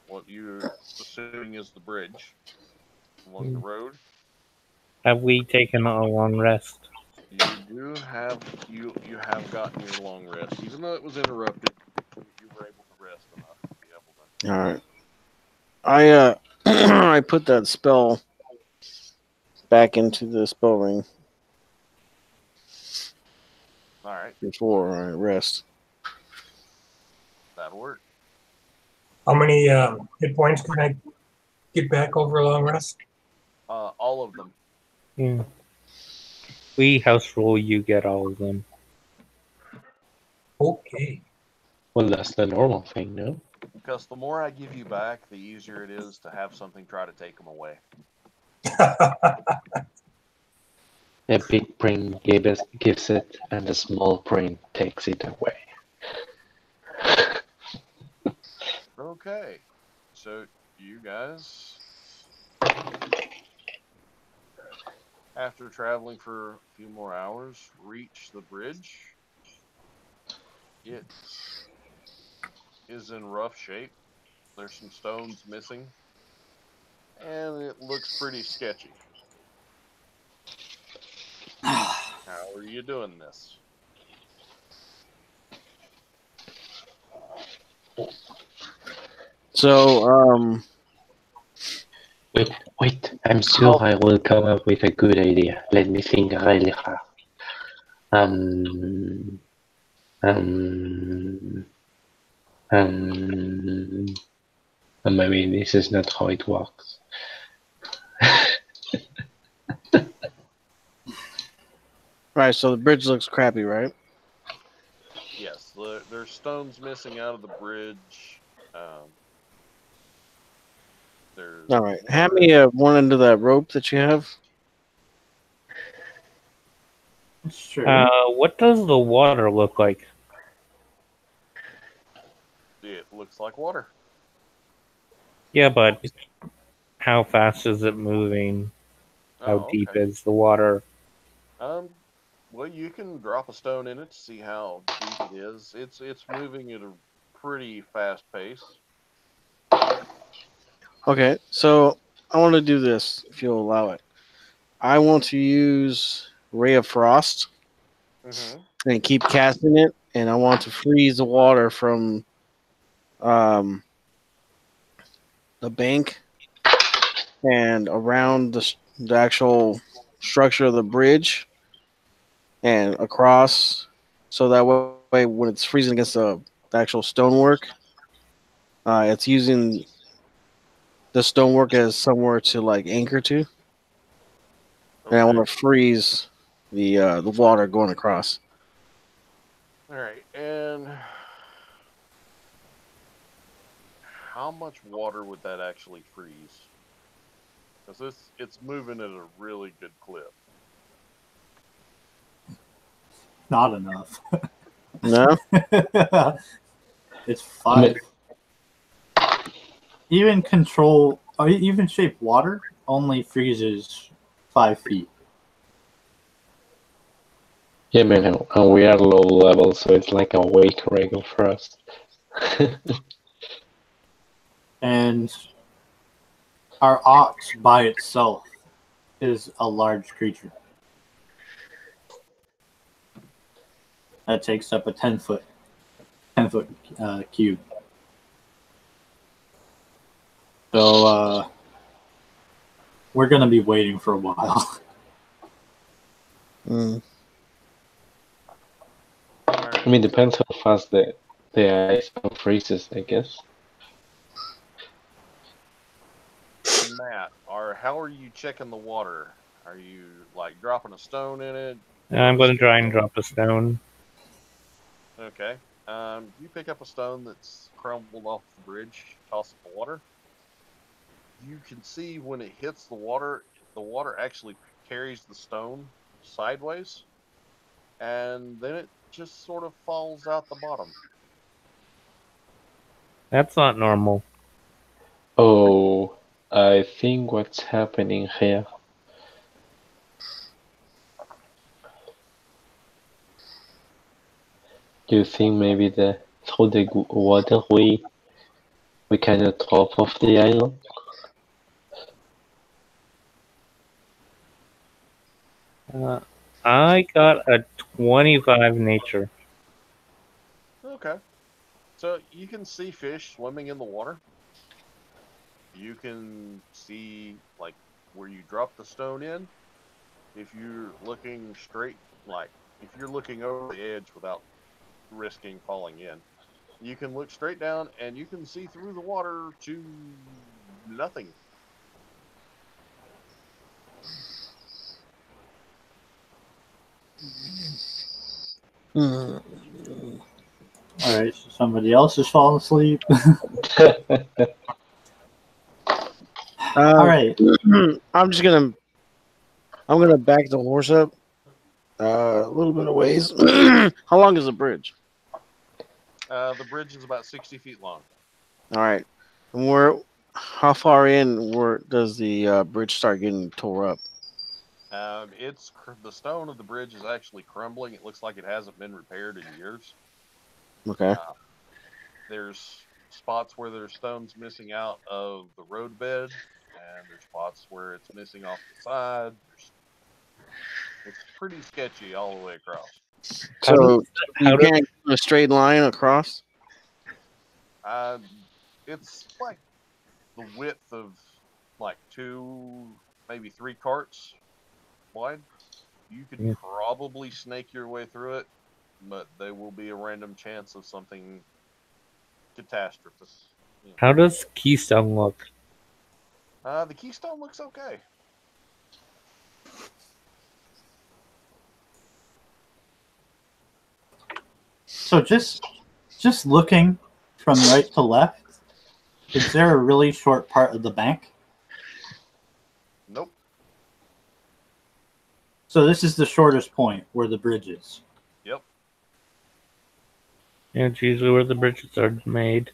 S1: what you're assuming is the bridge along the road.
S4: Have we taken a long rest?
S1: You have gotten your long rest, even though it was interrupted. You were able to rest enough to be able to.
S2: All right. I I put that spell back into the spell ring.
S1: All right.
S2: Before I rest.
S1: That'll work.
S6: How many hit points can I get back over a long rest?
S1: All of them.
S4: Yeah. We house rule, you get all of them.
S6: Okay.
S3: Well, that's the normal thing, no?
S1: Because the more I give you back, the easier it is to have something try to take them away.
S3: A big brain gives it, and a small brain takes it away.
S1: Okay. So you guys, after traveling for a few more hours, reach the bridge. It is in rough shape. There's some stones missing, and it looks pretty sketchy. How are you doing this?
S2: So,
S3: Wait. I'm sure I will come up with a good idea. Let me think really hard. Um, um, maybe this is not how it works.
S2: right. So the bridge looks crappy, right?
S1: Yes, there's stones missing out of the bridge. There's
S2: All right.
S1: water.
S2: Hand me one end of that rope that you have.
S5: Sure.
S4: What does the water look like?
S1: It looks like water.
S4: Yeah, but how fast is it moving? How
S1: Oh,
S4: deep
S1: okay.
S4: is the water?
S1: Well, you can drop a stone in it to see how deep it is. It's moving at a pretty fast pace.
S2: Okay. So I want to do this, if you'll allow it. I want to use Ray of Frost
S1: Mm-hmm.
S2: and keep casting it, and I want to freeze the water from um, the bank and around the actual structure of the bridge and across, so that way when it's freezing against the actual stonework, it's using the stonework as somewhere to like anchor to, and I want
S1: Okay.
S2: to freeze the water going across.
S1: All right. And how much water would that actually freeze? Because it's moving at a really good clip.
S5: Not enough.
S2: No,
S5: It's 5. Even control, or even shape water only freezes 5 feet.
S3: Yeah, man, and we are low level, so it's like a wake regular for us.
S5: And our ox by itself is a large creature. That takes up a 10-foot cube. So we're gonna be waiting for a while.
S3: I mean, depends how fast the ice freezes, I guess.
S1: Matt, how are you checking the water? Are you like dropping a stone in it?
S4: I'm
S1: Or
S4: going to try and
S1: sticking-
S4: drop a stone.
S1: Okay. You pick up a stone that's crumbled off the bridge, toss it in the water. You can see when it hits the water actually carries the stone sideways, and then it just sort of falls out the bottom.
S4: That's not normal.
S3: Oh, I think what's happening here. Do you think maybe through the water we kind of drop off the island?
S4: I got a 25 nature.
S1: Okay. So you can see fish swimming in the water. You can see like where you drop the stone in. If you're looking straight, like if you're looking over the edge without risking falling in, you can look straight down and you can see through the water to nothing.
S5: All right, so somebody else is falling asleep. All right.
S2: I'm gonna back the horse up a little bit of ways. How long is the bridge?
S1: The bridge is about 60 feet long.
S2: All right, and how far in does the bridge start getting tore up?
S1: The stone of the bridge is actually crumbling. It looks like it hasn't been repaired in years.
S2: Okay.
S1: There's spots where there's stones missing out of the roadbed, and there's spots where it's missing off the side. It's pretty sketchy all the way across.
S2: So
S4: how
S2: you
S4: does-
S2: can't go a straight line across.
S1: It's like the width of like 2, maybe 3 carts wide. You could
S4: Yeah.
S1: probably snake your way through it, but there will be a random chance of something catastrophic.
S4: How does Keystone look?
S1: The Keystone looks okay.
S5: So just looking from right to left, is there a really short part of the bank?
S1: Nope.
S5: So this is the shortest point where the bridge is.
S1: Yep.
S4: Yeah, it's usually where the bridges are made.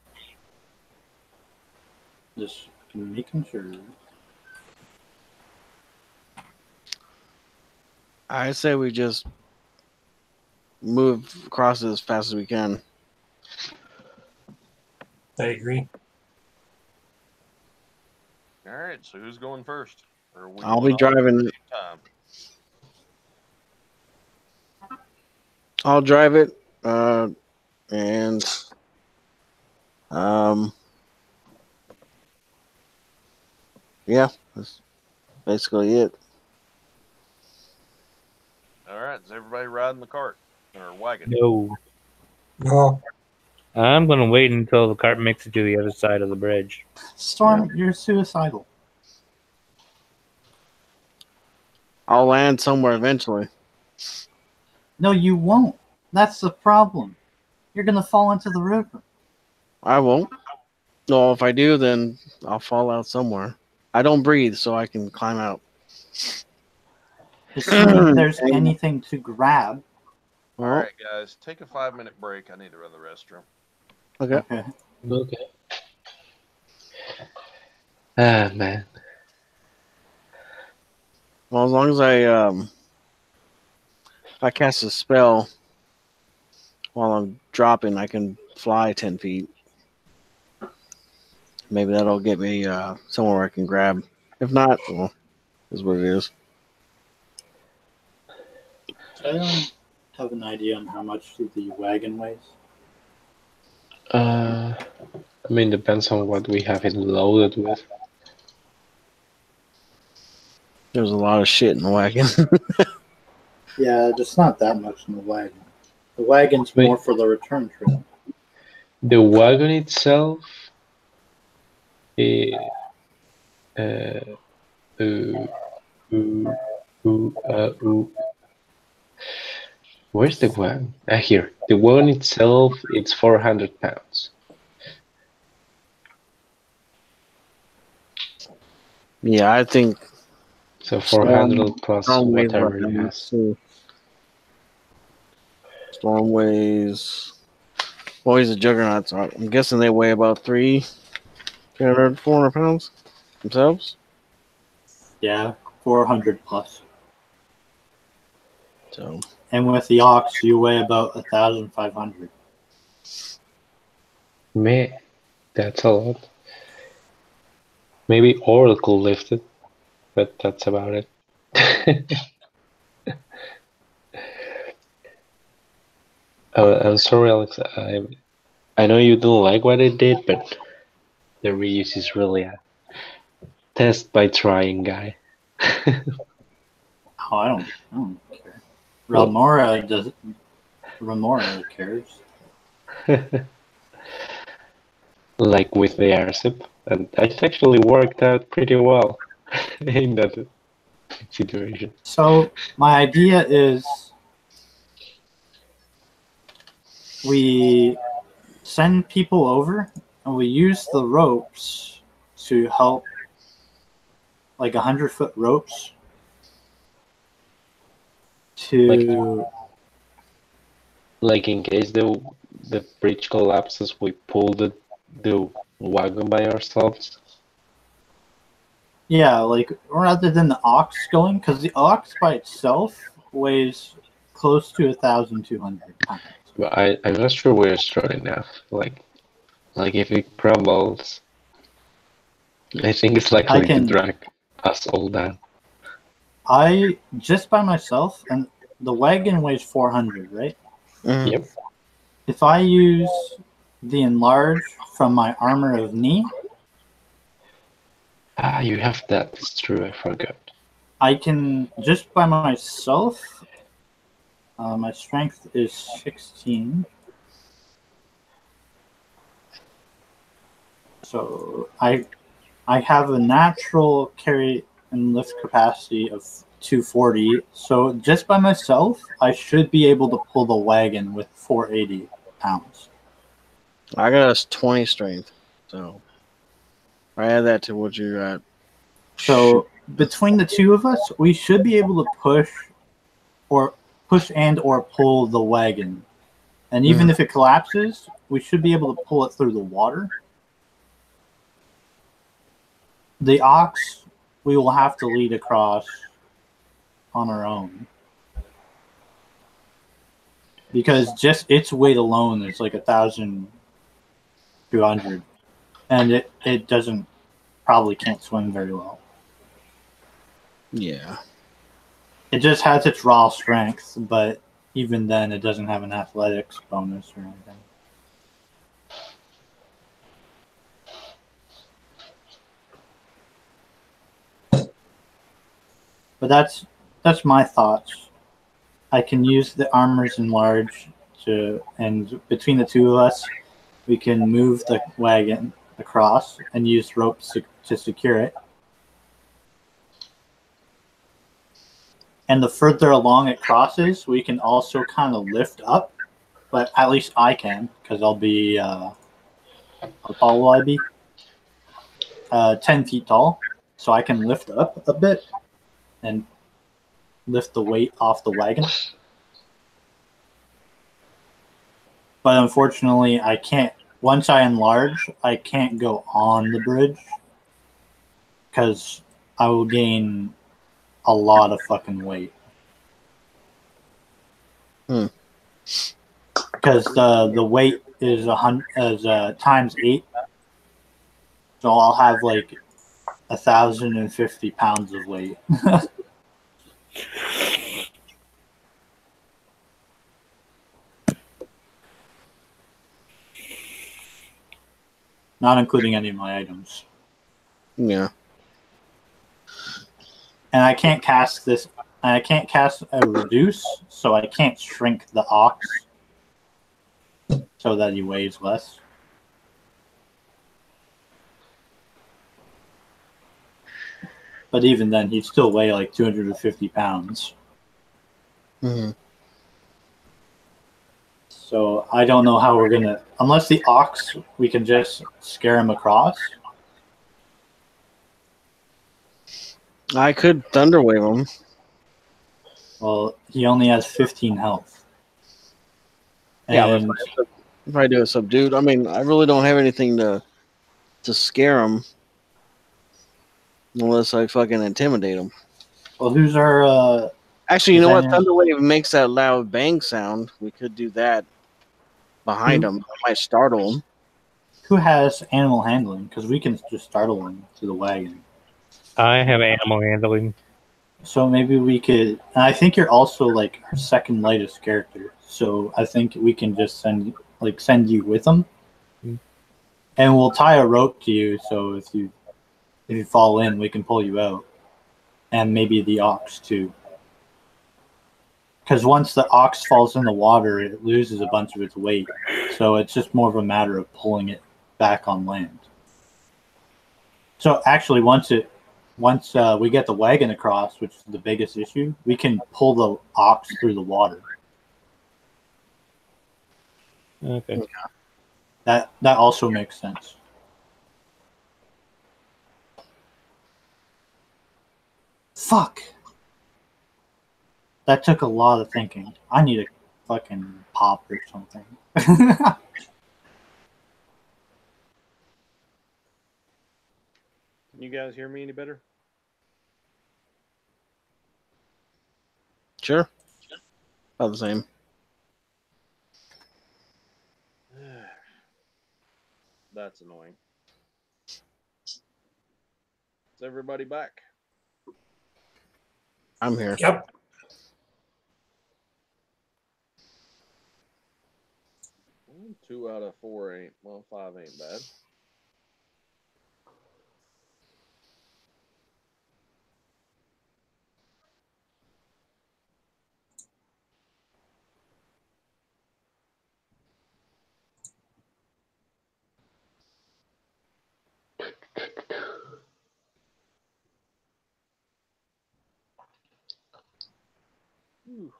S5: Just making sure.
S2: I say we just move across it as fast as we can.
S6: I agree.
S1: All right. So who's going first? Or are we
S2: I'll
S1: going
S2: be
S1: all at the
S2: driving.
S1: same time?
S2: I'll drive it, and yeah, that's basically it.
S1: All right. Is everybody riding the cart or wagon?
S4: No.
S6: No,
S4: I'm going to wait until the cart makes it to the other side of the bridge.
S5: Storm, you're suicidal.
S2: I'll land somewhere eventually.
S5: No, you won't. That's the problem. You're gonna fall into the river.
S2: I won't. No, if I do, then I'll fall out somewhere. I don't breathe, so I can climb out.
S5: Assuming there's anything to grab.
S1: All right, guys. Take a 5-minute break. I need to run the restroom.
S2: Okay.
S5: Okay.
S3: Okay. Ah, man.
S2: Well, as long as if I cast a spell while I'm dropping, I can fly 10 feet. Maybe that'll get me somewhere where I can grab. If not, well, is what it is.
S5: I don't have an idea on how much the wagon weighs.
S3: I mean, depends on what we have it loaded with.
S2: There's a lot of shit in the wagon.
S5: Yeah, just not that much in the wagon. The wagon's
S3: Wait.
S5: more for the return trip.
S3: The wagon itself, where's the wagon? Here. The wagon itself, it's 400 pounds.
S2: Yeah, I think
S3: So 400 plus
S2: Storm weighs
S3: whatever
S2: what,
S3: you have.
S2: Storm weighs. Well, he's a juggernaut, so I'm guessing they weigh about 300, 400 pounds themselves.
S5: Yeah, 400 plus.
S2: So
S5: And with the ox, you weigh about 1,500.
S3: Man, that's a lot. Maybe Oral could lift it, but that's about it. I'm sorry, Alex. I know you don't like what I did, but the reuse is really a test by trying guy.
S5: Oh, I don't care. Remora doesn't. Remora cares.
S3: Like with the airship, and it actually worked out pretty well in that situation.
S5: So my idea is we send people over and we use the ropes to help, like 100-foot ropes to
S3: Like in case the bridge collapses, we pull the wagon by ourselves.
S5: yeah, like rather than the ox going, because the ox by itself weighs close to 1,200 pounds.
S3: But I'm not sure we're strong enough. Like if it crumbles, I think it's likely to
S5: can-
S3: drag us all down.
S5: I just by myself, and the wagon weighs 400, right?
S2: Mhm.
S3: Yep.
S5: If I use the enlarge from my armor of knee,
S3: Ah, you have that. It's true. I forgot.
S5: I can just by myself. My strength is 16. So I have a natural carry and lift capacity of 240. So just by myself, I should be able to pull the wagon with 480 pounds.
S2: I got us 20 strength, so I add that to what you got.
S5: So between the two of us, we should be able to push and or pull the wagon. And even if it collapses, we should be able to pull it through the water. The ox, we will have to lead across on our own. Because just its weight alone is like 1,200. And it doesn't, probably can't swim very well.
S2: Yeah.
S5: It just has its raw strength, but even then it doesn't have an athletics bonus or anything. But that's my thoughts. I can use the armors enlarge and between the two of us, we can move the wagon across and use ropes to secure it. And the further along it crosses, we can also kind of lift up, but at least I can, because I'll be how tall will I be? 10 feet tall, so I can lift up a bit and lift the weight off the wagon. But unfortunately, I can't. Once I enlarge, I can't go on the bridge because I will gain a lot of fucking weight. Because the weight is times 8, so I'll have like 1,050 pounds of weight. Not including any of my items.
S2: Yeah.
S5: And I can't cast this. I can't cast a reduce, so I can't shrink the ox so that he weighs less. But even then, he'd still weigh like 250 pounds.
S2: Mm-hmm.
S5: So I don't know how we're gonna. Unless the ox, we can just scare him across.
S2: I could thunder wave him.
S5: Well, he only has 15 health.
S2: Yeah,
S5: And
S2: if I do a subdued, I mean, I really don't have anything to scare him unless I fucking intimidate him.
S5: well, who's our?
S2: Actually, you know what?
S5: Then-
S2: Thunderwave makes that loud bang sound. We could do that behind him. I might startle him.
S5: Who has animal handling? Because we can just startle him to the wagon.
S4: I have animal handling.
S5: So maybe we could. And I think you're also like our second lightest character. So I think we can just send you with them, and we'll tie a rope to you. So if you fall in, we can pull you out, and maybe the ox too. Because once the ox falls in the water, it loses a bunch of its weight. So it's just more of a matter of pulling it back on land. So actually, once we get the wagon across, which is the biggest issue, we can pull the ox through the water.
S4: Okay.
S5: That also makes sense. Fuck. That took a lot of thinking. I need a fucking pop or something.
S1: Can you guys hear me any better?
S2: Sure. About the same.
S1: That's annoying. Is everybody back?
S2: I'm here.
S6: Yep.
S1: Well, 2 out of 4 ain't, well, 5 ain't bad. Whew.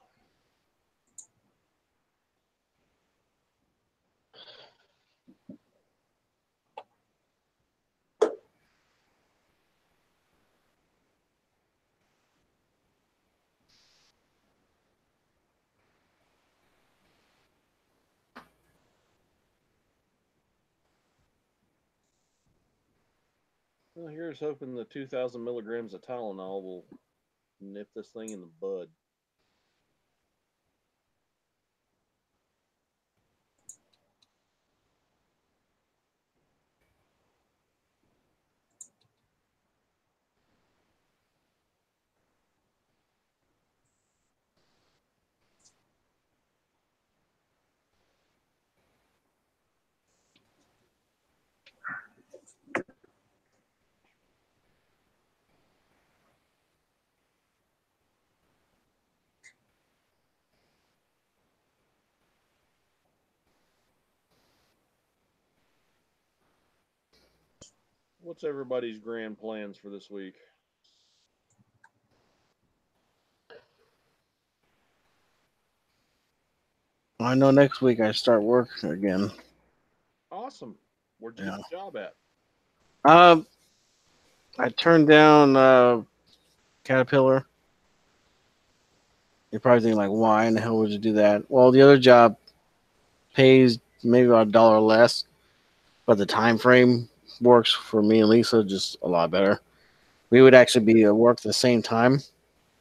S1: Well, here's hoping the 2,000 milligrams of Tylenol will nip this thing in the bud. What's everybody's grand plans for this week?
S2: I know next week I start work again.
S1: Awesome. Where'd you
S2: Yeah.
S1: get the job at?
S2: I turned down Caterpillar. You're probably thinking like, why in the hell would you do that? Well, the other job pays maybe about $1 less, but the time frame works for me and Lisa just a lot better. We would actually be at work at the same time,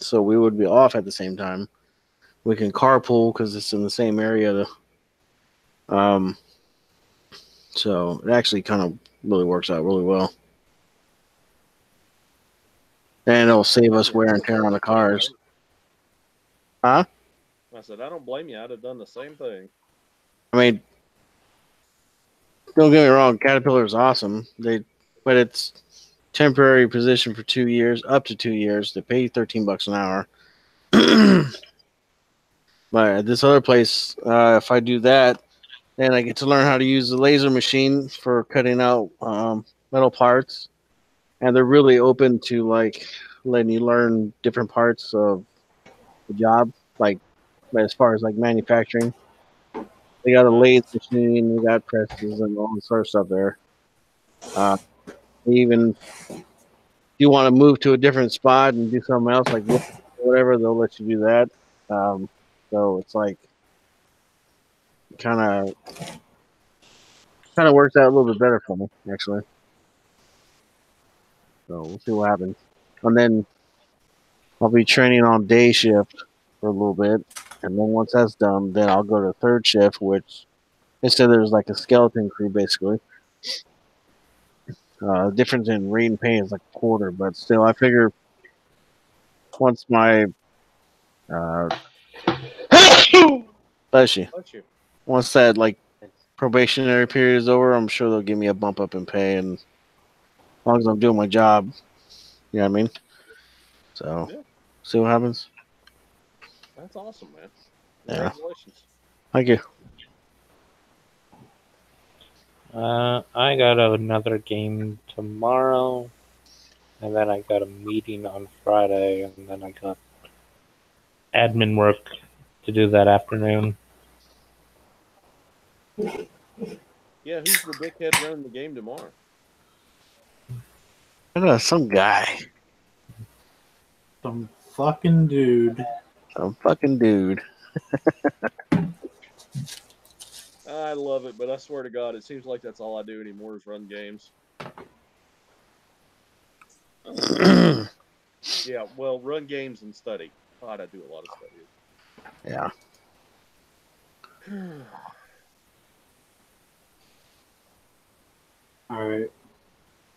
S2: so we would be off at the same time. We can carpool because it's in the same area. So it actually kind of really works out really well. And it'll save us wear and tear on the cars. Huh?
S1: I said, I don't blame you. I'd have done the same thing.
S2: I mean, don't get me wrong, Caterpillar is awesome. But it's temporary position for 2 years, up to 2 years. They pay you $13 an hour. But at this other place, if I do that, then I get to learn how to use the laser machine for cutting out metal parts. And they're really open to like letting you learn different parts of the job, like as far as like manufacturing. They got a lathe machine, they got presses and all this sort of stuff there. Even if you want to move to a different spot and do something else, like whatever, they'll let you do that. So it's like kind of works out a little bit better for me, actually. So we'll see what happens. And then I'll be training on day shift for a little bit, and then once that's done, then I'll go to third shift, which they said there's like a skeleton crew basically. The difference in rate and pay is like a quarter, but still, I figure once my bless you. Once that like probationary period is over, I'm sure they'll give me a bump up in pay, and as long as I'm doing my job, you know what I mean. So,
S1: Yeah.
S2: see what happens.
S1: That's awesome, man.
S2: Yeah.
S1: Congratulations.
S2: Thank you.
S4: I got another game tomorrow, and then I got a meeting on Friday, and then I got admin work to do that afternoon.
S1: Yeah, who's the dickhead running the game tomorrow?
S2: I know some guy,
S5: Some fucking dude.
S2: some fucking dude.
S1: I love it, but I swear to God, it seems like that's all I do anymore is run games. Yeah, well, run games and study. God, I do a lot of studying.
S2: Yeah.
S5: All right.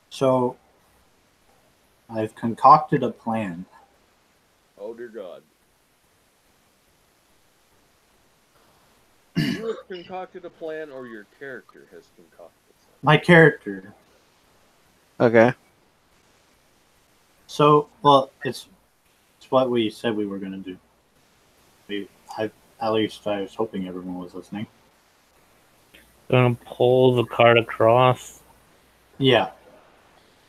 S5: So I've concocted a plan.
S1: Oh Oh dear God. You have concocted a plan, or your character has concocted something?
S5: My character.
S2: Okay.
S5: So, well, it's what we said we were going to do. At least I was hoping everyone was listening.
S4: Gonna pull the cart across.
S5: Yeah.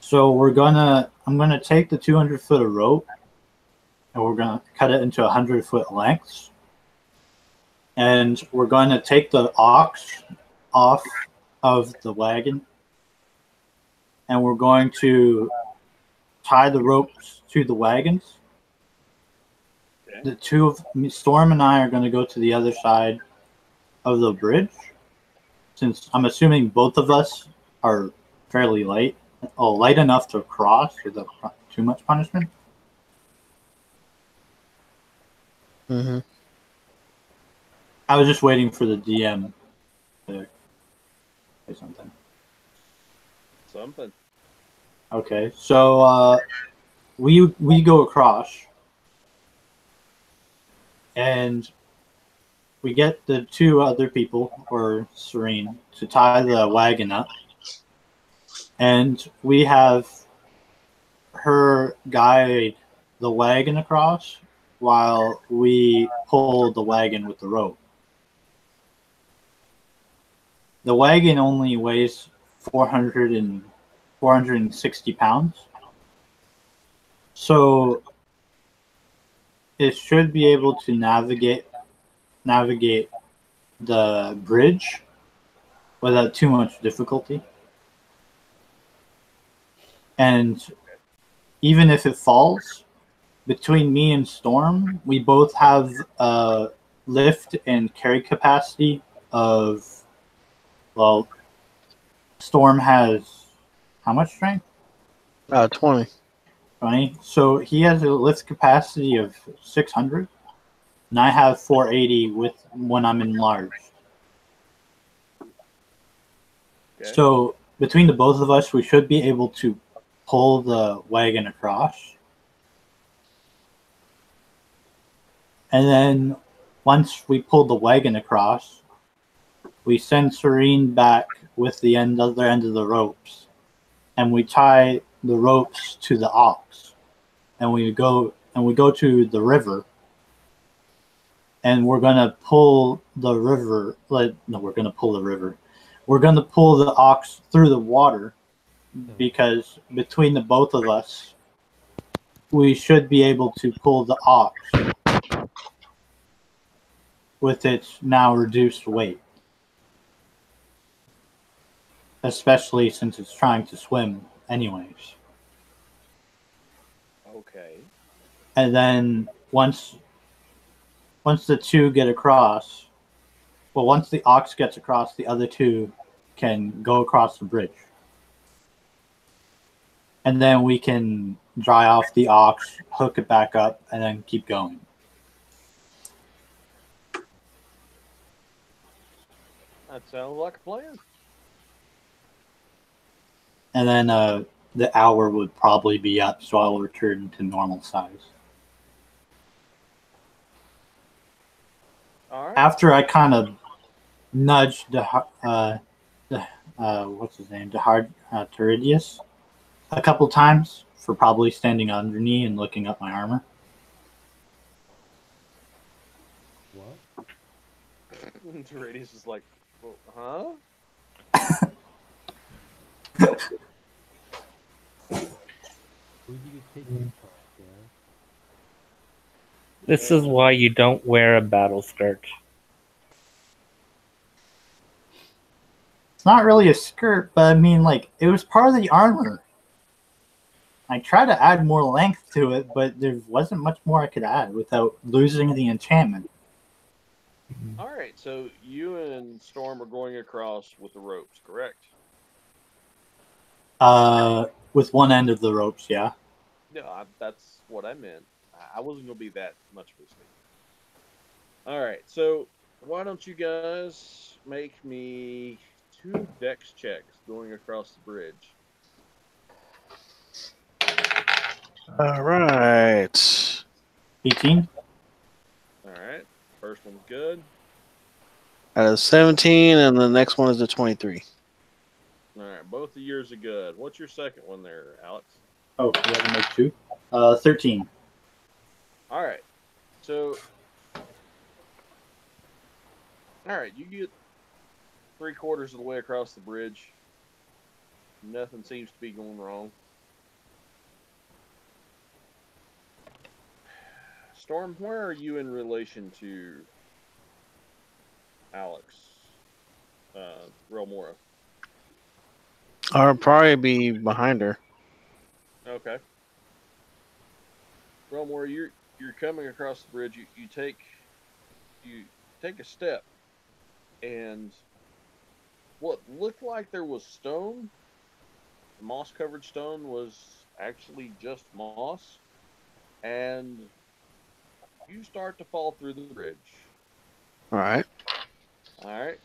S5: So I'm gonna take the 200-foot of rope, and we're gonna cut it into 100-foot lengths, and we're going to take the ox off of the wagon, and we're going to tie the ropes to the wagons.
S1: Okay.
S5: The two of Storm and I are going to go to the other side of the bridge, since I'm assuming both of us are fairly light, light enough to cross without too much punishment.
S2: Mm-hmm.
S5: I was just waiting for the DM to say something.
S1: Something.
S5: Okay, so we go across, and we get the two other people, or Serene, to tie the wagon up, and we have her guide the wagon across while we pull the wagon with the rope. The wagon only weighs 460 pounds. So it should be able to navigate the bridge without too much difficulty. And even if it falls, between me and Storm, we both have a lift and carry capacity of, well, Storm has how much strength?
S2: 20.
S5: 20. So he has a lift capacity of 600, and I have 480 when I'm enlarged.
S1: Okay.
S5: So between the both of us, we should be able to pull the wagon across. And then once we pull the wagon across, we send Serene back with the other end of the ropes, and we tie the ropes to the ox, and we go to the river, and we're gonna pull the river. We're gonna pull the river. We're gonna pull the ox through the water, because between the both of us, we should be able to pull the ox with its now reduced weight, especially since it's trying to swim anyways.
S1: Okay.
S5: And then once the two get across, well, once the ox gets across, the other two can go across the bridge. And then we can dry off the ox, hook it back up, and then keep going.
S1: That sounds like a plan.
S5: And then the hour would probably be up, so I'll return to normal size.
S1: All right.
S5: After I kind of nudged what's his name, Tiridius, a couple times for probably standing under me and looking up my armor.
S9: What?
S1: Radius is like, well, huh?
S9: Who do you take this from, yeah?
S4: This is why you don't wear a battle skirt.
S5: It's not really a skirt, but I mean, like, it was part of the armor. I tried to add more length to it, but there wasn't much more I could add without losing the enchantment.
S1: All right. So you and Storm are going across with the ropes, correct?
S5: With one end of the ropes, yeah.
S1: No, that's what I meant. I wasn't going to be that much of a stick. All right. So why don't you guys make me 2 dex checks going across the bridge?
S2: All right.
S5: 18.
S1: All right. First one's good.
S2: Out of 17, and the next one is the 23.
S1: All right. Both the yours are good. What's your second one there, Alex?
S5: Oh, you have to make 2. 13.
S1: All right. So, all right, you get 3/4 of the way across the bridge. Nothing seems to be going wrong. Storm, where are you in relation to Alex? Relmora.
S2: I'll probably be behind her.
S1: Okay. Relmora, you're coming across the bridge. You take a step, and what looked like there was stone, moss covered stone, was actually just moss, and you start to fall through the bridge.
S2: All right.
S1: All right.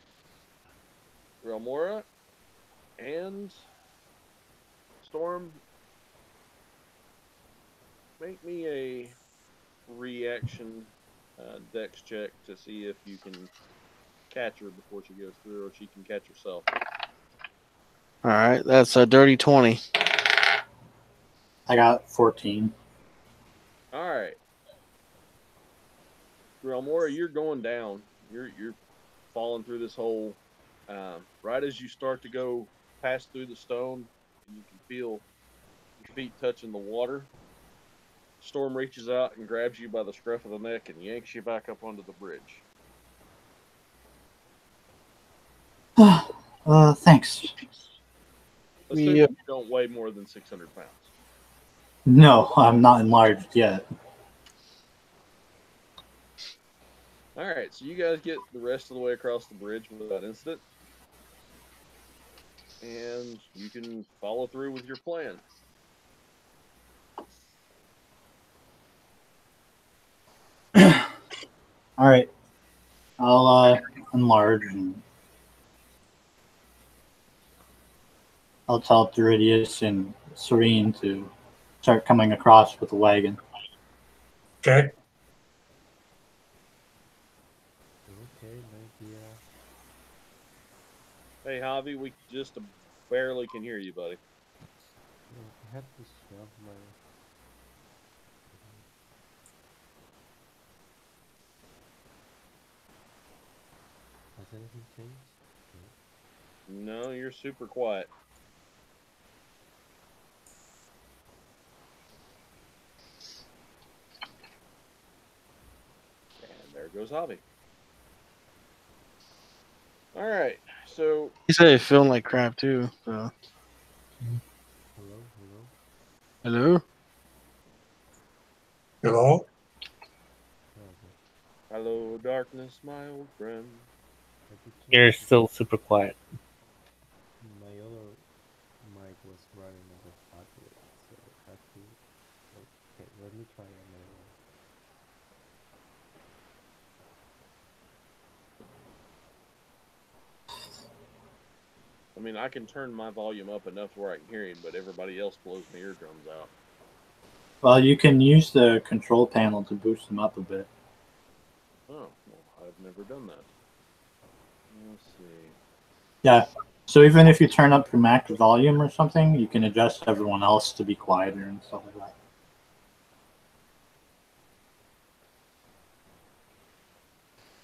S1: Relmora and Storm, make me a reaction dex check to see if you can catch her before she goes through, or she can catch herself.
S2: All right. That's a dirty 20.
S5: I got 14.
S1: All right. Relmora, you're going down. You're falling through this hole. Right as you start to go pass through the stone, and you can feel your feet touching the water, Storm reaches out and grabs you by the scruff of the neck and yanks you back up onto the bridge.
S5: Thanks.
S1: Assuming you don't weigh more than 600 pounds.
S5: No, I'm not enlarged yet.
S1: All right, so you guys get the rest of the way across the bridge without incident, and you can follow through with your plan.
S5: All right. I'll enlarge and I'll tell Duridius and Serene to start coming across with the wagon.
S6: Okay.
S9: Okay, no idea.
S1: Hey, Javi, we just barely can hear you, buddy.
S9: Yeah, I had to shove my. Has anything changed?
S1: No, you're super quiet. And there goes Javi. All right, so
S2: He said he's feeling like crap too. So.
S9: Hello, hello.
S2: Hello?
S6: Hello?
S9: Oh, okay.
S1: hello, darkness, my old friend.
S9: I did change
S4: You're
S9: it.
S4: still super quiet.
S9: My other mic was running out of battery, so I had to. Okay, let me try another one.
S1: I mean, I can turn my volume up enough where I can hear him, but everybody else blows my eardrums out.
S5: Well, you can use the control panel to boost them up a bit.
S1: Oh, well, I've never done that. Let's see.
S5: Yeah. So even if you turn up your max volume or something, you can adjust everyone else to be quieter and stuff like that.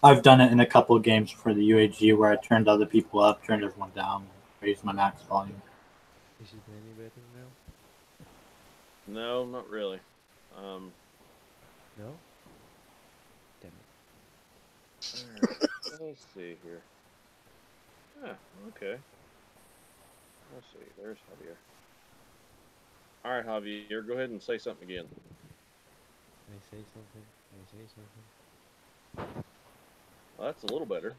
S5: I've done it in a couple of games for the UAG where I turned other people up, turned everyone down, and raised my max volume.
S9: Is it any better now?
S1: No, not really.
S9: No? Damn it.
S1: All right, let's see here. Ah, okay. Let's see. There's Javier. All right, Javier, go ahead and say something again.
S9: Can I say something? Can I say something?
S1: Well, that's a little better.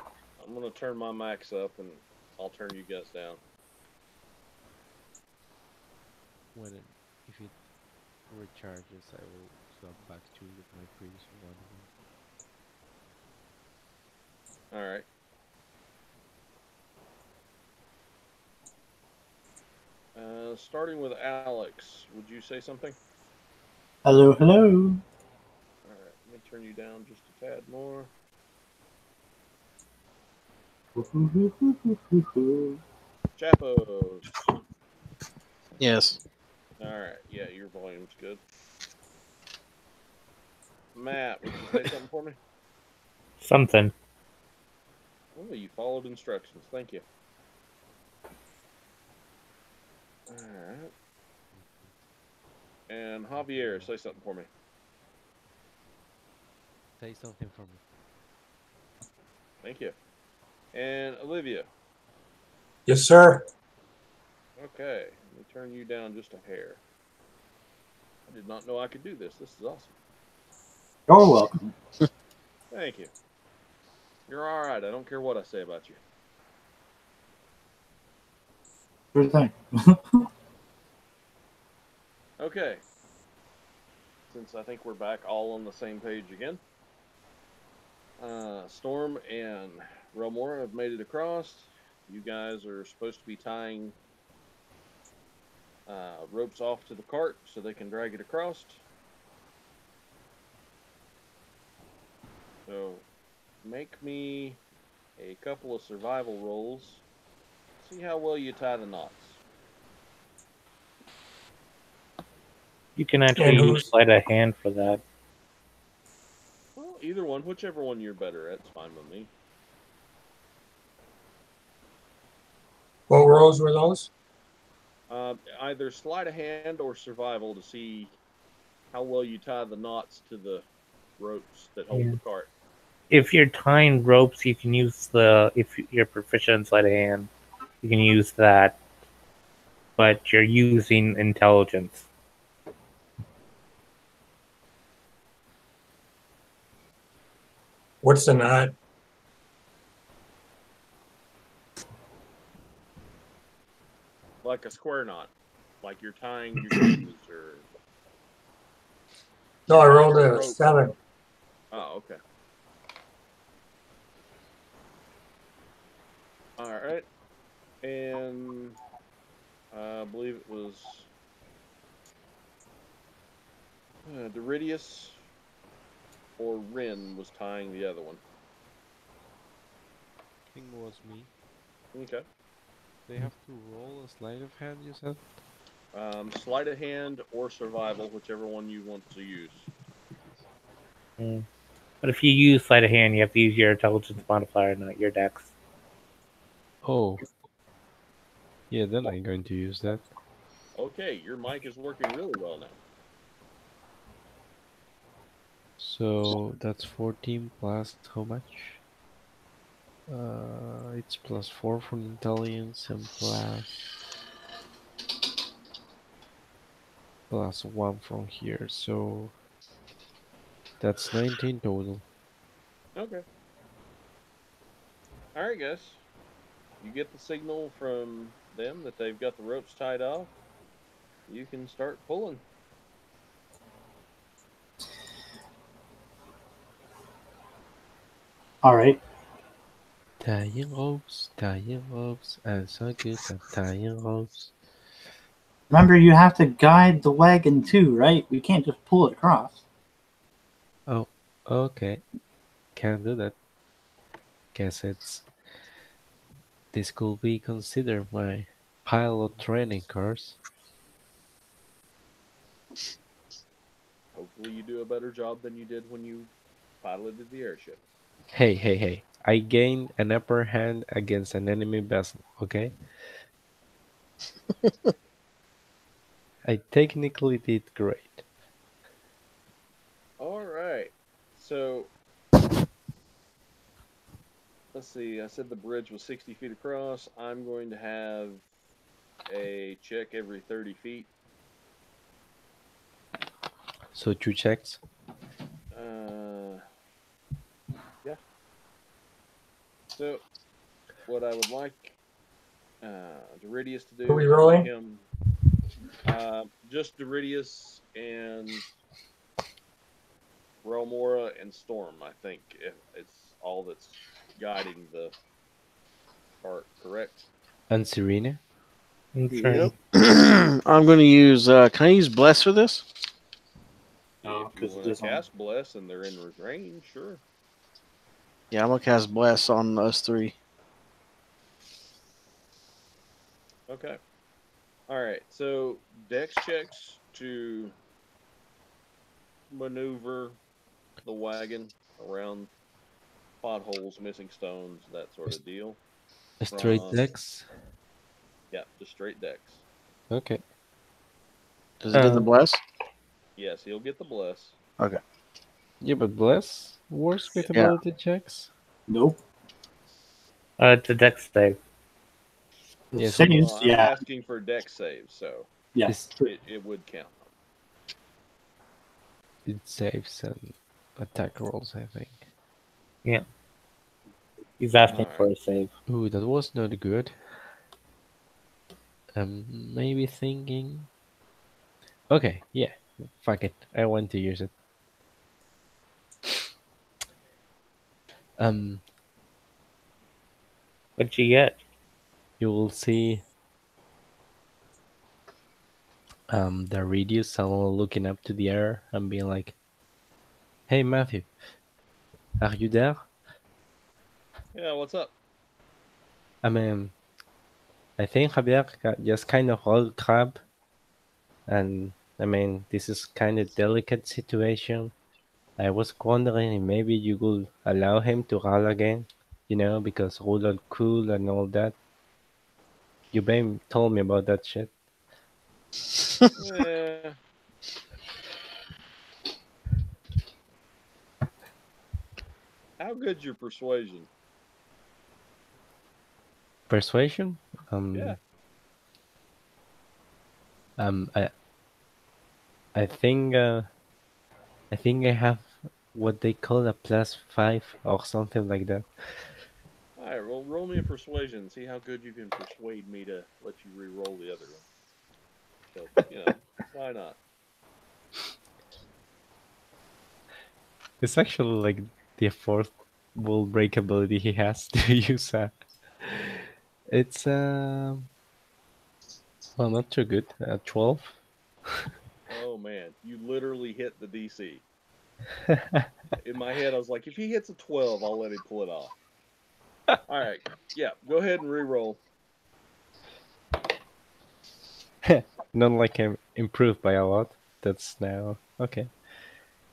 S1: I'm gonna turn my max up, and I'll turn you guys down.
S9: When it, if it recharges, I will swap back to my previous one.
S1: All right. Starting with Alex, would you say something?
S5: Hello, hello.
S1: All right, let me turn you down just a tad more. Chapos.
S2: Yes.
S1: All right, yeah, your volume's good. Matt, would you say something for me?
S4: Something.
S1: Oh, you followed instructions. Thank you. All right. And Javier, say something for me.
S9: Say something for me.
S1: Thank you. And Olivia.
S6: Yes, sir.
S1: Okay, let me turn you down just a hair. I did not know I could do this. This is awesome.
S5: You're welcome.
S1: Thank you. You're all right. I don't care what I say about you.
S5: Sure thing.
S1: Okay. Since I think we're back all on the same page again. Storm and Romora have made it across. You guys are supposed to be tying ropes off to the cart so they can drag it across. So make me a couple of survival rolls. See how well you tie the knots.
S4: You can actually use sleight of hand for that.
S1: Well, either one, whichever one you're better at, it's fine with me.
S6: What rolls were those?
S1: Either sleight of hand or survival to see how well you tie the knots to the ropes that hold the cart.
S4: If you're tying ropes, you can use if you're proficient in sleight of hand, you can use that. But you're using intelligence.
S6: What's the knot?
S1: Like a square knot. Like you're tying your shoes or...
S6: No, I rolled a 7.
S1: Oh, okay. All right. And I believe it was Doridius or Rin was tying the other one.
S9: I think it was me.
S1: Okay.
S9: They have to roll a sleight of hand, you said?
S1: Sleight of hand or survival, whichever one you want to use.
S4: But if you use sleight of hand, you have to use your intelligence modifier, not your dex.
S9: Oh. Yeah, then I'm going to use that.
S1: Okay, your mic is working really well now.
S9: So that's 14 plus how much? It's plus 4 from intelligence and plus 1 from here. So that's 19 total.
S1: Okay. All right, guys. You get the signal from them that they've got the ropes tied off. You can start pulling.
S5: All right.
S9: Tying ropes, I'm so good at tying ropes.
S5: Remember, you have to guide the wagon too, right? We can't just pull it across.
S9: Oh, okay. Can't do that. Guess this could be considered my pilot training course.
S1: Hopefully you do a better job than you did when you piloted the airship.
S9: Hey. I gained an upper hand against an enemy vessel, okay? I technically did great.
S1: All right. So, let's see. I said the bridge was 60 feet across. I'm going to have a check every 30 feet.
S9: So 2 checks?
S1: Yeah. So, what I would like Doridius to do
S6: Who are we
S1: is
S6: rolling?
S1: him just Doridius and Relmora and Storm, I think. If it's all that's guiding the cart, correct?
S9: And Serena?
S2: Yep. I'm going to use. Can I use Bless for this?
S1: you
S5: because
S1: want
S5: it
S1: to
S5: is on.
S1: cast Bless and they're in range, sure.
S2: Yeah, I'm gonna cast Bless on us three.
S1: Okay. All right. So Dex checks to maneuver the wagon around potholes, missing stones, that sort of deal.
S9: Straight
S1: From-
S9: Dex.
S1: Yeah, just straight Dex.
S9: Okay.
S2: Does it get the
S9: Um,
S2: Bless?
S1: Yes, he'll get the Bless.
S9: Yeah, but Bless works with
S2: Yeah.
S9: ability checks.
S5: Nope.
S4: It's a dex save.
S5: The
S9: Yes,
S5: thing
S9: well,
S5: is,
S1: Well, I'm
S5: yeah,
S1: asking for Dex saves, so
S5: yes.
S1: it would count.
S9: It saves and attack rolls, I think.
S4: He's asking
S1: Alright.
S4: for a save.
S9: Ooh, that was not good. Maybe thinking. Okay, yeah, fuck it. I want to use it.
S4: What'd you get?
S9: You will see. The Radius someone looking up to the air and being like, "Hey, Matthew, are you there?"
S1: Yeah, what's up?
S9: I mean, I think Javier just kind of rolled crap, and I mean, this is kind of delicate situation. I was wondering if maybe you could allow him to roll again, because rule are cool and all that. You been told me about that shit.
S1: Yeah. How good's your persuasion?
S9: Persuasion?
S1: Yeah.
S9: I think I have what they call a +5 or something like that.
S1: All right, well, roll me a persuasion. See how good you can persuade me to let you re-roll the other one. So, why not?
S9: It's actually like the fourth wall break ability he has to use that. It's well, not too good. 12.
S1: Oh man, you literally hit the DC. In my head, I was like, if he hits a 12, I'll let him pull it off. All right, yeah, go ahead and re-roll.
S9: Not like I'm improved by a lot. That's now okay.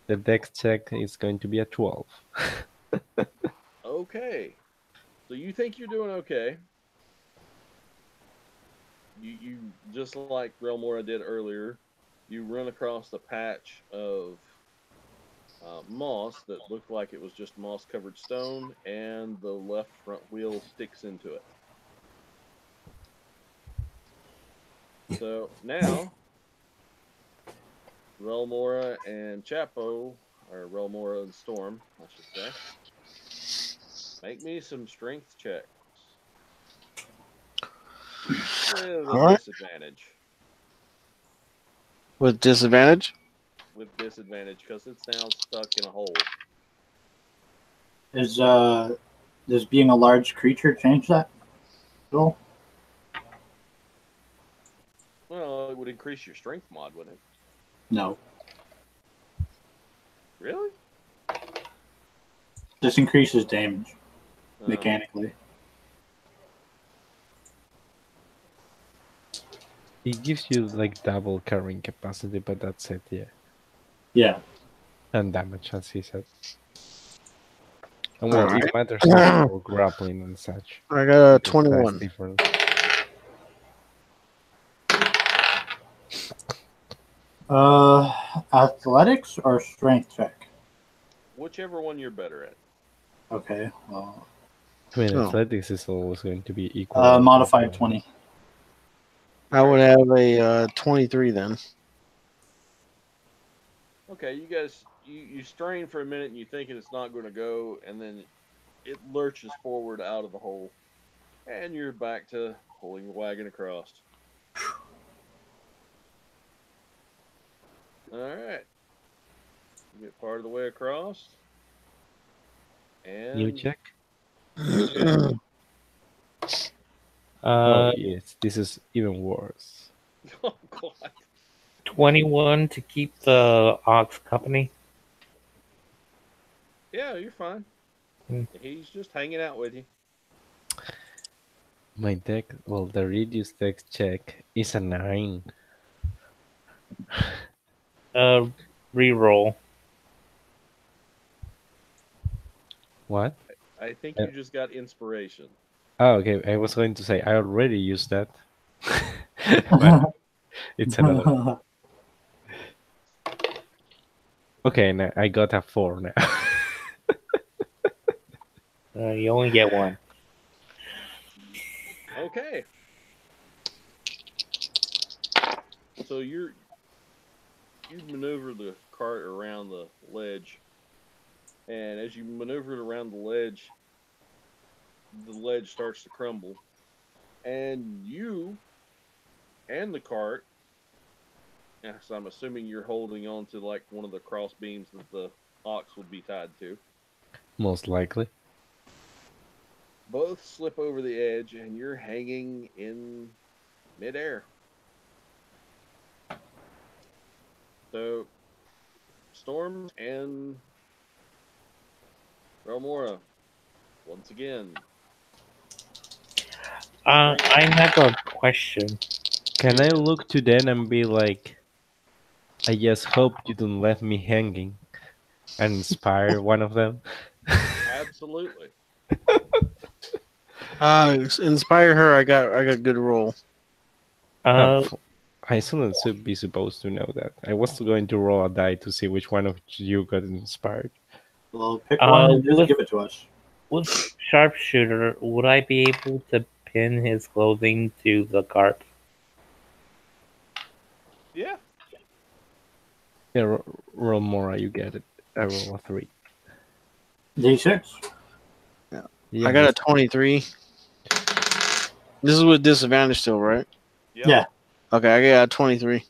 S9: The dex check is going to be a 12.
S1: Okay, so you think you're doing okay. You just like Relmora did earlier, you run across the patch of moss that looked like it was just moss-covered stone, and the left front wheel sticks into it. So now, Relmora and Chapo, or Relmora and Storm, I should say, make me some strength checks. With a
S2: All right.
S1: disadvantage.
S2: With disadvantage?
S1: With disadvantage, because it's now stuck in a hole.
S5: Does being a large creature change that at all?
S1: Well, it would increase your strength mod, wouldn't it?
S5: No.
S1: Really?
S5: This increases damage
S1: Oh.
S5: mechanically.
S9: It gives you like double carrying capacity, but that's it, yeah.
S5: Yeah.
S9: And damage, as he said. And well,
S2: Alright.
S9: it matters also for grappling and such.
S2: I got a
S9: because that's
S2: 21.
S9: different.
S5: Athletics or strength check?
S1: Whichever one you're better at.
S5: Okay. Well,
S9: I mean,
S2: Oh.
S9: athletics is always going to be equal.
S5: modified 20.
S2: I would have a 23 then.
S1: Okay, you guys, you strain for a minute and you thinking it's not going to go, and then it lurches forward out of the hole, and you're back to pulling the wagon across. All right, you get part of the way across, and
S9: New check?
S4: Uh,
S9: Yes, this is even worse.
S1: Oh God.
S4: 21 to keep the ox company.
S1: Yeah, you're fine.
S4: Hmm.
S1: He's just hanging out with you.
S9: My deck, well, the reduce deck check is a 9.
S4: Reroll.
S9: What?
S1: I think
S9: Uh,
S1: you just got inspiration.
S9: Oh, okay. I was going to say I already used that. But it's another. Okay, now I got a 4 now.
S4: You only get one.
S1: Okay. So you maneuver the cart around the ledge, and as you maneuver it around the ledge starts to crumble, and you and the cart. So I'm assuming you're holding on to like one of the cross beams that the ox would be tied to.
S9: Most likely.
S1: Both slip over the edge, and you're hanging in midair. So, Storm and Relmora, once again.
S4: I have a question.
S9: Can I look to them and be like, I just hope you don't let me hanging and inspire one of them?
S1: Absolutely.
S2: Inspire her. I got good roll.
S9: I should be supposed to know that. I was going to roll a die to see which one of you got inspired.
S5: Well, pick one and just
S4: with-
S5: give it to us.
S4: With Sharpshooter, would I be able to pin his clothing to the cart?
S1: Yeah.
S9: Yeah, roll more, you get it. I roll a 3.
S5: D6.
S2: I got a 23. This is with disadvantage still, right?
S1: Yep.
S5: Yeah.
S2: Okay, I got a 23.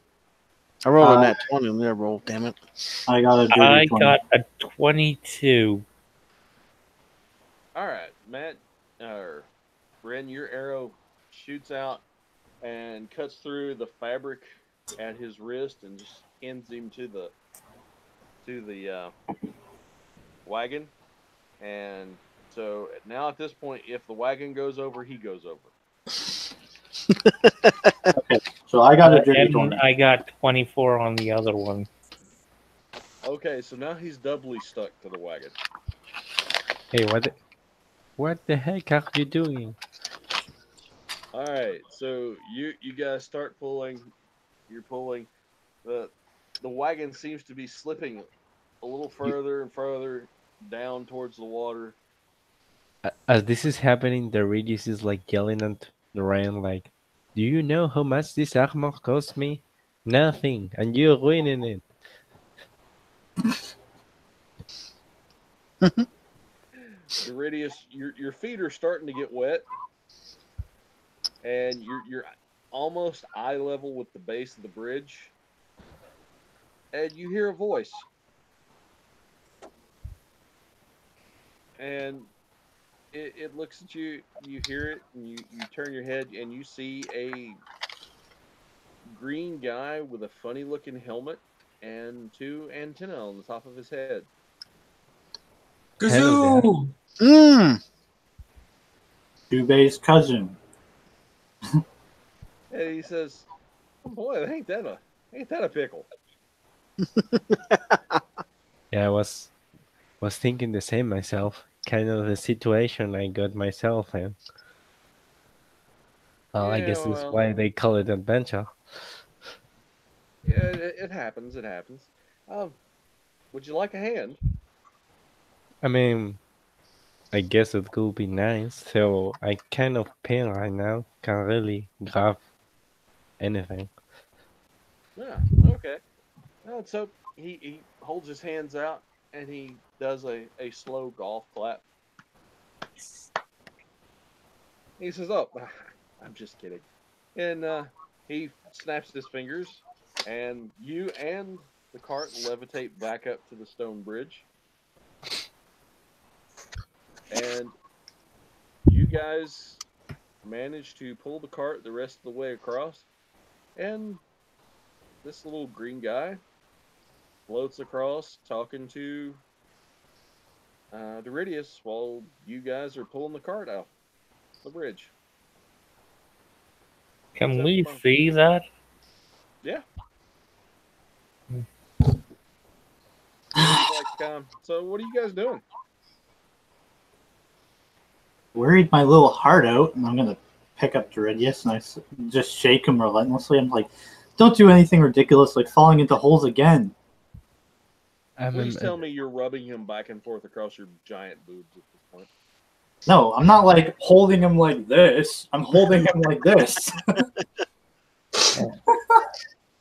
S2: I rolled a nat 20 on that roll, damn it.
S5: I got a dirty
S4: I
S5: 20.
S4: got a 22.
S1: All right, Matt, Ren, your arrow shoots out and cuts through the fabric at his wrist and just pins him to the wagon. And so now at this point, if the wagon goes over, he goes over.
S5: Okay, so I got a dirty
S4: And
S5: 20.
S4: I got 24 on the other one.
S1: Okay, so now he's doubly stuck to the wagon.
S9: Hey, what the heck are you doing?
S1: All right, so you guys start pulling. You're pulling. The wagon seems to be slipping a little further and further down towards the water.
S9: As this is happening, the Regis is like yelling at the Ryan like, do you know how much this armor cost me? Nothing, and you're ruining it.
S1: Iridius, your feet are starting to get wet, and you're almost eye level with the base of the bridge, and you hear a voice, and it looks at you. You hear it, and you turn your head, and you see a green guy with a funny looking helmet and 2 antennae on the top of his head.
S6: Kazoo!
S5: Dubé's cousin.
S1: And he says, oh boy, ain't that a pickle?
S9: Yeah, I was thinking the same myself. Kind of the situation I got myself in. Well, I guess that's why they call it adventure.
S1: Yeah, it happens. It happens. Would you like a hand?
S9: I mean, I guess it could be nice. So I kind of pain right now. Can't really grab anything.
S1: Yeah. Okay. So he holds his hands out and he does a slow golf clap. He says, "Oh, I'm just kidding," and he snaps his fingers, and you and the cart levitate back up to the stone bridge, and you guys manage to pull the cart the rest of the way across, and this little green guy floats across talking to Doridius, while you guys are pulling the cart out the bridge.
S4: Can
S1: How's
S4: we
S1: that fun?
S4: see that?
S1: Yeah.
S4: Hmm.
S1: So what are you guys doing?
S5: Worried my little heart out, and I'm gonna pick up Doridius and just shake him relentlessly. I'm like, don't do anything ridiculous like falling into holes again.
S1: Please tell me you're rubbing him back and forth across your giant boobs at this point.
S5: No, I'm not like holding him like this. I'm holding him like this.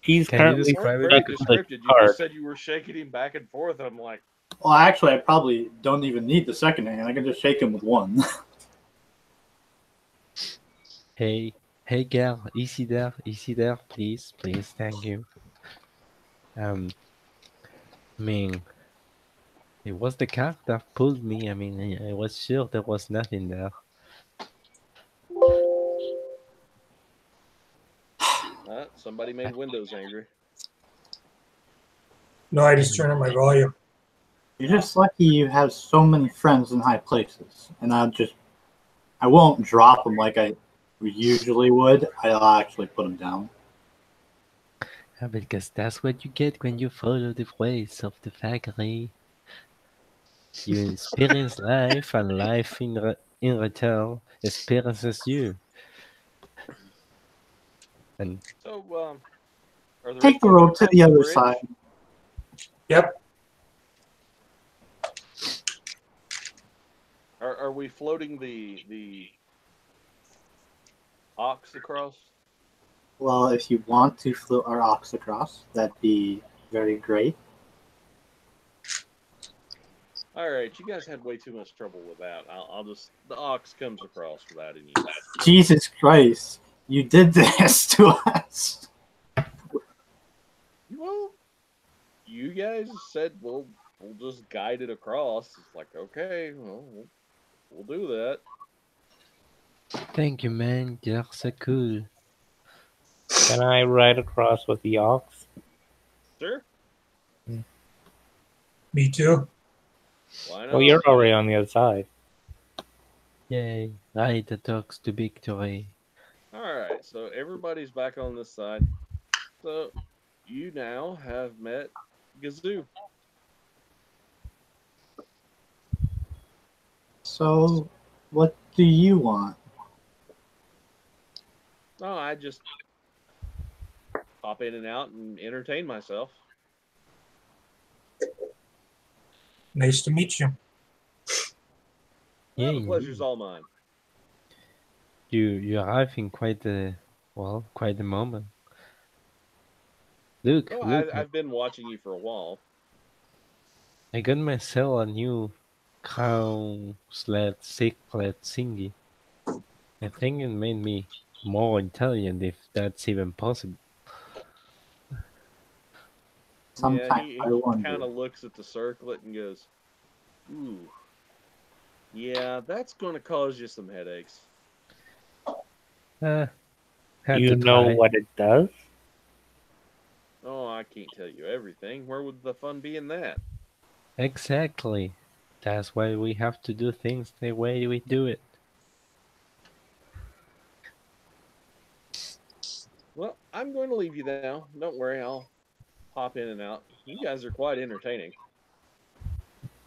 S4: He's
S9: Can you
S4: currently
S9: describe it?
S1: Very
S4: stuck in the
S1: descriptive. You
S4: cart.
S1: just said you were shaking him back and forth. I'm like,
S5: Well, actually, I probably don't even need the second hand. I can just shake him with one.
S9: Hey, hey, girl, easy there, please, thank you. I mean, it was the cat that pulled me. I mean, I was sure there was nothing there.
S1: somebody made Windows angry.
S6: No, I just turned up my volume.
S5: You're just lucky you have so many friends in high places. And I won't drop them like I usually would. I'll actually put them down.
S9: Because that's what you get when you follow the ways of the factory. You experience life, and life in return experiences you. And
S1: So, are the
S5: Take the road to the other side.
S6: Yep.
S1: Are we floating the ox across?
S5: Well, if you want to float our ox across, that'd be very great.
S1: All right, you guys had way too much trouble with that. I'll just the ox comes across without any.
S5: Jesus Christ, you did this to us.
S1: Well, you guys said we'll just guide it across. It's like, okay, well, we'll do that.
S9: thank you, man. You're so cool.
S4: Can I ride across with the ox?
S1: Sure.
S6: Me too.
S1: Why not?
S4: Well, you're already on the other side.
S9: Yay! Ride the dogs to victory.
S1: All right, so everybody's back on this side. So you now have met Gazoo.
S5: So, what do you want?
S1: No, I just pop in and out and entertain myself.
S6: Nice to meet you.
S1: Well,
S9: Yeah,
S1: the pleasure's all mine.
S9: you arrive in quite a moment. Look,
S1: Oh,
S9: look!
S1: I've been watching you for a while.
S9: I got myself a new crown sled cyclet thingy. I think it made me more intelligent, if that's even possible.
S5: Sometimes
S1: He
S5: I wonder.
S1: kind of looks at the circlet and goes, "Ooh, yeah, that's going to cause you some headaches."
S9: Had
S4: You
S9: to
S4: know
S9: try.
S4: what it does?
S1: Oh, I can't tell you everything. Where would the fun be in that?
S9: Exactly. That's why we have to do things the way we do it.
S1: Well, I'm going to leave you now. Don't worry, I'll pop in and out. You guys are quite entertaining.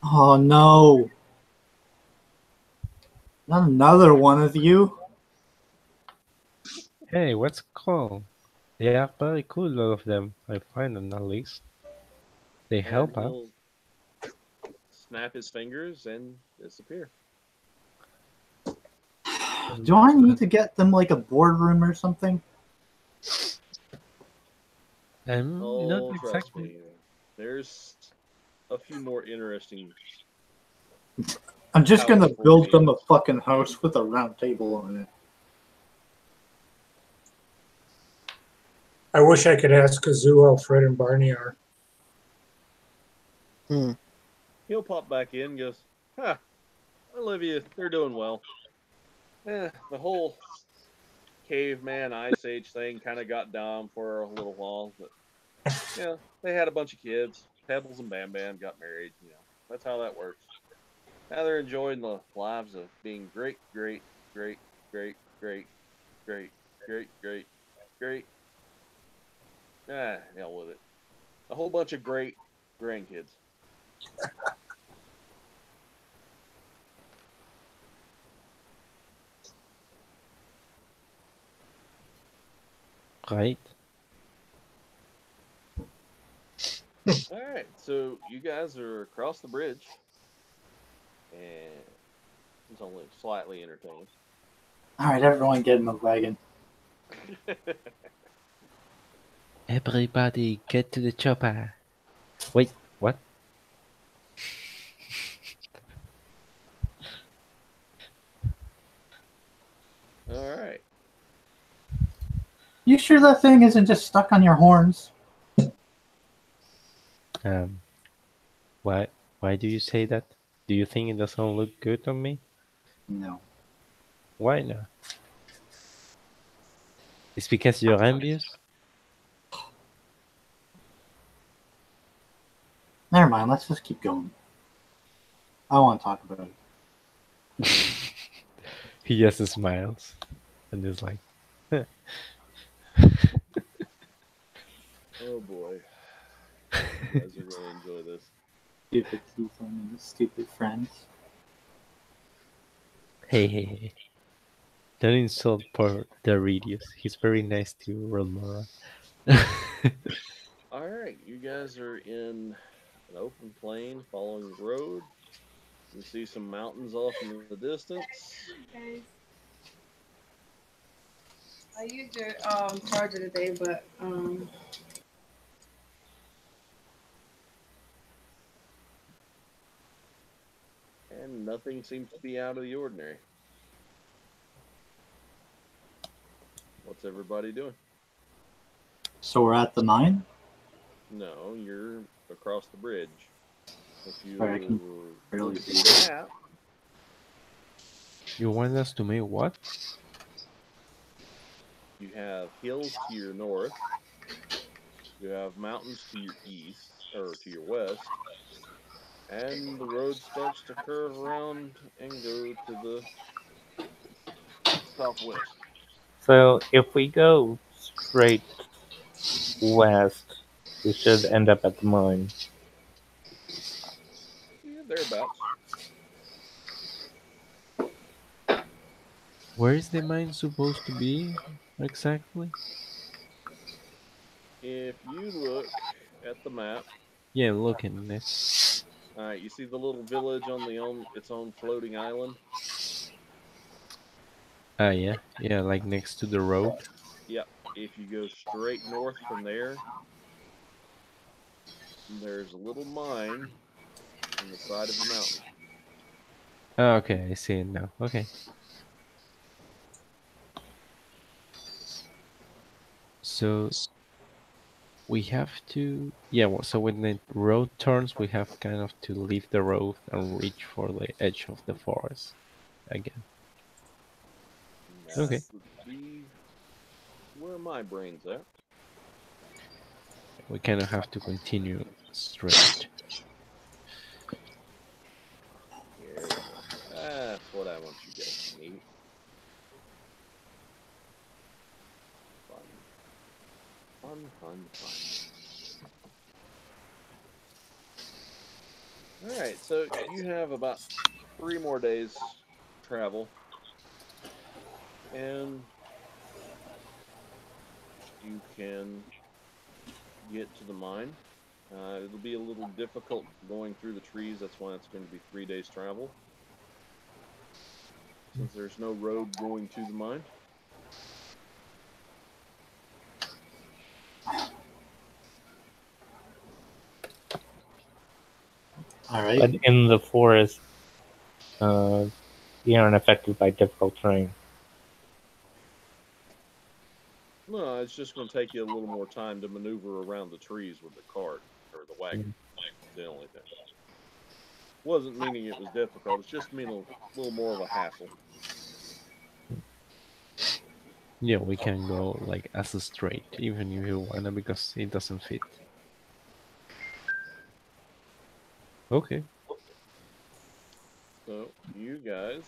S5: Oh no. Not another one of you.
S9: Hey, what's called? They are very cool, all of them. I find them at least. They help
S1: And
S9: out.
S1: he'll snap his fingers and disappear.
S5: Do I need to get them like a boardroom or something?
S1: Oh,
S9: Not
S1: trust
S9: exactly.
S1: me. There's a few more interesting.
S5: I'm just gonna
S1: Powerful
S5: build them a
S1: games.
S5: fucking house with a round table on it.
S6: I wish I could ask Kazoo how Fred and Barney are.
S1: He'll pop back in and goes, "Huh, Olivia, they're doing well. The whole caveman ice age thing kind of got down for a little while, but yeah, they had a bunch of kids. Pebbles and Bam Bam got married. That's how that works." Now they're enjoying the lives of being great, great, great, great, great, great, great, great, great. Hell with it. A whole bunch of great grandkids.
S9: Right?
S1: All right, so you guys are across the bridge, and it's only slightly entertaining.
S5: All right, everyone, get in the wagon.
S9: Everybody get to the chopper. Wait, what?
S1: All right.
S5: You sure that thing isn't just stuck on your horns?
S9: Um, why do you say that? Do you think it doesn't look good on me?
S5: No.
S9: Why not? It's because you're envious?
S5: Never mind. Let's just keep going. I want to talk about it.
S9: He just smiles and is like,
S1: Oh boy. You guys are going to enjoy this.
S5: Stupid Tiefling and his stupid friends.
S9: hey. Don't insult poor Daridius. He's very nice to Rolmora.
S1: All right, you guys are in an open plain following the road. You see some mountains off in the distance.
S10: Guys, I used your charger today, but
S1: And nothing seems to be out of the ordinary. What's everybody doing?
S5: So we're at the mine?
S1: No, you're across the bridge. If you
S5: Sorry, I can barely
S1: look at
S5: see
S1: the map,
S9: You want us to make what?
S1: you have hills to your north. You have mountains to your east, or to your west. And the road starts to curve around and go to the southwest.
S4: So if we go straight west, we should end up at the mine.
S1: Yeah, thereabouts.
S9: Where is the mine supposed to be exactly?
S1: If you look at the map,
S9: Yeah, looking at it.
S1: all right, you see the little village on its own floating island.
S9: Ah, yeah, like next to the road.
S1: Yep. If you go straight north from there, there's a little mine on the side of the mountain.
S9: Oh, okay, I see it now. Okay. So we have to, so when the road turns, we have kind of to leave the road and reach for the edge of the forest again. Okay.
S1: Be where my brain's at.
S9: We kind of have to continue straight.
S1: Here. That's what I want you guys to meet. Fun. All right, so you have about 3 more days travel, and you can get to the mine. It'll be a little difficult going through the trees. That's why it's going to be 3 days travel, since there's no road going to the mine.
S5: All right.
S4: But in the forest, you aren't affected by difficult terrain.
S1: No, it's just going to take you a little more time to maneuver around the trees with the cart or the wagon. That's the only thing. Wasn't meaning it was difficult. It's just meaning a little more of a hassle.
S9: Yeah, we can go like as a straight, even if you wanna, because it doesn't fit. Okay.
S1: So you guys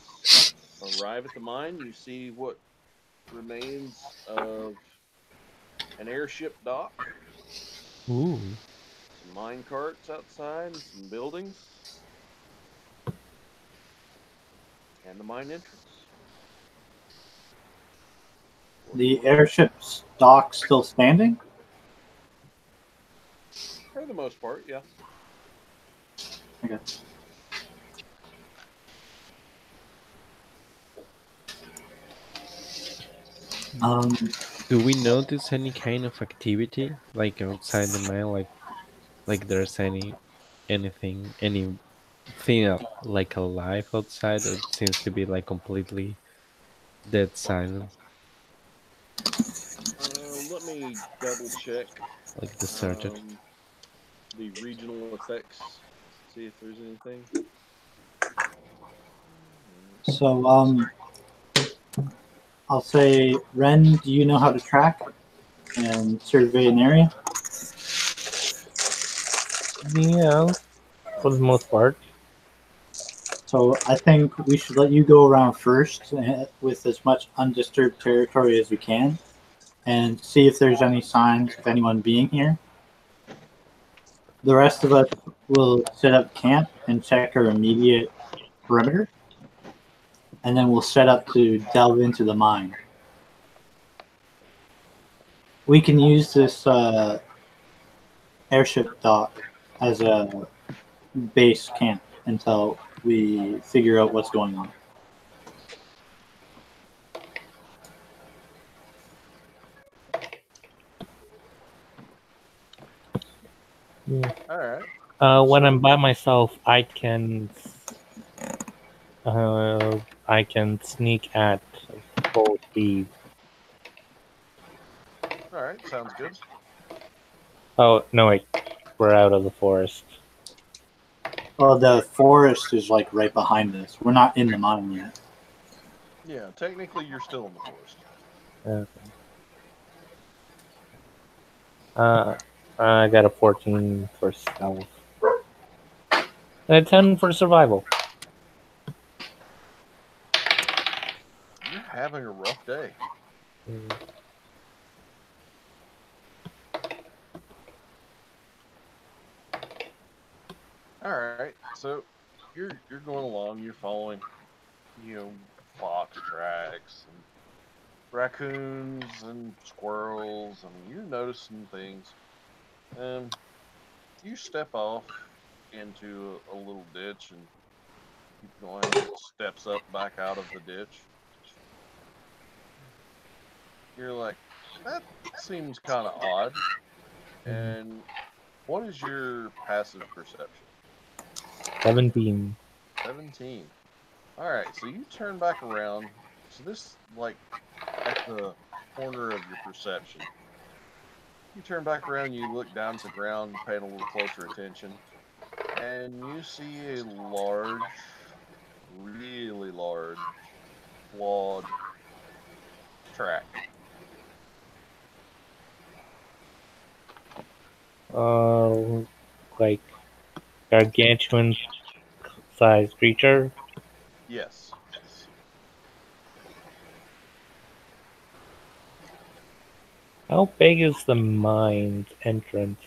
S1: arrive at the mine. You see what remains of an airship dock,
S9: Ooh.
S1: some mine carts outside, and some buildings, and the mine entrance.
S5: The airship's dock still standing?
S1: For the most part, yeah.
S5: Okay.
S9: Do we notice any kind of activity like outside the mine, like there's anything like alive outside, or it seems to be like completely dead silent,
S1: Let me double check
S9: like deserted?
S1: the regional effects. See if there's anything.
S5: So, I'll say, Ren, do you know how to track and survey an area?
S4: Yeah, for the most part.
S5: So I think we should let you go around first with as much undisturbed territory as we can and see if there's any signs of anyone being here. The rest of us will set up camp and check our immediate perimeter, and then we'll set up to delve into the mine. We can use this airship dock as a base camp until we figure out what's going on.
S4: Yeah.
S1: All right.
S4: When I'm by myself, I can sneak at full speed.
S1: All right, sounds good.
S4: Oh no, wait, we're out of the forest.
S5: Well, the forest is like right behind us. We're not in the mine yet.
S1: Yeah, technically you're still in the forest.
S4: Okay. I got a 14 for stealth. And a 10 for survival.
S1: You're having a rough day. All right, so you're going along. You're following, fox tracks and raccoons and squirrels, and you're noticing things. You step off into a little ditch and keep going. It steps up back out of the ditch. You're like, that seems kind of odd. And what is your passive perception?
S4: 17.
S1: 17. All right, so you turn back around. So this, like, at the corner of your perception. You turn back around, you look down to the ground, paying a little closer attention, and you see a large, really large, flawed track.
S4: Like gargantuan sized creature.
S1: Yes.
S4: How big is the mine's entrance?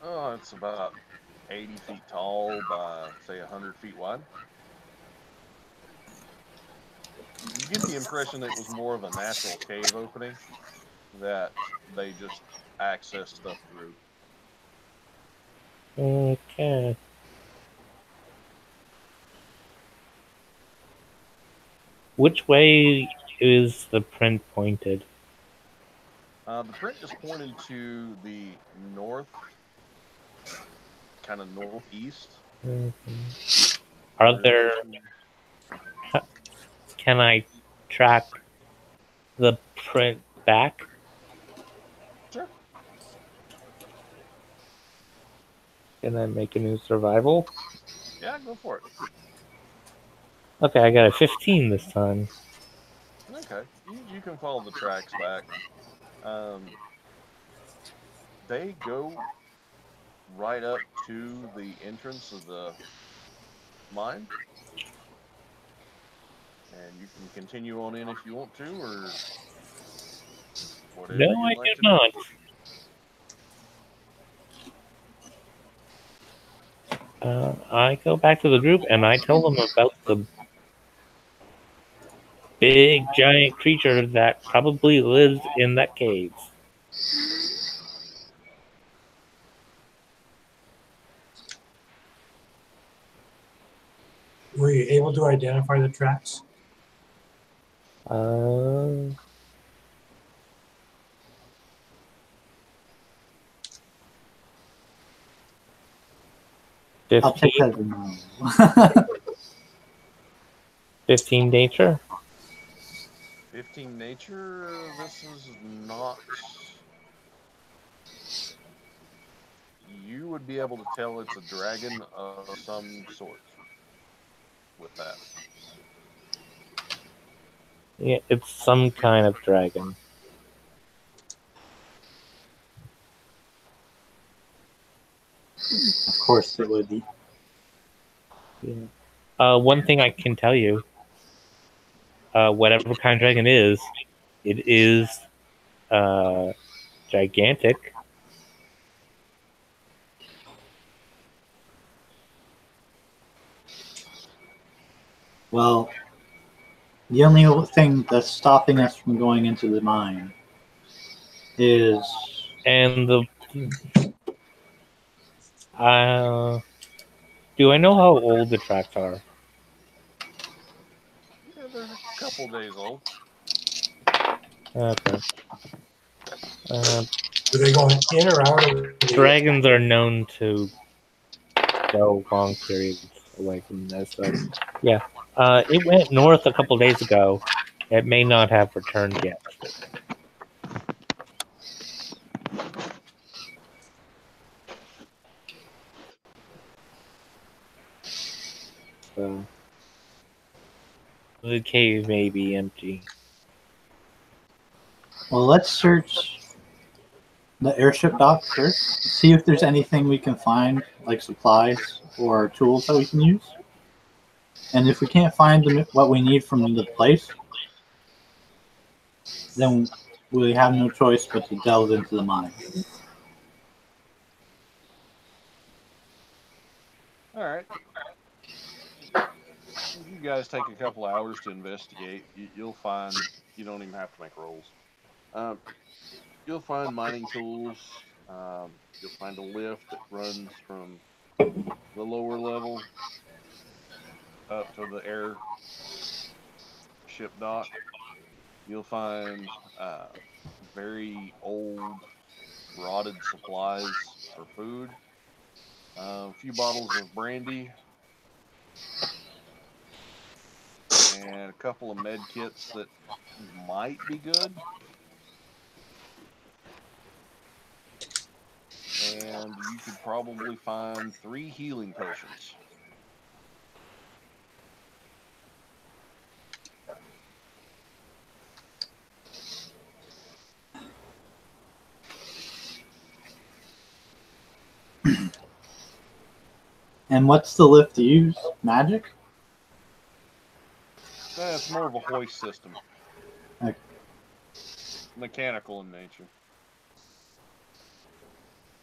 S1: Oh, it's about 80 feet tall by, say, 100 feet wide. You get the impression that it was more of a natural cave opening that they just access stuff through.
S4: Okay. Which way is the print pointed?
S1: The print is pointed to the north, kind of northeast.
S4: Are there... Can I track the print back?
S1: Sure.
S4: Can I make a new survival?
S1: Yeah, go for it.
S4: Okay, I got a 15 this time.
S1: Okay, you can follow the tracks back. They go right up to the entrance of the mine. And you can continue on in if you want to, or whatever
S4: No,
S1: you'd
S4: I
S1: like
S4: do
S1: to
S4: not. I go back to the group and I tell them about the big giant creature that probably lives in that cave.
S6: Were you able to identify the tracks?
S4: Uh,
S5: I'll check
S4: 15,
S5: that in
S4: 15 nature.
S1: 15 nature. This is not. You would be able to tell it's a dragon of some sort with that.
S4: Yeah, it's some kind of dragon.
S5: Of course it would be.
S4: Yeah. One thing I can tell you, whatever kind of dragon it is gigantic.
S5: Well, the only thing that's stopping us from going into the mine is...
S4: And do I know how old the tracks are?
S1: Yeah, they're a couple days old.
S4: Okay.
S6: Are they going in or out of the
S4: Dragons are known to go long periods away from this. So, yeah. It went north a couple days ago. It may not have returned yet. So, the cave may be empty.
S5: Well, let's search the airship dock first. See if there's anything we can find, like supplies or tools that we can use. And if we can't find what we need from the place, then we have no choice but to delve into the mine.
S1: All right. You guys take a couple hours to investigate. You'll find you don't even have to make rolls. You'll find mining tools. You'll find a lift that runs from the lower level up to the air ship dock. You'll find very old, rotted supplies for food. A few bottles of brandy. And a couple of med kits that might be good. And you could probably find 3 healing potions.
S5: And what's the lift use? Magic?
S1: It's more of a hoist system.
S5: Okay.
S1: Mechanical in nature.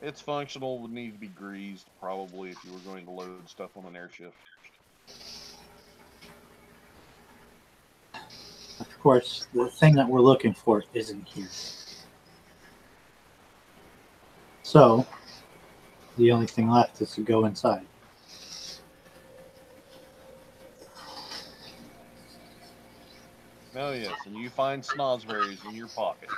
S1: It's functional, would need to be greased, probably, if you were going to load stuff on an airship.
S5: Of course, the thing that we're looking for isn't here. So, the only thing left is to go inside.
S1: Oh yes, and you find snozzberries in your pocket.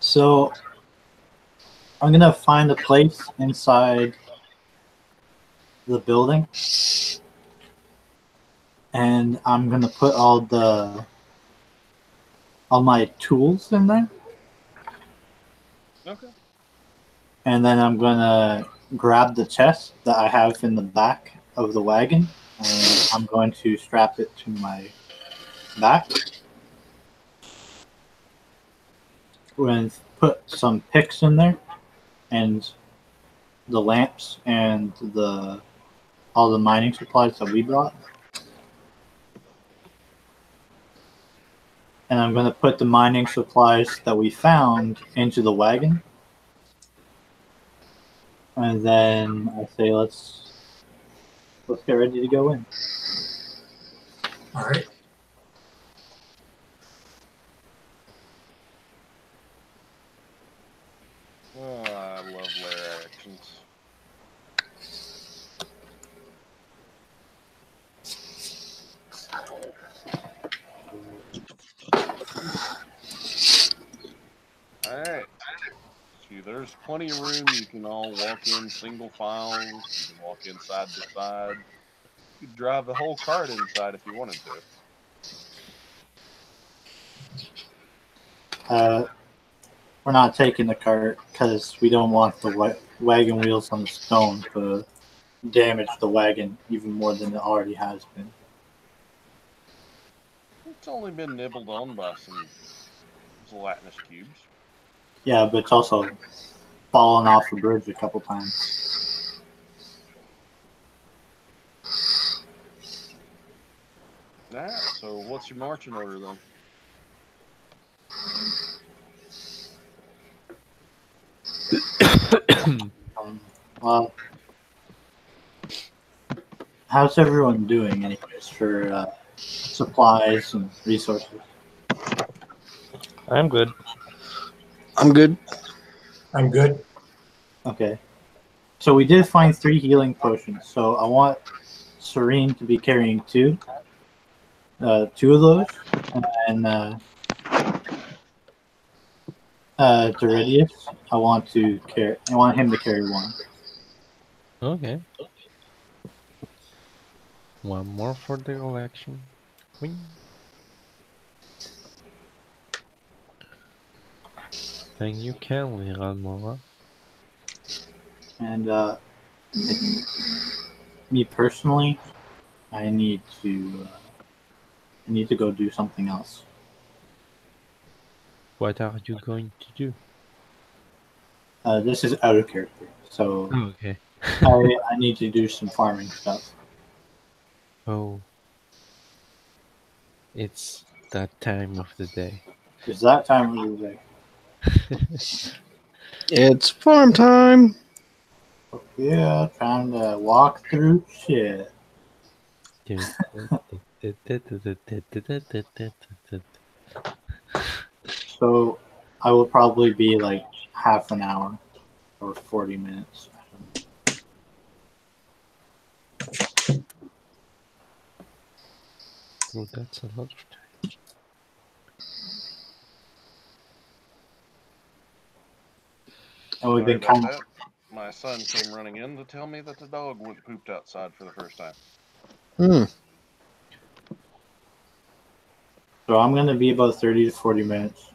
S5: So, I'm going to find a place inside the building. And I'm going to put all my tools in there.
S1: Okay.
S5: And then I'm going to grab the chest that I have in the back of the wagon. And I'm going to strap it to my back. we're going to put some picks in there, and the lamps and all the mining supplies that we brought. And I'm going to put the mining supplies that we found into the wagon. And then I say let's get ready to go in.
S6: All right.
S11: Oh, I love lair actions. Alright. See, there's plenty of room. You can all walk in single file. You can walk in side to side. You could drive the whole cart inside if you wanted to.
S5: We're not taking the cart because we don't want the wagon wheels on the stone to damage the wagon even more than it already has been.
S11: It's only been nibbled on by some gelatinous cubes.
S5: Yeah, but it's also fallen off the bridge a couple times.
S11: Alright, so what's your marching order then?
S5: Well, how's everyone doing, anyways, for supplies and resources?
S4: I'm good.
S2: I'm good.
S6: I'm good.
S5: Okay. So we did find 3 healing potions. So I want Serene to be carrying 2. 2 of those. And Doridius, I want him to carry 1.
S9: Okay. One more for the collection. Whee. Thank you kindly, Ranmora.
S5: And me personally, I need to go do something else.
S9: What are you going to do?
S5: This is out of character, so
S9: Okay.
S5: I need to do some farming stuff.
S9: Oh. It's that time of the day.
S5: It's that time of the day.
S2: It's farm time.
S5: Yeah, trying to walk through shit. So I will probably be like half an hour or 40 minutes.
S9: Well, that's a lot of time.
S5: And we've
S11: Sorry
S5: been
S11: about
S5: kind of,
S11: that. My son came running in to tell me that the dog went pooped outside for the first time.
S5: so I'm going to be about 30 to 40 minutes.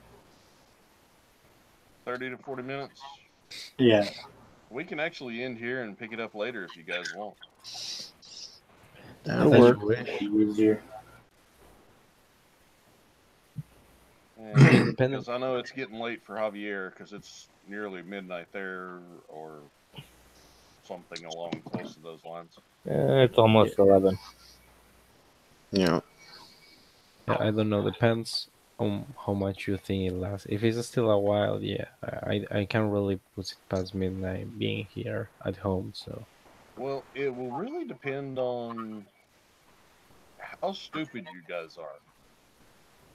S11: 30 to 40 minutes.
S5: Yeah.
S11: We can actually end here and pick it up later if you guys want.
S2: That'll work.
S5: Easier.
S11: And because I know it's getting late for Javier because it's nearly midnight there or something along close to those lines.
S4: It's almost 11.
S2: Yeah.
S9: Yeah, I don't know. Depends on how much you think it lasts. If it's still a while, yeah, I can't really put it past midnight being here at home. So.
S11: Well, it will really depend on how stupid you guys are.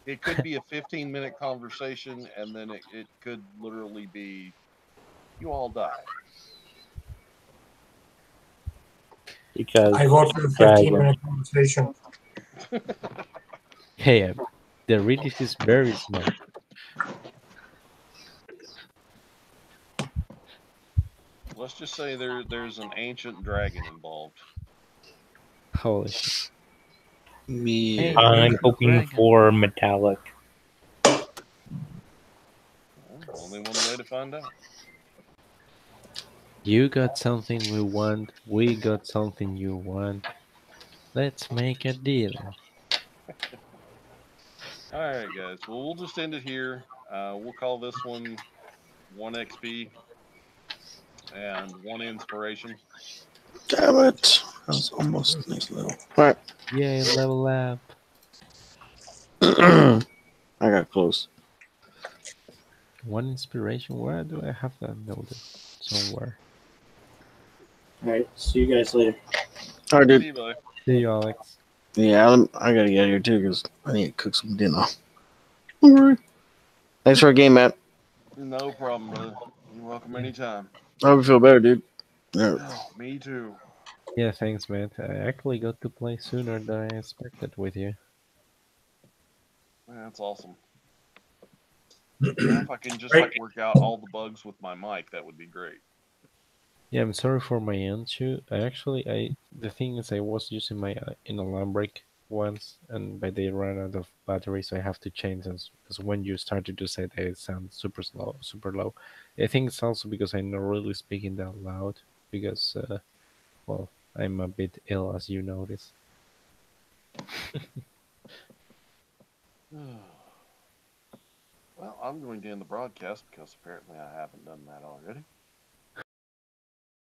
S11: It could be a 15-minute conversation, and then it could literally be you all die.
S4: Because
S6: I go for the 15-minute conversation.
S9: Hey, the Redis is very smart.
S11: Let's just say there's an ancient dragon involved.
S9: Holy shit.
S2: Me.
S4: I'm hoping for metallic.
S11: Only one way to find out.
S9: You got something we want. We got something you want. Let's make a deal.
S11: All right, guys. Well, we'll just end it here. We'll call this one 1 XP and 1 inspiration.
S2: Damn it! That was almost next level. All right.
S9: Yay, level up.
S2: I got close.
S9: 1 inspiration. Where do I have that noted? Somewhere.
S5: All right. See you guys later.
S2: All right,
S11: See
S2: dude.
S11: you, buddy.
S9: See you, Alex.
S2: Yeah, I gotta get out of here too because I need to cook some dinner. All right. Thanks for a game, Matt.
S11: No problem, brother. You're welcome anytime.
S2: I hope you feel better, dude. Yeah.
S11: Oh, me too.
S9: Yeah, thanks, man. I actually got to play sooner than I expected with you.
S11: That's awesome. If I can just like work out all the bugs with my mic, that would be great.
S9: Yeah, I'm sorry for my issue. The thing is, I was using my inalambric once, and by they ran out of battery, so I have to change them. Because when you start to do say that, it sounds super slow, super low. I think it's also because I'm not really speaking that loud. Because, well, I'm a bit ill, as you notice.
S11: Well, I'm going to end the broadcast because apparently I haven't done that already.